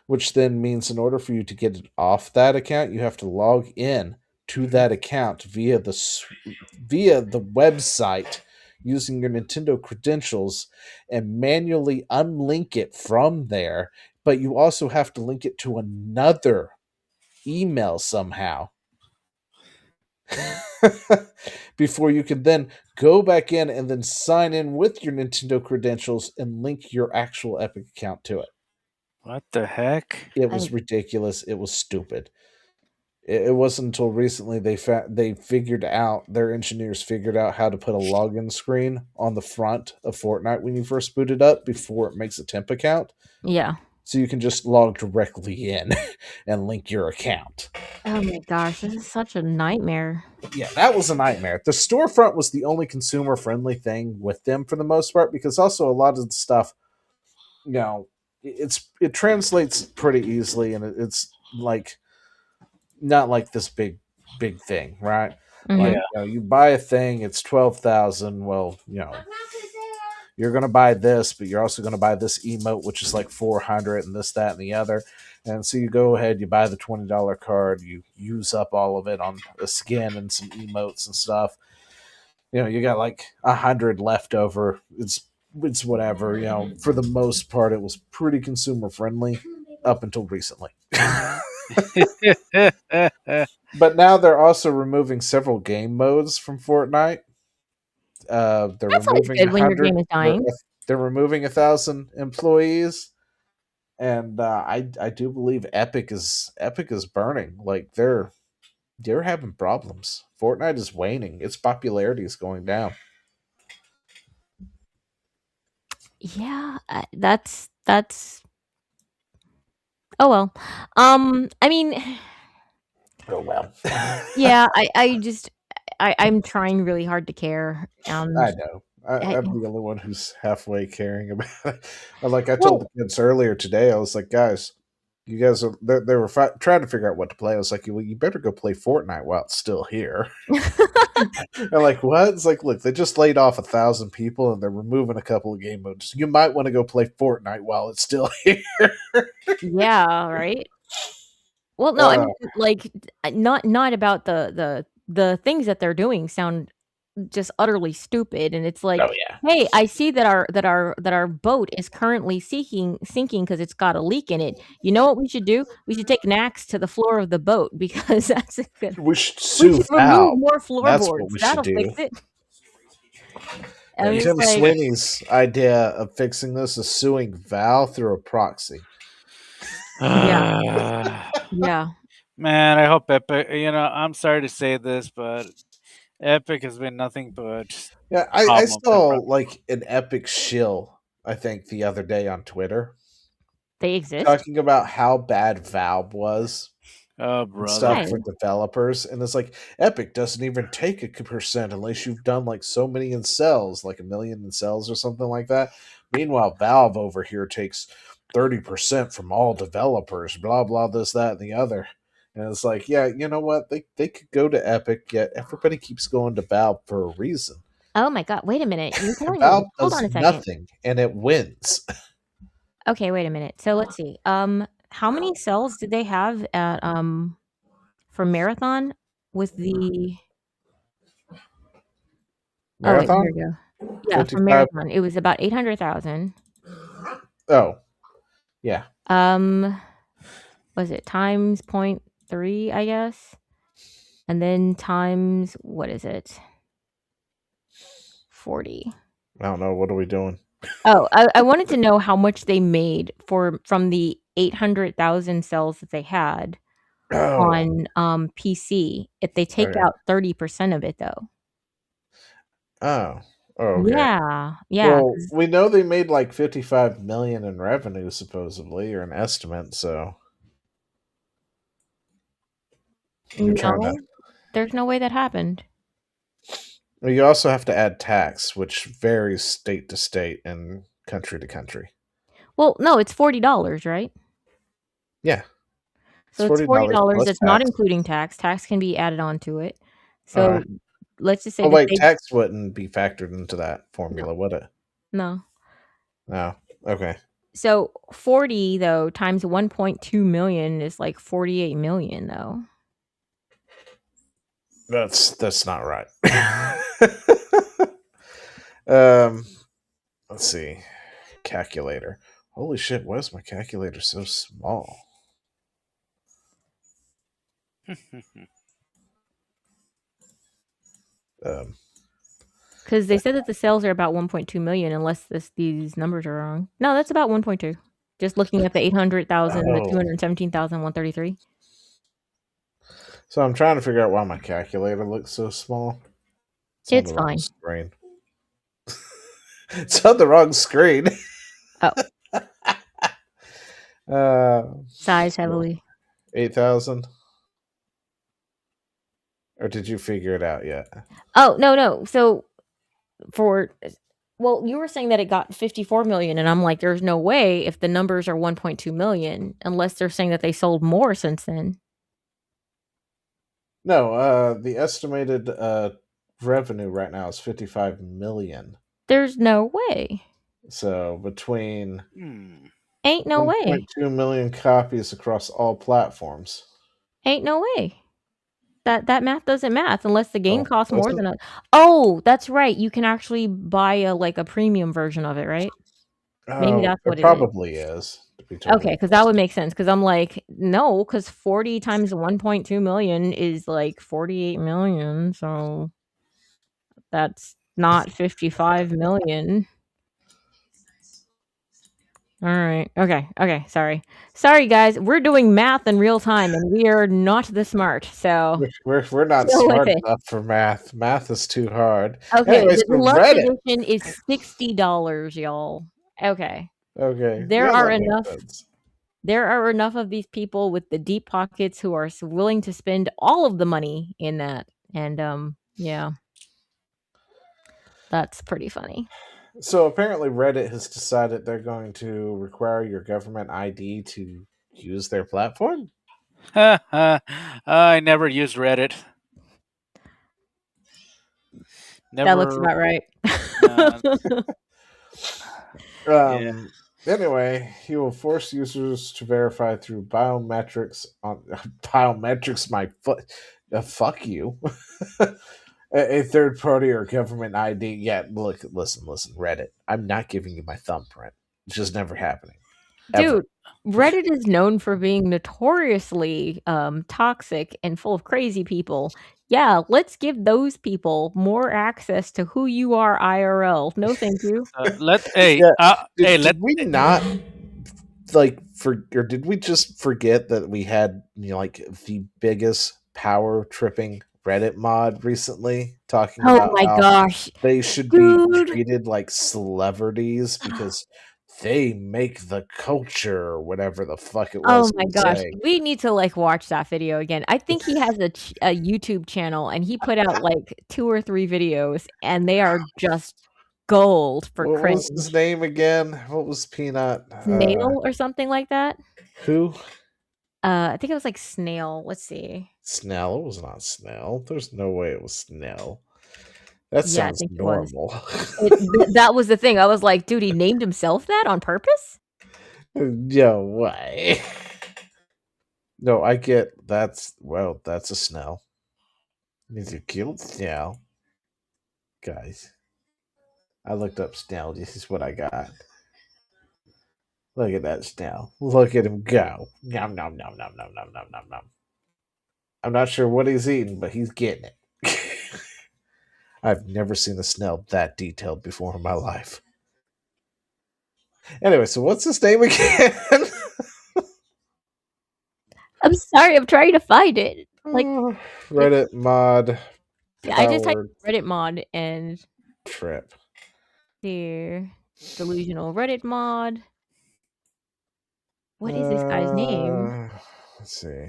which then means in order for you to get it off that account, you have to log in to that account via the website using your Nintendo credentials and manually unlink it from there. But you also have to link it to another email somehow before you can then go back in and then sign in with your Nintendo credentials and link your actual Epic account to it. What the heck? It was ridiculous. It was stupid. It wasn't until recently their engineers figured out how to put a login screen on the front of Fortnite when you first boot it up before it makes a temp account. Yeah. So you can just log directly in and link your account. Oh my gosh, this is such a nightmare. Yeah, that was a nightmare. The storefront was the only consumer-friendly thing with them for the most part, because also a lot of the stuff, it translates pretty easily, and it's like not like this big thing, right? Mhm. Like you buy a thing, it's 12,000. Well, you're going to buy this, but you're also going to buy this emote, which is like 400, and this, that, and the other. And so you go ahead, you buy the $20 card, you use up all of it on a skin and some emotes and stuff. You got like 100 left over. It's whatever. For the most part, it was pretty consumer friendly up until recently. But now they're also removing several game modes from Fortnite. They're That's always removing good when your game is dying. They're removing 1,000 employees, and I do believe Epic is burning. Like they're having problems. Fortnite is waning. Its popularity is going down. Yeah, that's. Oh well. I mean, Oh well. yeah, I'm trying really hard to care. I know. I'm the only one who's halfway caring about it. I told the kids earlier today, I was like, guys, you guys are they were trying to figure out what to play. I was like, well, you better go play Fortnite while it's still here. They're like, what? It's like, look, they just laid off 1,000 people and they're removing a couple of game modes. You might want to go play Fortnite while it's still here. Yeah, right. Well, no, I mean, like, not about the things that they're doing sound just utterly stupid, and it's like, Oh yeah. hey, I see that our boat is currently sinking because it's got a leak in it. You know what we should do? We should take an axe to the floor of the boat because that's good. We should sue remove more floorboards. That'll fix it. Tim Sweeney's idea of fixing this is suing Valve through a proxy. Yeah. Man, I hope Epic. I'm sorry to say this, but Epic has been nothing but. Yeah, I saw like an Epic shill, I think, the other day on Twitter. They exist? Talking about how bad Valve was. Oh, brother. Stuff for developers. And it's like, Epic doesn't even take a percent unless you've done like so many in cells, like 1 million in cells or something like that. Meanwhile, Valve over here takes 30% from all developers, blah, blah, this, that, and the other. And it's like, yeah, you know what? They could go to Epic, yet everybody keeps going to Valve for a reason. Oh my god, wait a minute. You're telling Valve me, hold on a second. Nothing, and it wins. Okay, wait a minute. So let's see. How many cells did they have at for Marathon with the Marathon? Oh, wait, here we go. Yeah, for Marathon. It was about 800,000. Oh. Yeah. Was it times 0.3, I guess? And then times, what is it? 40. I don't know. What are we doing? Oh, I wanted to know how much they made from the 800,000 cells that they had on PC if they take out 30% of it, though. Oh. Okay. Yeah. Well, we know they made like 55 million in revenue, supposedly, or an estimate. So no, there's no way that happened. You also have to add tax, which varies state to state and country to country. Well, no, it's $40, right? Yeah. So it's $40. That's not including tax. Tax can be added onto it. So let's just say tax wouldn't be factored into that formula, would it? No. No. Okay. So 40 though times 1.2 million is like 48 million though. That's not right. Let's see. Calculator. Holy shit, why is my calculator so small? Because they said that the sales are about 1.2 million, unless these numbers are wrong. No, that's about 1.2. Just looking at the 800,000, the 217,000, 133. So I'm trying to figure out why my calculator looks so small. It's fine. Screen. It's on the wrong screen. Oh. Size heavily. 8,000. Or did you figure it out yet? Oh, no. So well, you were saying that it got 54 million, and I'm like, there's no way if the numbers are 1.2 million, unless they're saying that they sold more since then. No, the estimated revenue right now is 55 million. There's no way. So between ain't no way 1.2 million copies across all platforms. Ain't no way. That math doesn't math unless the game costs more than Oh, that's right. You can actually buy a premium version of it, right? Maybe that's what it probably is. Okay, because that would make sense. Because I'm like, no, because 40 times 1.2 million is like 48 million. So that's not 55 million. All right. Okay. Sorry, guys. We're doing math in real time, and we are not this smart. So we're not smart enough for math. Math is too hard. Okay, the deluxe edition is $60, y'all. Okay. There are enough. There are enough of these people with the deep pockets who are willing to spend all of the money in that, and yeah, that's pretty funny. So apparently Reddit has decided they're going to require your government ID to use their platform? I never used Reddit. That looks about right. Anyway, he will force users to verify through biometrics on biometrics. My foot, fuck you. A third party or government ID. Yeah, look, listen, Reddit. I'm not giving you my thumbprint. It's just never happening. Dude, Reddit is known for being notoriously toxic and full of crazy people. Yeah, let's give those people more access to who you are IRL. No, thank you. Did we not or did we just forget that we had the biggest power tripping Reddit mod recently talking about how they should be treated like celebrities because they make the culture or whatever the fuck it was. Oh my gosh, we need to watch that video again. I think he has a YouTube channel and he put out 2 or 3 videos and they are just gold for what cringe. Was his name again? What was Peanut? Snail or something like that? Who? I think it was Snail. Let's see. Snail? It was not Snail. There's no way it was Snail. That sounds normal. That was the thing. I was like, dude, he named himself that on purpose? No way. No, I get that's a snail. He's a cute snail. Guys. I looked up snail. This is what I got. Look at that snail. Look at him go. Nom nom nom nom nom nom nom nom nom. I'm not sure what he's eating, but he's getting it. I've never seen a snail that detailed before in my life. Anyway, so what's his name again? I'm sorry, I'm trying to find it. Reddit mod. Yeah, I just typed Reddit mod and trip. Here, delusional Reddit mod. What is this guy's name? Let's see.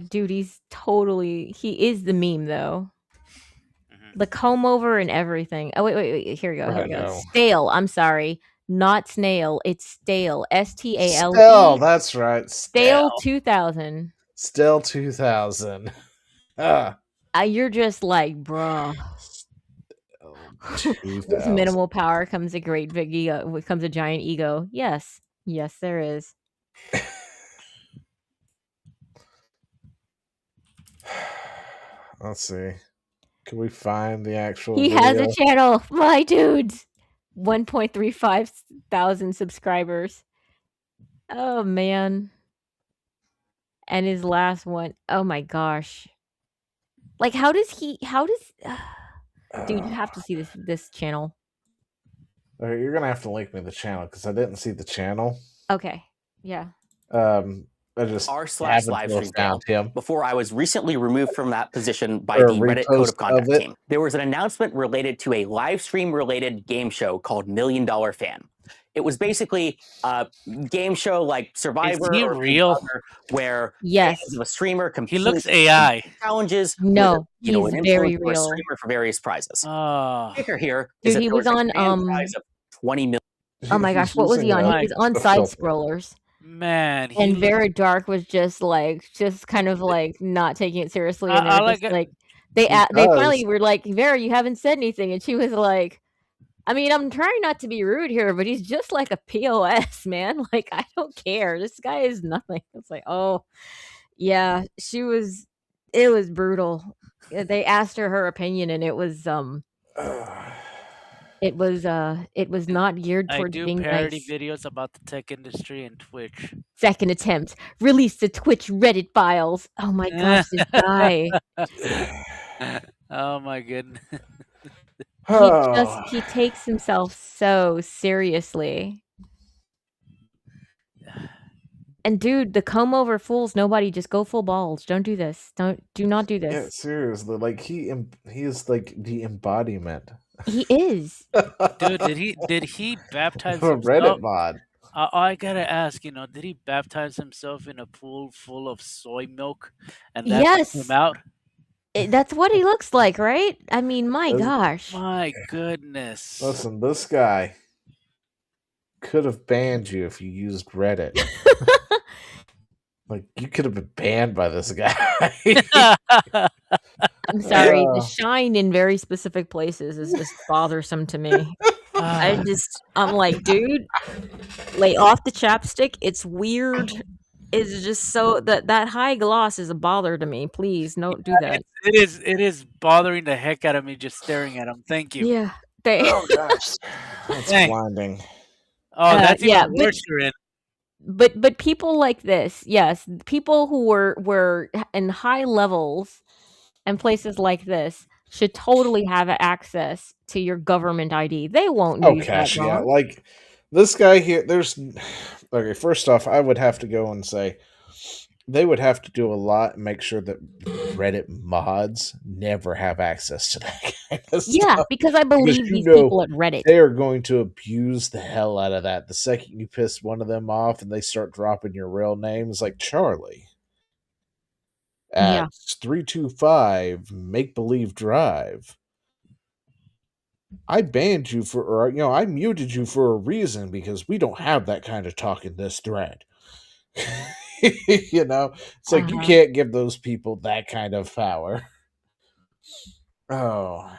Dude, he is the meme though. The comb over and everything. Oh wait. Here we go. Stale. I'm sorry. Not snail. It's stale. STALE. Stale. That's right. Stale 2000. Stale 2000. You're just like, bruh. With 2000. minimal power comes a great big ego. Comes a giant ego. Yes, yes, there is. Let's see. Can we find the actual He video? has a channel, my dudes. 1.35 thousand subscribers. Oh man. And his last one, oh my gosh. Like how does dude, you have to see this channel. Okay, you're gonna have to link me the channel because I didn't see the channel. Okay. Yeah. I just r/livestream found him. before I was recently removed from that position by Or the a Reddit Code repost of Conduct of it. team. There was an announcement related to a live stream related game show called $1 Million Fan. It was basically a game show like Survivor he or Big real? Brother, where Yes. fans of a streamer He compete looks AI. challenges No, with he's an very influencer or a real. streamer for various prizes. Oh, Kicker here Dude, is that he there was a on grand prize of 20 million. oh my gosh, what was he on? He was on a Side filter. Scrollers. man. And Vera Dark was just kind of like not taking it seriously, and I they're like just it. like they Because- finally were like, Vera, you haven't said anything, and she was like, I mean, I'm trying not to be rude here, but he's just like a POS, man. Like I don't care. This guy is nothing. It's like, oh yeah, it was brutal. They asked her opinion, and it was not geared I towards do being parody nice. videos about the tech industry and Twitch. Second attempt. Release the Twitch Reddit files. Oh my gosh, this guy. Oh my goodness. He takes himself so seriously. And dude, the comb over fools nobody. Just go full balls. Don't do this. Do not do Yeah, this. seriously, like he is like the embodiment. He is. Dude, did he baptize A himself? Reddit mod. I gotta ask, did he baptize himself in a pool full of soy milk, and that Yes. came out? That's what he looks like, right? I mean, my Doesn't- gosh. My goodness. Listen, this guy could have banned you if you used Reddit. Like you could have been banned by this guy. I'm sorry. The shine in very specific places is just bothersome to me. I'm like, dude, lay off the chapstick. It's weird. It's just so that high gloss is a bother to me. Please don't do that. It is bothering the heck out of me just staring at him. Thank you. Yeah. Oh gosh, that's Dang. blinding. Oh, that's even yeah, worse. You're in. But people like this, yes, people who were in high levels and places like this should totally have access to your government ID. They won't use that Yeah, wrong. like this guy here. There's okay. First off, I would have to go and say they would have to do a lot and make sure that Reddit mods never have access to that kind of Yeah, stuff. because I believe you these know people at Reddit. They are going to abuse the hell out of that. The second you piss one of them off and they start dropping your real names, like Charlie at 325 Make Believe Drive. I banned you or I muted you for a reason because we don't have that kind of talk in this thread. It's like you can't give those people that kind of power. Oh.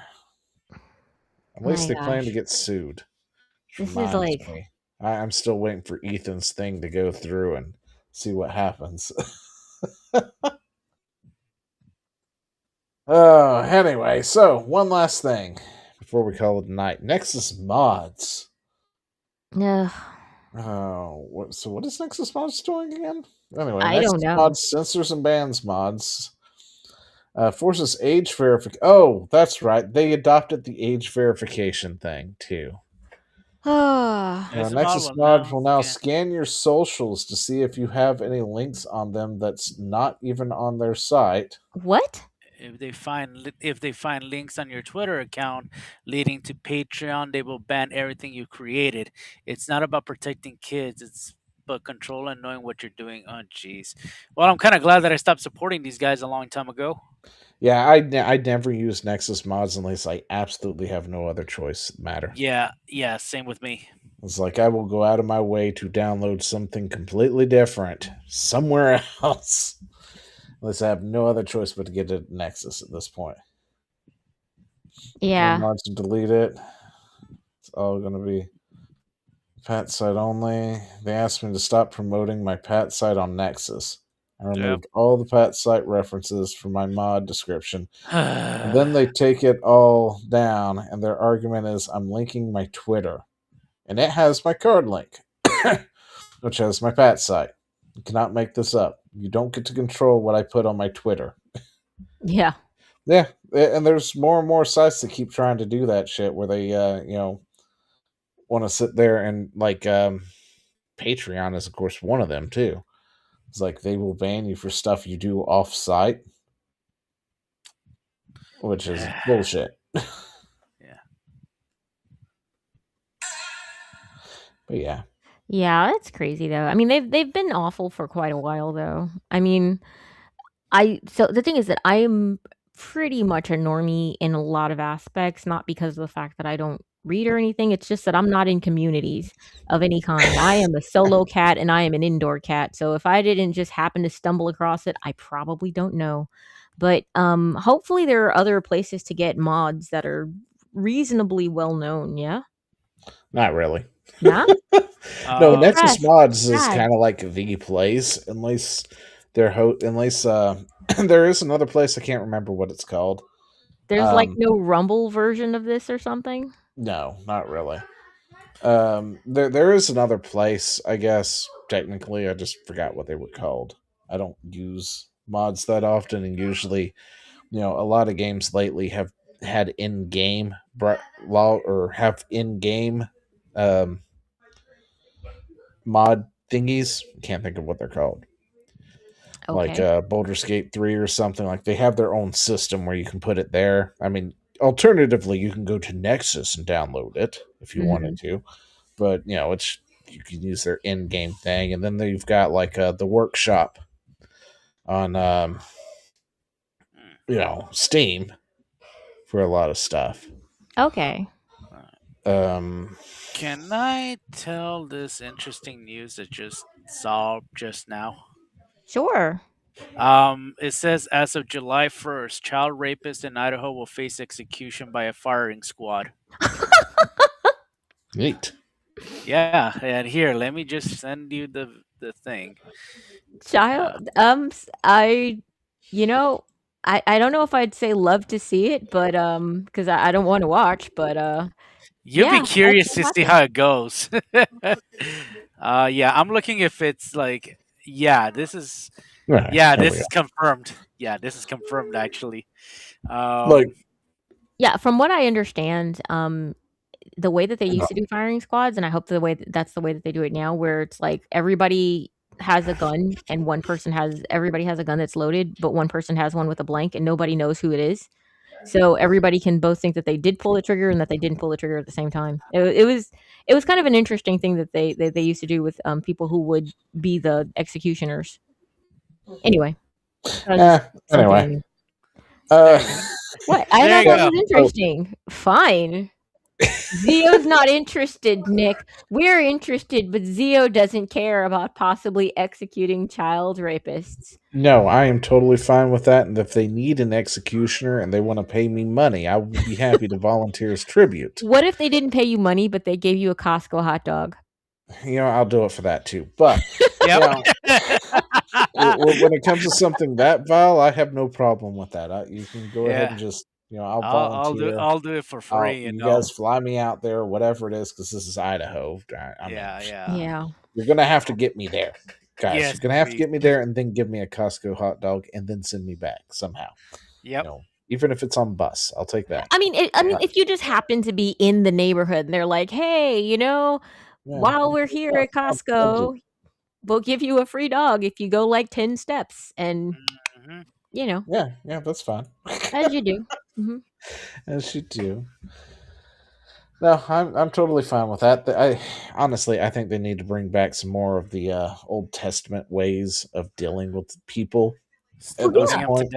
At least they plan to get sued. This is like I'm still waiting for Ethan's thing to go through and see what happens. Oh, anyway, so one last thing before we call it a night. Nexus mods. Yeah. Oh, what is Nexus mods doing again? Anyway, I Nexus don't know. mods censors and bans mods. Forces age verification. Oh, that's right. They adopted the age verification thing too. Nexus mod will now scan your socials to see if you have any links on them that's not even on their site. What? If they find links on your Twitter account leading to Patreon, they will ban everything you created. It's not about protecting kids. It's about control and knowing what you're doing. Oh, jeez. Well, I'm kind of glad that I stopped supporting these guys a long time ago. Yeah, I never use Nexus mods unless I absolutely have no other choice matter. Yeah, same with me. It's like I will go out of my way to download something completely different somewhere else. Unless I have no other choice but to get a Nexus at this point. Yeah. mods to delete it. It's all gonna be Pat site only. They asked me to stop promoting my Pat site on Nexus. I removed all the Pat site references from my mod description. And then they take it all down, and their argument is I'm linking my Twitter. And it has my card link, which has my Pat site. You cannot make this up. You don't get to control what I put on my Twitter. Yeah. Yeah, and there's more and more sites that keep trying to do that shit where they, want to sit there and Patreon is of course one of them too. It's like they will ban you for stuff you do off site, which is bullshit. Yeah. But yeah. Yeah, that's crazy though. I mean, they've been awful for quite a while though. I mean, so the thing is that I am pretty much a normie in a lot of aspects, not because of the fact that I don't read or anything. It's just that I'm not in communities of any kind. I am a solo cat and I am an indoor cat. So if I didn't just happen to stumble across it, I probably don't know. But hopefully there are other places to get mods that are reasonably well known, yeah? Not really. Yeah? No, Nexus Stress. Mods is Sad. kind of like the place, unless there is another place I can't remember what it's called. There's like no Rumble version of this or something? No, not really. There is another place, I guess. Technically, I just forgot what they were called. I don't use mods that often, and usually, a lot of games lately have had in-game law or have in-game mod thingies. Can't think of what they're called. Okay. Like Baldur's Gate 3 or something. Like they have their own system where you can put it there. I mean, alternatively, you can go to Nexus and download it if you wanted to. But, you can use their in-game thing. And then you've got like the workshop on Steam for a lot of stuff. Okay. Can I tell this interesting news that just saw just now? Sure. It says as of July 1st, child rapist in Idaho will face execution by a firing squad. Neat. Yeah, and here, let me just send you the thing. Child, I don't know if I'd say love to see it, but because I don't want to watch, but You'll yeah, be curious that to could see happen. how it goes. Yeah, I'm looking if it's like, yeah, this is, Alright, yeah, there this we is confirmed. Yeah, this is confirmed actually. Like, Yeah, from what I understand, the way that they used to do firing squads, and I hope that's the way that they do it now, where it's like everybody has a gun and everybody has a gun that's loaded, but one person has one with a blank and nobody knows who it is. So everybody can both think that they did pull the trigger and that they didn't pull the trigger at the same time. It was kind of an interesting thing that they used to do with people who would be the executioners. Anyway. anyway. What? I There thought you that go. was interesting. Fine. Zio's not interested, Nick. We're interested, but Zio doesn't care about possibly executing child rapists. No, I am totally fine with that. And if they need an executioner and they want to pay me money, I would be happy to volunteer as tribute. What if they didn't pay you money, but they gave you a Costco hot dog? I'll do it for that too. But Yep. when it comes to something that vile, I have no problem with that. You can go ahead and just, I'll volunteer. I'll do it for free. You guys fly me out there, whatever it is, because this is Idaho. I mean, Yeah. You're gonna have to get me there, guys. Yes, you're gonna have to get me there, and then give me a Costco hot dog, and then send me back somehow. Yep. Even if it's on bus, I'll take that. I mean, if you just happen to be in the neighborhood and they're like, "Hey, while we're here at Costco, we'll give you a free dog if you go like 10 steps," and Yeah, that's fine. as you do. Mm-hmm. As you do. No, I'm totally fine with that. I think they need to bring back some more of the Old Testament ways of dealing with people at this point,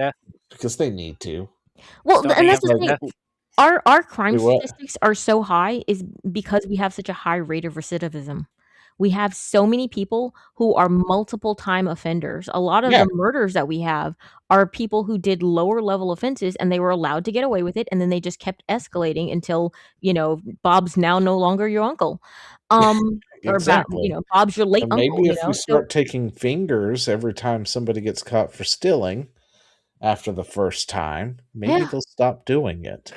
because they need to. Well, and that's the thing. Our crime statistics are so high is because we have such a high rate of recidivism. we have so many people who are multiple time offenders. A lot of Yeah. the murders that we have are people who did lower level offenses and they were allowed to get away with it, and then they just kept escalating until, Bob's now no longer your uncle. Or Exactly. Bob's your late And uncle, maybe if we So start taking fingers every time somebody gets caught for stealing after the first time, maybe Yeah. they'll stop doing it.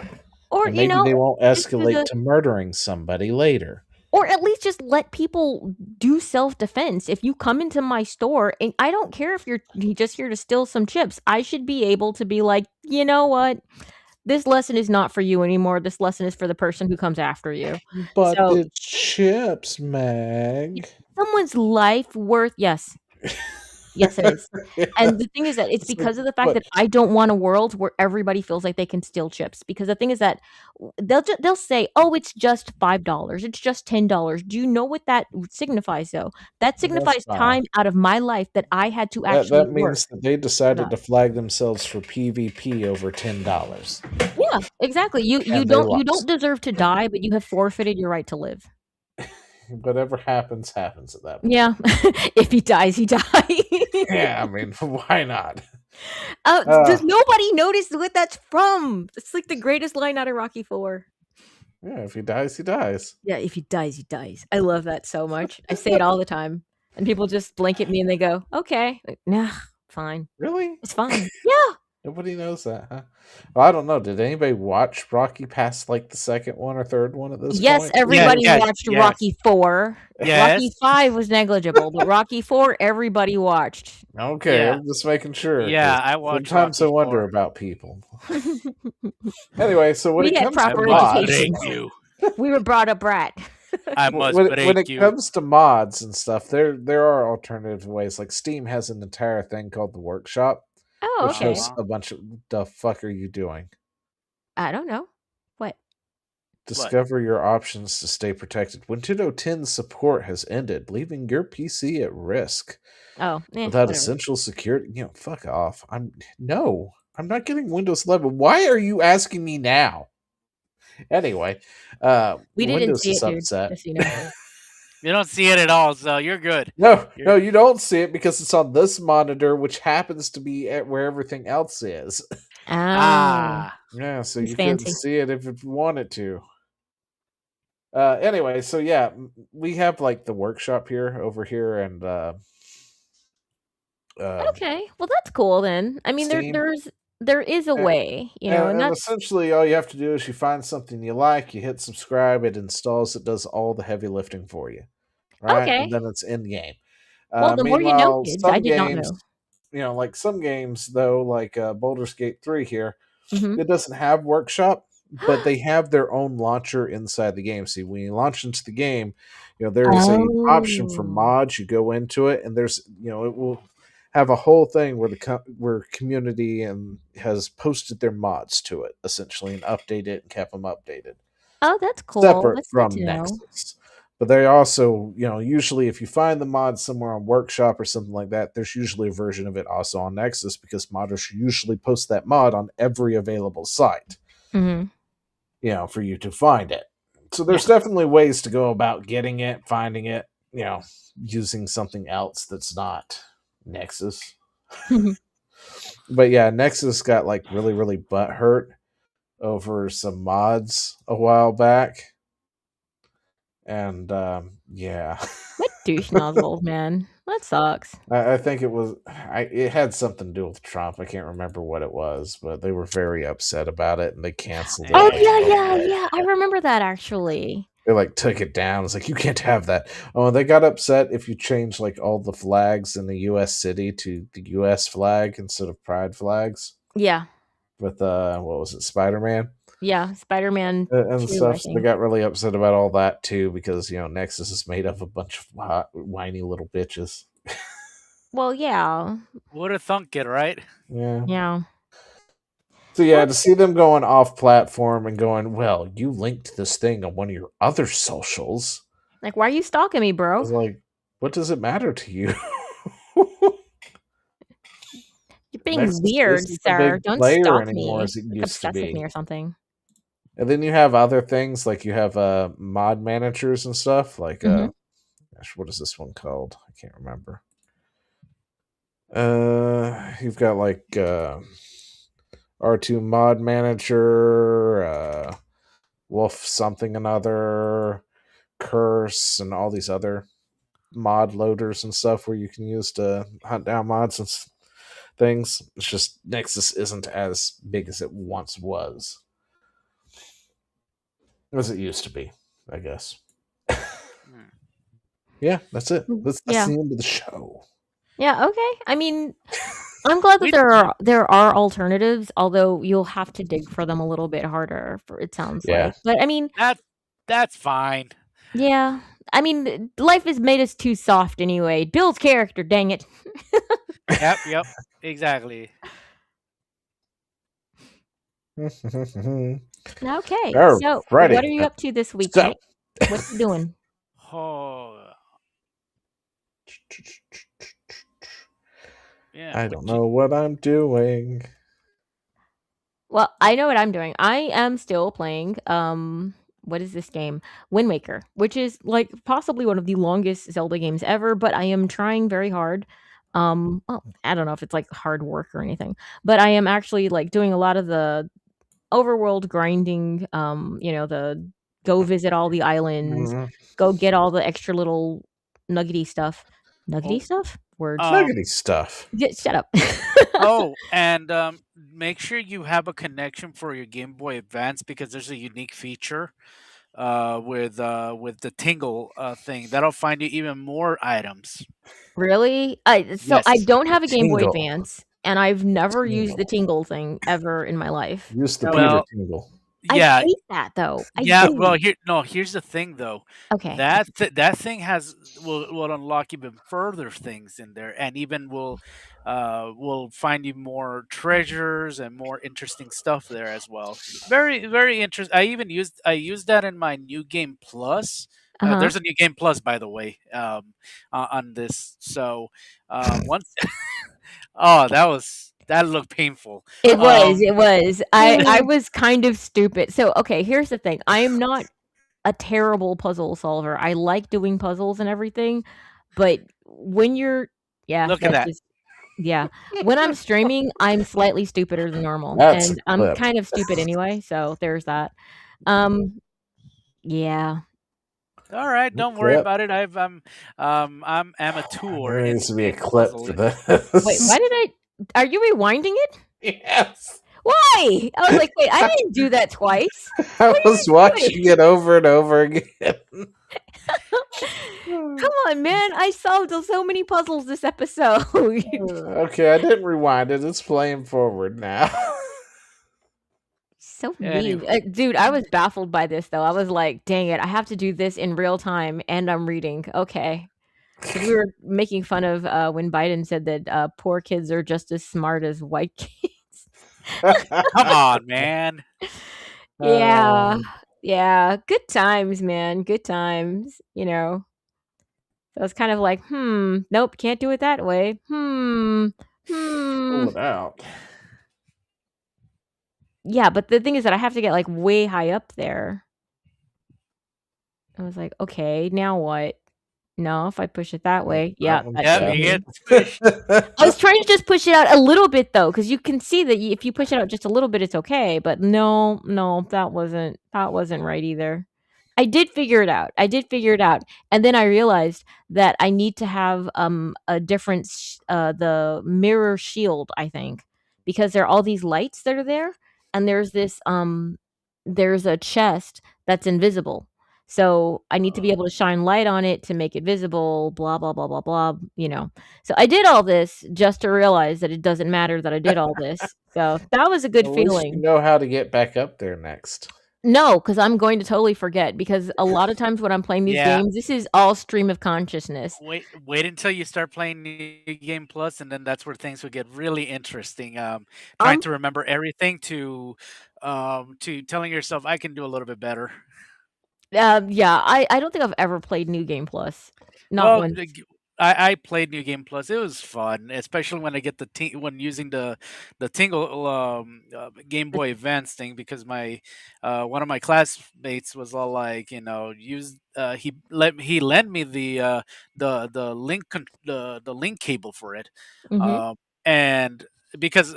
Or, And maybe they won't just as escalate to murdering somebody later. Or at least just let people do self-defense. If you come into my store, and I don't care if you're just here to steal some chips, I should be able to be like, you know what? This lesson is not for you anymore. This lesson is for the person who comes after you. But So it's chips, Meg. someone's life worth yes. Yes, it is. And the thing is that it's It's like, because of the fact what? that I don't want a world where everybody feels like they can steal chips. Because the thing is that they'll say, "Oh, it's just $5. It's just $10." Do you know what that signifies, though? That That's signifies fine. time out of my life that I had to actually That work. means that they decided that. to flag themselves for PvP over $10. Yeah, exactly. You And they don't lost. deserve to die, but you have forfeited your right to live. Whatever happens at that point. Yeah. If he dies, he dies. Yeah, I mean, why not? Does nobody notice what that's from? It's like the greatest line out of Rocky IV. Yeah, if he dies, he dies. Yeah, if he dies, he dies. I love that so much. I say it all the time. And people just blink at me and they go, okay. Like, nah, fine. Really? It's fine. Yeah. Nobody knows that, huh? Well, I don't know. Did anybody watch Rocky past like the second one or third one at this Yes, point? everybody Yes, watched yes. Rocky IV. Yes. Rocky V was negligible, but Rocky IV, everybody watched. Okay, Yeah. I'm just making sure. Yeah, 'cause I watched sometimes Rocky I wonder IV. about people. Anyway, so when We it had comes to proper mods, education. Break you. We were brought up right. I must when break it you. comes to mods and stuff, there are alternative ways. Like Steam has an entire thing called the Workshop, Oh, which okay. has a bunch of the fuck are you doing? I don't know. What? Discover your options to stay protected. Windows 10 support has ended, leaving your PC at risk. Oh, Without whatever. essential security, fuck off. I'm not getting Windows 11. Why are you asking me now? Anyway, We didn't Windows see is it, dude. upset. Just so you know. You don't see it at all, so you're good. No, you don't see it because it's on this monitor, which happens to be at where everything else is. Ah. Yeah, so He's you fancy. couldn't see it if you wanted to. Anyway, so yeah, we have like the workshop over here, and Okay, well that's cool then. I mean, Steam. there is a way, and And that's essentially all you have to do is you find something you like, you hit subscribe, it installs, it does all the heavy lifting for you, right? okay. And then it's in game. Well, the more you know, Meanwhile, kids. some I did not games, know. like some games though, like Baldur's Gate 3 here, Mhm. it doesn't have Workshop, but they have their own launcher inside the game. See, when you launch into the game, there's a option for Oh. mods. You go into it, and there's it will have a whole thing where where community and has posted their mods to it essentially and updated it and kept them updated. Oh, that's cool. Separate That's from good to know. Nexus. But they also, usually if you find the mod somewhere on Workshop or something like that, there's usually a version of it also on Nexus because modders usually post that mod on every available site, Mhm. for you to find it. So there's definitely ways to go about getting it, finding it, using something else that's not Nexus. But yeah, Nexus got like really, really butthurt over some mods a while back. And yeah. What douche nozzles, man. That sucks. I think it had something to do with Trump. I can't remember what it was, but they were very upset about it and they canceled it. Oh yeah. I remember that actually. They like took it down. It's like you can't have that. Oh, they got upset if you change like all the flags in the US city to the US flag instead of pride flags. Yeah. With what was it, Spider-Man? Yeah, Spider-Man And 2, stuff. I So they think. got really upset about all that too because Nexus is made up of a bunch of whiny little bitches. Well, yeah. Would have thunk it, right? Yeah. Yeah. So yeah, to see them going off platform and going, well, you linked this thing on one of your other socials. Like, why are you stalking me, I bro? was like, what does it matter to you? You're being Nexus weird, isn't a sir. big Don't player stalk anymore me. as it Like, used to obsessed with be. me or something. And then you have other things like you have mod managers and stuff like Mhm. gosh, what is this one called? I can't remember. You've got like R2 Mod Manager, Wolf something another, Curse, and all these other mod loaders and stuff where you can use to hunt down mods and things. It's just Nexus isn't as big as it once was, as it used to be, I guess. Yeah, that's it. That's the end of the show. Yeah, okay. I mean, I'm glad that there are alternatives, although you'll have to dig for them a little bit harder. It sounds like, but I mean, that's fine. Yeah, I mean, life has made us too soft anyway. Bill's character, dang it. Yep, exactly. Okay, Oh, so Friday. what are you up to this week, So- Nick? What you doing? Oh, yeah. I don't know what I'm doing. Well, I know what I'm doing. I am still playing what is this game? Wind Waker, which is like possibly one of the longest Zelda games ever, but I am trying very hard. Well, I don't know if it's like hard work or anything, but I am actually like doing a lot of the overworld grinding, the go visit all the islands, go get all the extra little nuggety stuff. Nuggety stuff? Words. Nuggety stuff. Shut up. And make sure you have a connection for your Game Boy Advance because there's a unique feature with the tingle thing that'll find you even more items. Really? I don't have a Game Boy Tingle. Advance, and I've never used the tingle thing ever in my life. Use the Well, Peter tingle. Yeah. I hate that though. Well, here's the thing though. Okay. That thing will unlock even further things in there, and even will find you more treasures and more interesting stuff there as well. Very very interesting. I used that in my New Game Plus. There's a New Game Plus, by the way, on this. So once, that looked painful. It was. I was kind of stupid. So, okay, here's the thing. I am not a terrible puzzle solver. I like doing puzzles and everything, but when you're Look at that. when I'm streaming, I'm slightly stupider than normal. That's and I'm kind of stupid anyway, so there's that. Yeah. All right, don't worry about it. I'm amateur. There needs to be a in clip puzzle. for this. Wait, are you rewinding it? Yes. Why? I was like, wait, I didn't do that twice. I was watching it over and over again. Come on, man. I solved so many puzzles this episode. Okay, I didn't rewind it. It's playing forward now. So mean. Dude, I was baffled by this, though. I was like, dang it, I have to do this in real time, and I'm reading. Okay. We were making fun of when Biden said that poor kids are just as smart as white kids. Come on, man. Yeah. Good times, man. Good times. So it's kind of like, nope, can't do it that way. Pull it out. Yeah, but the thing is that I have to get like way high up there. I was like, okay, now what? No, if I push it that way, you get pushed. I was trying to just push it out a little bit though, because you can see that if you push it out just a little bit, it's okay. But no, that wasn't right either. I did figure it out. And then I realized that I need to have a different the mirror shield, I think, because there are all these lights that are there, and there's this there's a chest that's invisible. So I need to be able to shine light on it to make it visible, blah, blah, blah, blah, blah, So I did all this just to realize that it doesn't matter that I did all this. So that was a good feeling. You know how to get back up there next. No, because I'm going to totally forget, because a lot of times when I'm playing these games, this is all stream of consciousness. Wait until you start playing New Game Plus, and then that's where things will get really interesting. Trying to remember everything to telling yourself I can do a little bit better. I don't think I've ever played New Game Plus. Not once. I played New Game Plus. It was fun, especially when I get when using the Tingle Game Boy Advance thing, because my one of my classmates was all like, use he lent me the the link cable for it, Hmm. and because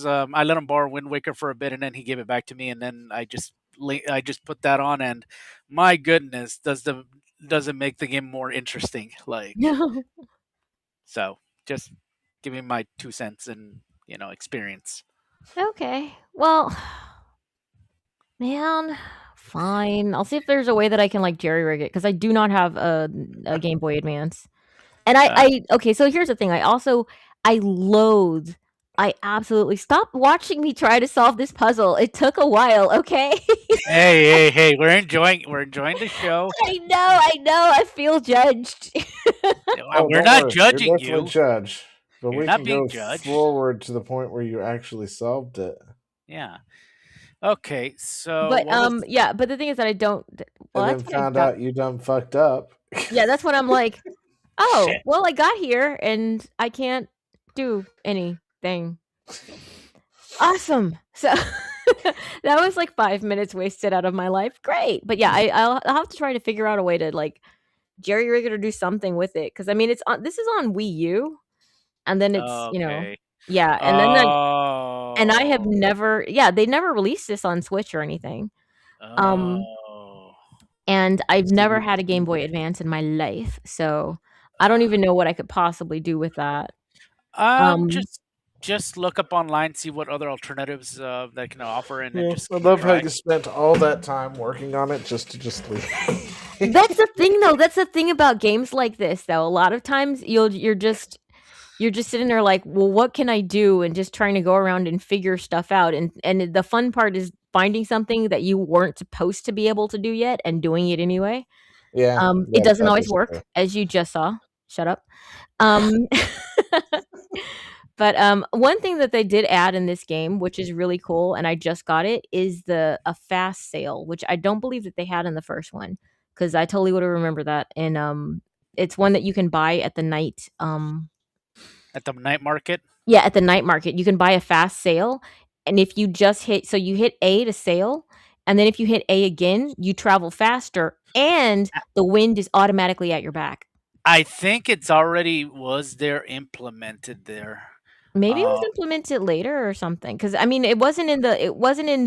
I let him borrow Wind Waker for a bit, and then he gave it back to me, and then I just put that on, and my goodness, does it make the game more interesting? Like, No. so just giving my 2 cents and experience. Okay. Well, man, fine. I'll see if there's a way that I can like jerry rig it because I do not have a Game Boy Advance. And Uh, okay, so here's the thing. I loathe. I absolutely stop watching me try to solve this puzzle. It took a while, okay? hey, we're enjoying the show. I know. I feel judged. Oh, We're don't not worry. judging You're definitely you. judged. But You're we not can being go judged. forward to the point where you actually solved it. Yeah. Okay. So But what was yeah, but the thing is that I don't well, And that's then what I found got. out you done fucked up. Yeah, that's what I'm like. Oh, shit? well, I got here and I can't do anything. Awesome. So that was like 5 minutes wasted out of my life. Great. But yeah, I'll have to try to figure out a way to like jerry rig it or do something with it because I mean this is on Wii U and then it's Okay. yeah and then and I have Oh. never they never released this on Switch or anything. Um Oh. and I've So never you had a Game Boy Advance in my life, so I don't even know what I could possibly do with that. Um Just look up online, see what other alternatives they can offer, and then Yeah, just I give it a love how try. you spent all that time working on it just to just leave. That's the thing though. That's the thing about games like this though. A lot of times you're just sitting there like, "Well, what can I do?" and just trying to go around and figure stuff out. And the fun part is finding something that you weren't supposed to be able to do yet and doing it anyway. Yeah, It doesn't that always is work, true. as you just saw. Shut up. Um But one thing that they did add in this game, which is really cool, and I just got it, is a fast sale, which I don't believe that they had in the first one, because I totally would have remembered that. And it's one that you can buy at the night. At the night market. Yeah, at the night market, you can buy a fast sale, and if you just you hit A to sail, and then if you hit A again, you travel faster, and the wind is automatically at your back. I think it's already was there implemented there. Maybe it was Uh, implemented later or something, because I mean, it wasn't in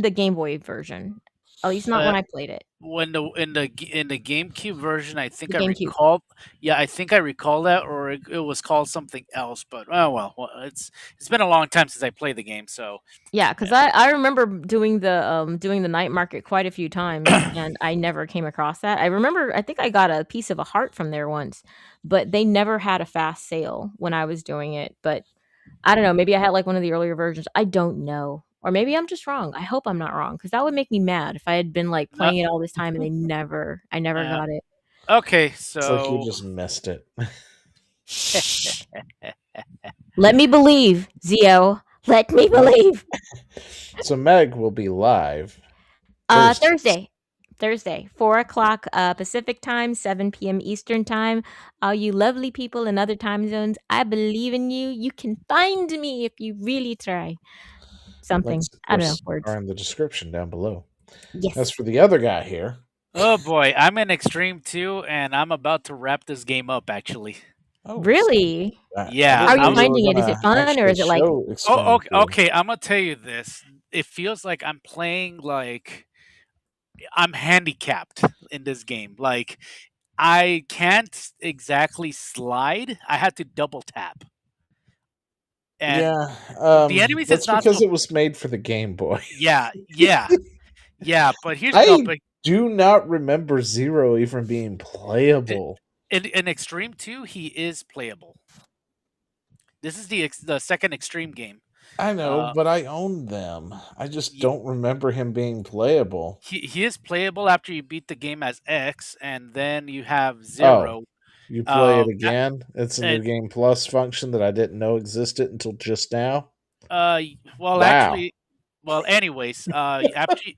the Game Boy version, at least not uh, when I played it. when the in the GameCube version, I The think I GameCube. recall. Yeah, I think I recall that, or it was called something else. But oh well, it's been a long time since I played the game, so Yeah, yeah. because I remember doing the night market quite a few times, and I never came across that. I remember I think I got a piece of a heart from there once, but they never had a fast sale when I was doing it. But I don't know, maybe I had like one of the earlier versions. I don't know. Or maybe I'm just wrong. I hope I'm not wrong because that would make me mad if I had been like No, playing it all this time and I never uh, got it. okay, It's like you so just missed it. Shh. Let me believe, Zio. Let me believe. So Meg will be live Thursdays. Thursday, 4 o'clock Pacific time, 7 p.m. Eastern time. All you lovely people in other time zones, I believe in you. You can find me if you really try. Something. Links, of I don't know. course, Words. are in the description down below. Yes. As for the other guy here, oh boy, I'm in Extreme 2, and I'm about to wrap this game up. Actually, Really? Yeah, How are you I'm. finding it? Is it fun or is it like Oh, okay, okay. I'm gonna tell you this. It feels like I'm playing like I'm handicapped in this game. Like I can't exactly slide. I had to double tap. And Yeah, the enemies is that's not because so it was made for the Game Boy. yeah, yeah, yeah. But here's the I but do not remember Zero even being playable. in Extreme 2, he is playable. This is the second Extreme game. I know, Uh, but I own them. I just y- don't remember him being playable. he is playable after you beat the game as X, and then you have Oh, Zero. you play it A- again? It's a new and game plus function that I didn't know existed until just now. well, Wow. actually, well, anyways, after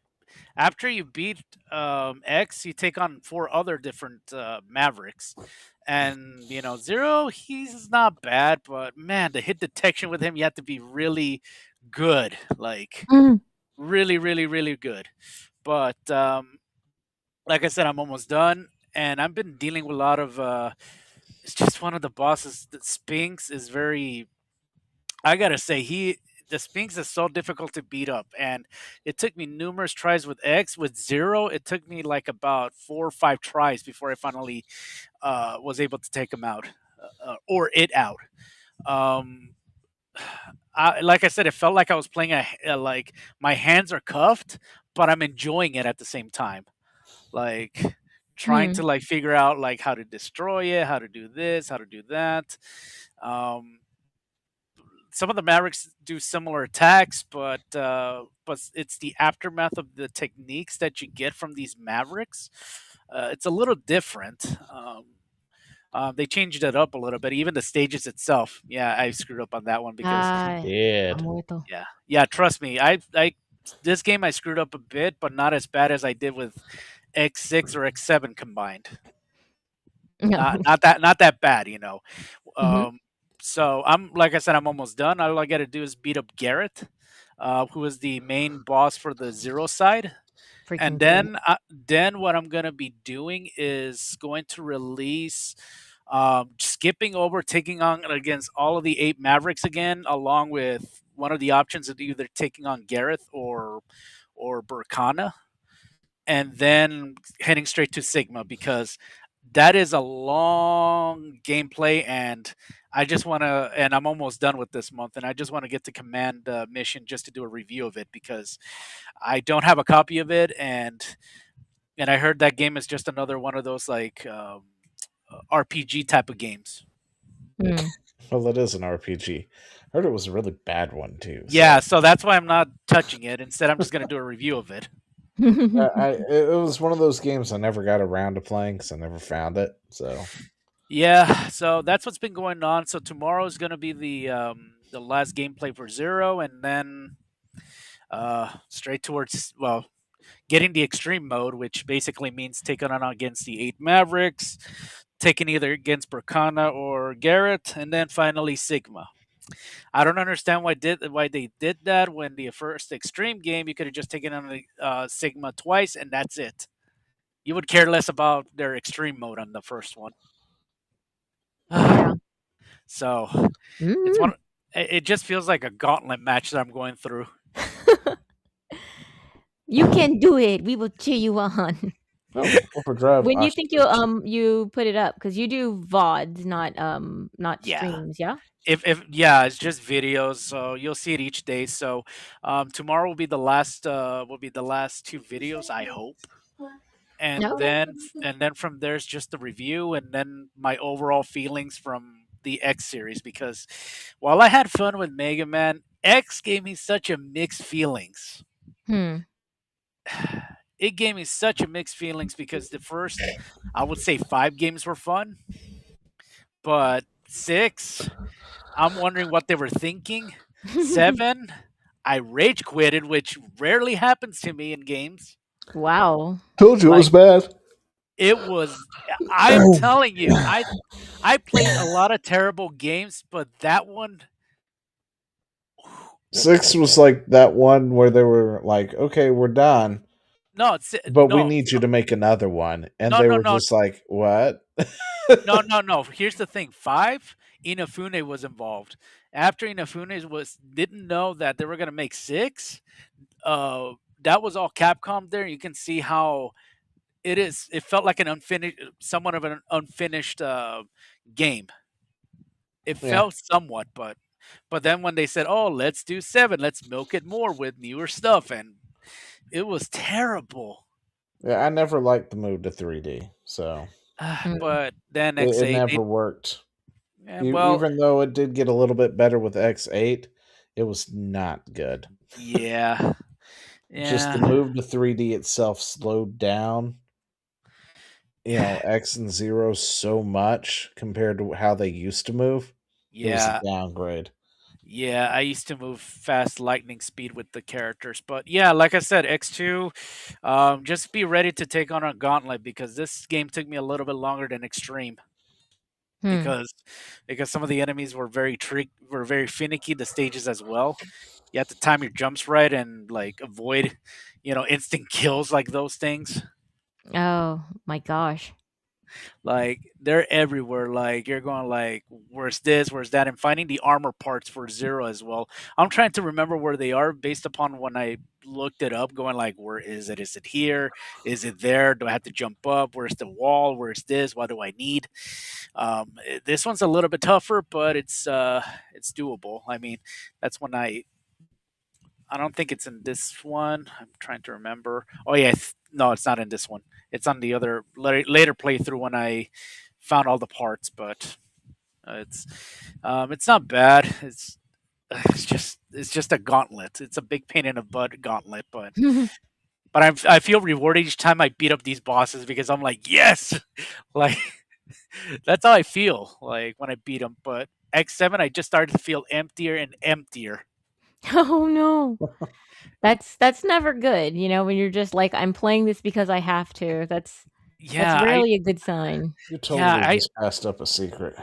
after you beat X, you take on 4 other different Mavericks. And Zero, he's not bad, but man, the hit detection with him, you have to be really good, like Mm. really, really, really good. But like I said, I'm almost done, and I've been dealing with a lot of. It's just one of the bosses. The Sphinx is very. I gotta say, the Sphinx is so difficult to beat up, and it took me numerous tries with X. With Zero, it took me like about 4 or 5 tries before I finally was able to take him out, or it out. Um, like I said, it felt like I was playing like my hands are cuffed, but I'm enjoying it at the same time. Like trying to Mm. like figure out like how to destroy it, how to do this, how to do that. Um, some of the Mavericks do similar attacks, but it's the aftermath of the techniques that you get from these Mavericks. It's a little different. They changed it up a little bit. Even the stages itself. Yeah, I screwed up on that one because Ay, Did. muerto. yeah. Trust me, I this game I screwed up a bit, but not as bad as I did with X6 or X7 combined. No. Not that bad, you know. Mhm. So I'm like I said, I'm almost done. All I got to do is beat up Garrett, who is the main boss for the Zero side. Freaking And Garrett. then what I'm gonna be doing is going to release, skipping over, taking on against all of the 8 Mavericks again, along with one of the options of either taking on Gareth or Burkana, and then heading straight to Sigma because that is a long gameplay, and I just want to, and I'm almost done with this month, and I just want to get to command mission just to do a review of it because I don't have a copy of it, and I heard that game is just another one of those like RPG type of games. Mm. Well, it is an RPG. I heard it was a really bad one too. Yeah, So so that's why I'm not touching it. Instead, I'm just going to do a review of it. it was one of those games I never got around to playing because I never found it. So Yeah, so that's what's been going on. So tomorrow is going to be the last gameplay for Zero, and then straight towards getting the extreme mode, which basically means taking on against the 8 Mavericks, taking either against Burkana or Garrett, and then finally Sigma. I don't understand why they did that when the first extreme game you could have just taken on the Sigma twice and that's it. You would care less about their extreme mode on the first one. Yeah. So it's Mm. one. It just feels like a gauntlet match that I'm going through. You can do it. We will cheer you on. no, Overdrive. When you think you put it up because you do VODs, not Yeah. streams, yeah? If yeah, it's just videos, so you'll see it each day. So tomorrow will be the last 2 videos, I hope. And No. then from there's just the review and then my overall feelings from the X series because while I had fun with Mega Man, X gave me such a mixed feelings. Hmm. It gave me such a mixed feelings because the first, I would say 5 games were fun, but 6, I'm wondering what they were thinking. 7, I rage quitted, which rarely happens to me in games. Wow. Told you it was bad. It was. I'm telling you, I played a lot of terrible games, but that one. 6 was like that one where they were like, "Okay, we're done, No, it's but we no, need you to make another one," and no, they no, were no, just like, "What?" no. Here's the thing: 5, Inafune was involved. After Inafune didn't know that they were gonna make 6. That was all Capcom. There, you can see how it is. It felt like somewhat of an unfinished game. It Yeah. felt somewhat, but then when they said, "Oh, let's do 7, let's milk it more with newer stuff," and it was terrible. Yeah, I never liked the move to 3D, so But then it X8, never worked. well, Even though it did get a little bit better with X8, it was not good. yeah, Just the yeah, move to 3D itself slowed down, X and Zero so much compared to how they used to move. It was a yeah. downgrade. Yeah, I used to move fast lightning speed with the characters, but yeah, like I said, X2, just be ready to take on a gauntlet because this game took me a little bit longer than Extreme Hmm. because some of the enemies were very finicky. The stages as well. You have to time your jumps right and like avoid, instant kills like those things. Oh my gosh. Like they're everywhere. Like you're going like, where's this? Where's that? And finding the armor parts for Zero as well. I'm trying to remember where they are based upon when I looked it up. Going like, where is it? Is it here? Is it there? Do I have to jump up? Where's the wall? Where's this? What do I need? This one's a little bit tougher, but it's doable. I mean, that's when I don't think it's in this one. I'm trying to remember. Oh yeah, no, it's not in this one. It's on the other later playthrough when I found all the parts. But it's not bad. It's just a gauntlet. It's a big pain in the butt gauntlet, but I feel rewarded each time I beat up these bosses because I'm like, yes, like that's how I feel like when I beat them. But X7, I just started to feel emptier and emptier. Oh no. That's never good, when you're just like, I'm playing this because I have to. That's Yeah, rarely a good sign. You yeah, totally I just passed up a secret.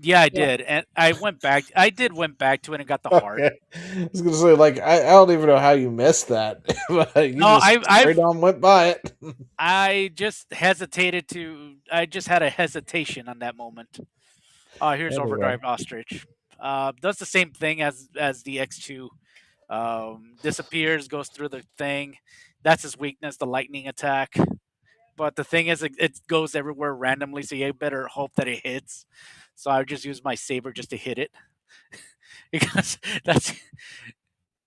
Yeah, I Yeah. did, and I went back. I did went back to it and got the heart. Okay. I was gonna say, like, I don't even know how you missed that. But you No, just straight on went by it. I just hesitated to. I just had a hesitation on that moment. Here's Anyway. Overdrive Ostrich. Does the same thing as the X2. Disappears, goes through the thing. That's his weakness, the lightning attack. But the thing is, it goes everywhere randomly, so you better hope that it hits. So I just use my saber just to hit it because that's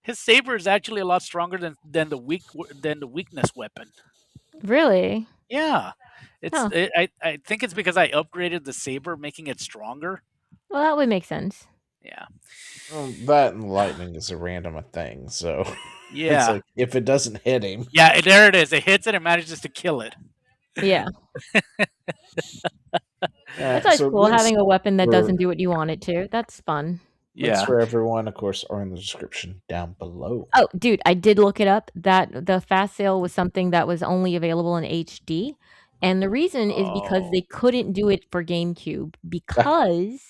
his saber is actually a lot stronger than the weakness weapon. Really? Yeah, Huh. I think it's because I upgraded the saber, making it stronger. Well, that would make sense. Yeah, Well, that and lightning is a random thing, so it's yeah, like if it doesn't hit him, yeah. There it is. It hits it and manages to kill it. Yeah. That's always so cool, links having a weapon that for- doesn't do what you want it to. That's fun. links Yeah. for everyone, of course, are in the description down below. Oh, dude, I did look it up. That the fast sale was something that was only available in HD. And the reason is because Oh. they couldn't do it for GameCube because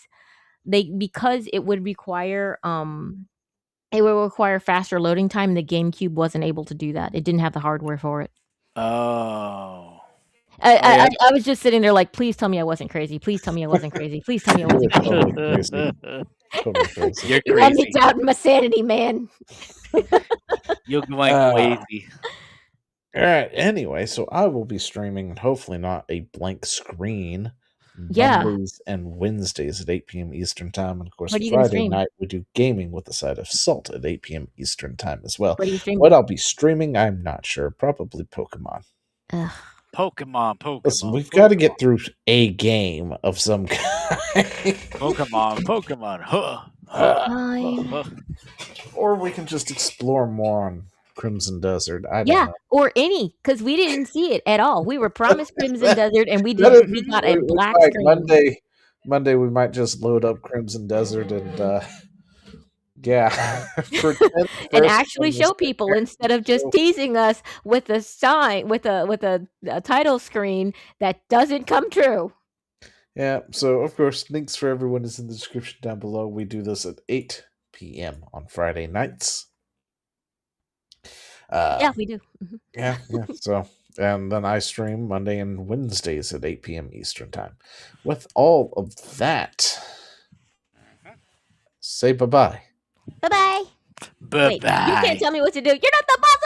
it would require faster loading time, and the GameCube wasn't able to do that. It didn't have the hardware for it. Oh. I was just sitting there like, please tell me I wasn't crazy. Please tell me I wasn't crazy. Please tell me I wasn't crazy. Totally crazy. Totally crazy. You're You had me crazy. doubting my sanity, man. You're going crazy. All right. Anyway, so I will be streaming, and hopefully not a blank screen. Yeah. Mondays and Wednesdays at 8 p.m. Eastern Time, and of course What are you gonna Friday stream? night we do gaming with a side of salt at 8 p.m. Eastern Time as well. What are you streaming? What I'll be streaming, I'm not sure. Probably Pokemon. Ugh. Pokemon. Listen, we've got to get through a game of some kind. Pokemon. Huh. Fine. Or we can just explore more on Crimson Desert. I don't know. Or any, because we didn't see it at all. We were promised Crimson Desert, and we got a It's black like screen. Monday we might just load up Crimson Desert and and actually show people instead of just teasing us with a sign with a title screen that doesn't come true. Yeah, so of course, links for everyone is in the description down below. We do this at 8 p.m. on Friday nights. Yeah, we do. Yeah. So, and then I stream Monday and Wednesdays at 8 p.m. Eastern Time. With all of that, say bye-bye. Bye-bye. Bye-bye. Wait, you can't tell me what to do. You're not the boss.